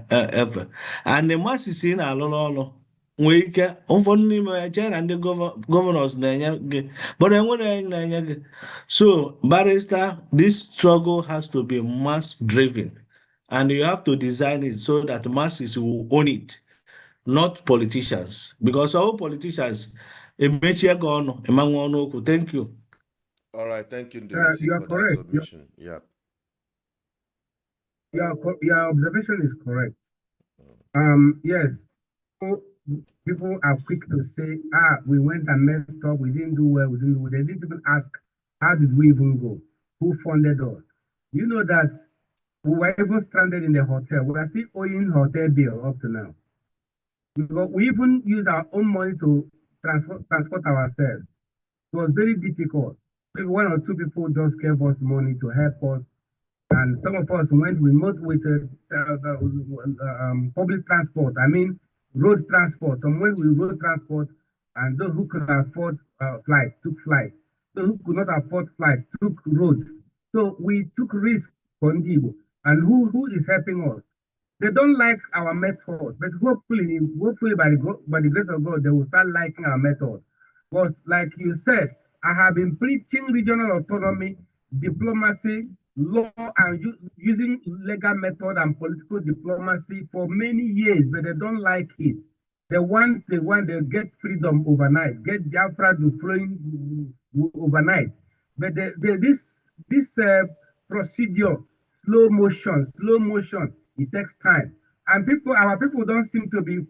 efe. And the masses in alolo nwee ike ụfọdụ n'ime eche na ndị governors na-enye gị, but enwere na-enye gị. So, Barrister, this struggle has to be mass driven, and you have to design it so that masses will own it, not politicians, because all politicians emechie gị ọnụ emanwe ọnụ okwu. Thank you. All right, thank you, Ndewisi, You are for correct. that submission. Yeah. Your observation is correct. Yes. So people are quick to say, we went and messed up, we didn't do well, we didn't do well. They didn't even ask, how did we even go? Who funded us? You know that we were even stranded in the hotel. We are still owing hotel bill up to now. Because we even used our own money to transport ourselves. It was very difficult. Maybe one or two people just gave us money to help us, and some of us went remote with public transport. I mean, road transport. Some went with road transport, and those who could afford flight took flight. Those who could not afford flight took roads. So we took risks for Ndibo. And who is helping us? They don't like our method, but hopefully by the grace of God, they will start liking our method. But like you said, I have been preaching regional autonomy, diplomacy, law, and using legal method and political diplomacy for many years, but they don't like it. They get freedom overnight, get Biafra to flowing overnight. But this procedure, slow motion, it takes time. And our people don't seem to be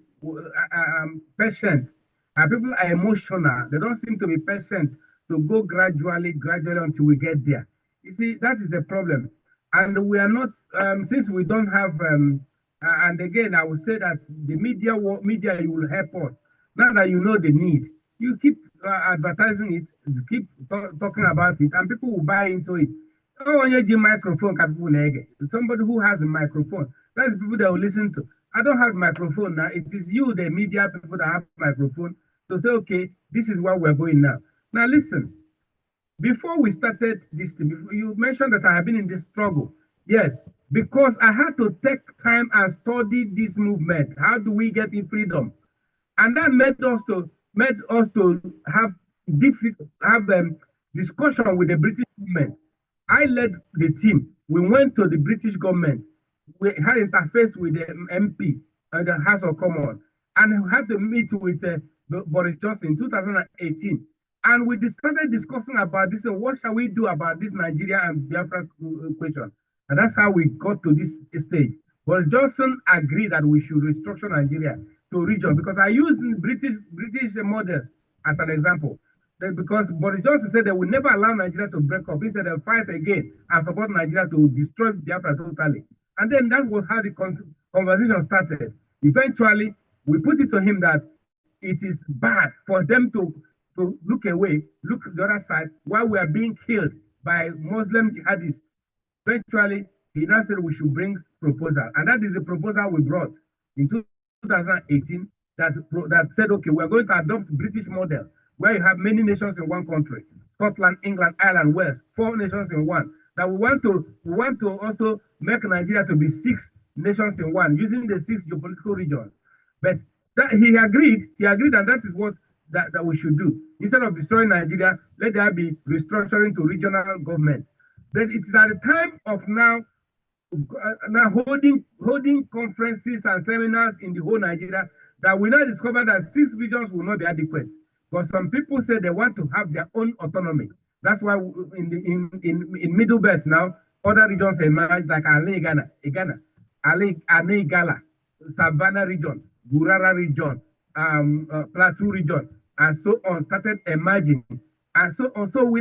patient. Our people are emotional. They don't seem to be patient to go gradually until we get there. You see, that is the problem. And we are not, since we don't have, and again, I will say that the media you will help us. Now that you know the need, you keep advertising it, you keep talking about it, and people will buy into it. Oh, microphone, somebody who has a microphone, that's the people that will listen to. I don't have a microphone now. It is you, the media people, that have a microphone to say, okay, this is where we're going now. Now, listen, before we started this thing, you mentioned that I have been in this struggle. Yes, because I had to take time and study this movement. How do we get in freedom? And that made us to have discussion with the British government. I led the team. We went to the British government. We had interface with the MP and the House of Commons, and we had to meet with Boris Johnson in 2018. And we started discussing about this. And what shall we do about this Nigeria and Biafra question? And that's how we got to this stage. Boris Johnson agreed that we should restructure Nigeria to region, because I used the British model as an example. Because Boris Johnson said they will never allow Nigeria to break up. He said they'll fight again and support Nigeria to destroy Biafra totally. And then that was how the conversation started. Eventually, we put it to him that it is bad for them to look away, look the other side, while we are being killed by Muslim jihadists. Eventually, he now said we should bring proposal. And that is the proposal we brought in 2018 that said, okay, we're going to adopt British model, where you have many nations in one country: Scotland, England, Ireland, Wales, 4 nations in one. That we want to also make Nigeria to be 6 nations in one, using the 6 geopolitical regions. But that he agreed, and that is what that we should do. Instead of destroying Nigeria, let there be restructuring to regional government. But it is at the time of now holding conferences and seminars in the whole Nigeria that we now discover that 6 regions will not be adequate. But some people say they want to have their own autonomy. That's why in Middle Belt now, other regions emerge, like Igala, Savannah region, Gurara region, Plateau region, and so on, started emerging. And so on. So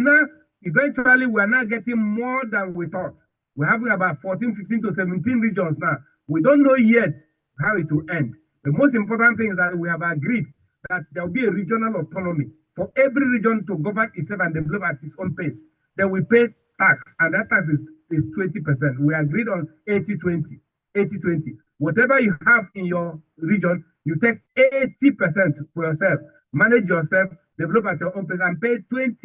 eventually we are now getting more than we thought. We have about 14, 15 to 17 regions now. We don't know yet how it will end. The most important thing is that we have agreed that there will be a regional autonomy for every region to govern itself and develop at its own pace. Then we pay tax, and that tax is 20%. We agreed on 80-20. Whatever you have in your region, you take 80% for yourself, manage yourself, develop at your own pace, and pay 20%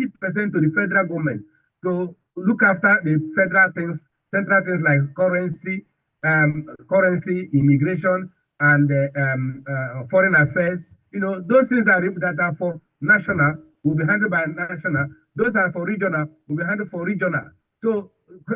to the federal government to look after the federal things, central things like currency, immigration, and foreign affairs. You know, those things that are for national will be handled by national. Those that are for regional will be handled for regional. So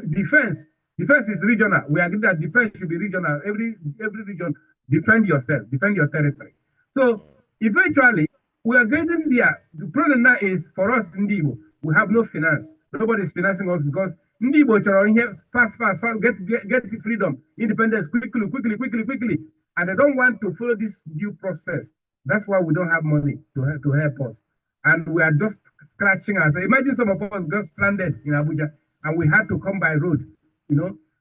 defense is regional. We agree that defense should be regional. Every region, defend yourself, defend your territory. So eventually, we are getting there. The problem now is for us in Ndibo, we have no finance. Nobody is financing us because Ndibo are here fast, get freedom, independence quickly. And they don't want to follow this due process. That's why we don't have money to help us. And we are just scratching us. Imagine some of us got stranded in Abuja and we had to come by road,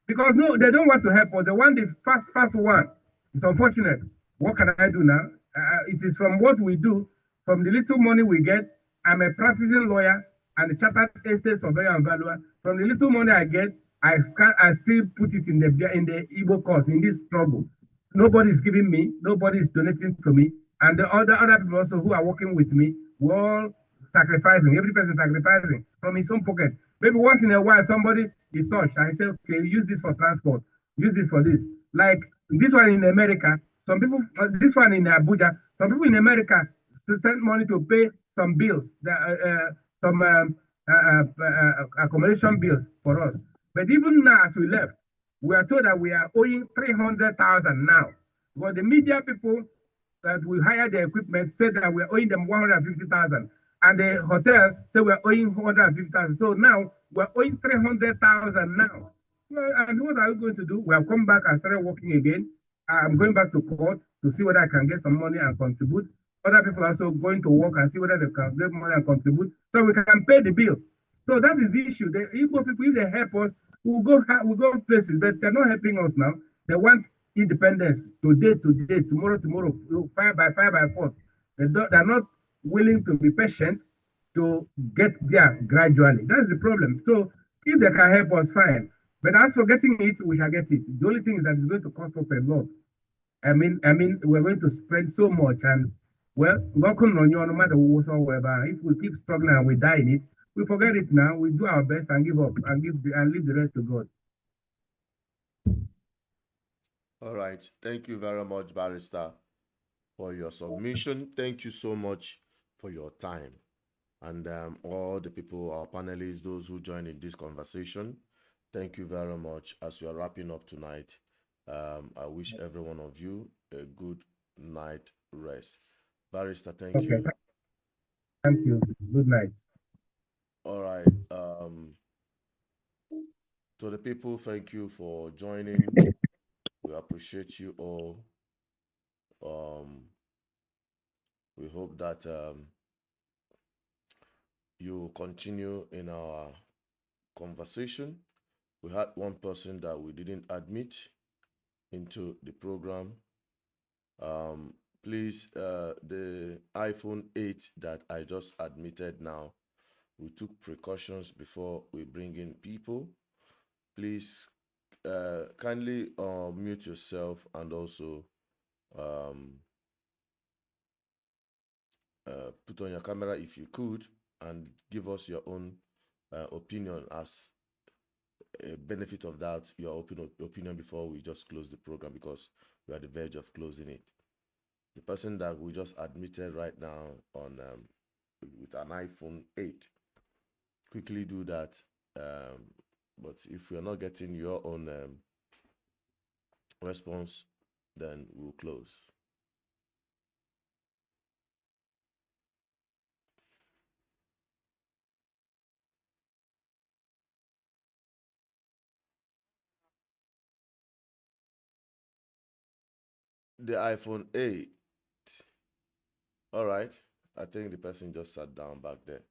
because no, they don't want to help us. They want the fast one. It's unfortunate. What can I do now? It is from what we do, from the little money we get. I'm a practicing lawyer and a chartered estate surveyor and valuer. From the little money I get, I still put it in the Igbo cause, in this struggle. Nobody is giving me, nobody is donating to me, and the other people also who are working with me, we're all sacrificing. Every person sacrificing from his own pocket. Maybe once in a while somebody is touched and say, okay, use this for transport, use this for this. Like this one in America, some people, this one in Abuja, some people in America to send money to pay some bills, some accommodation bills for us. But even now, as we left, we are told that we are owing 300,000 now. But the media people that we hire the equipment said that we're owing them 150,000. And the hotel said we're owing 150,000. So now we're owing 300,000 now. Well, and what are we going to do? We have come back and started working again. I'm going back to court to see whether I can get some money and contribute. Other people are also going to work and see whether they can get money and contribute so we can pay the bill. So that is the issue. The Igbo people, if they help us, we'll go places, but they're not helping us now. They want independence today, tomorrow, fire by force. They're not willing to be patient to get there gradually. That's the problem. So if they can help us, fine. But as for getting it, we shall get it. The only thing is that it's going to cost us a lot. I mean, we're going to spend so much, and well, no matter whatsoever, if we keep struggling and we die in it, we forget it now. We do our best and give up and leave the rest to God. All right. Thank you very much, Barrister, for your submission. Thank you so much for your time. And all the people, our panelists, those who joined in this conversation, thank you very much. As you are wrapping up tonight, I wish every one of you a good night rest. Barrister, thank you. Thank you. Good night. All right. To the people, thank you for joining. We appreciate you all. We hope that you continue in our conversation. We had one person that we didn't admit into the program. Please, the iPhone 8 that I just admitted now, we took precautions before we bring in people. Please kindly mute yourself and also put on your camera if you could, and give us your own opinion as a benefit of that, your opinion before we just close the program, because we are at the verge of closing it. The person that we just admitted right now on with an iPhone 8, quickly do that. But if we are not getting your own response, then we'll close. The iPhone 8. All right. I think the person just sat down back there.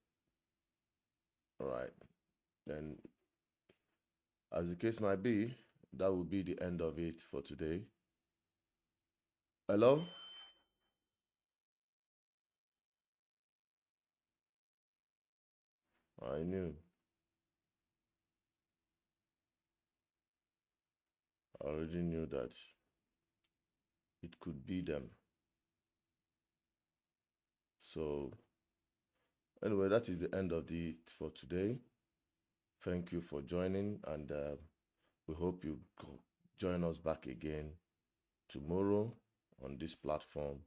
All right. Then, as the case might be, that will be the end of it for today. Hello? I knew. I already knew that it could be them. So, anyway, that is the end of it for today. Thank you for joining, and we hope you join us back again tomorrow on this platform.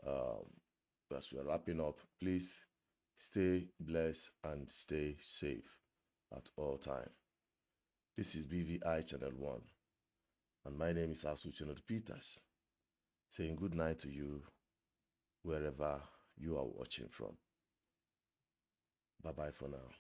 As we are wrapping up, please stay blessed and stay safe at all time. This is BVI Channel 1, and my name is Asuchinot Peters, saying good night to you wherever you are watching from. Bye-bye for now.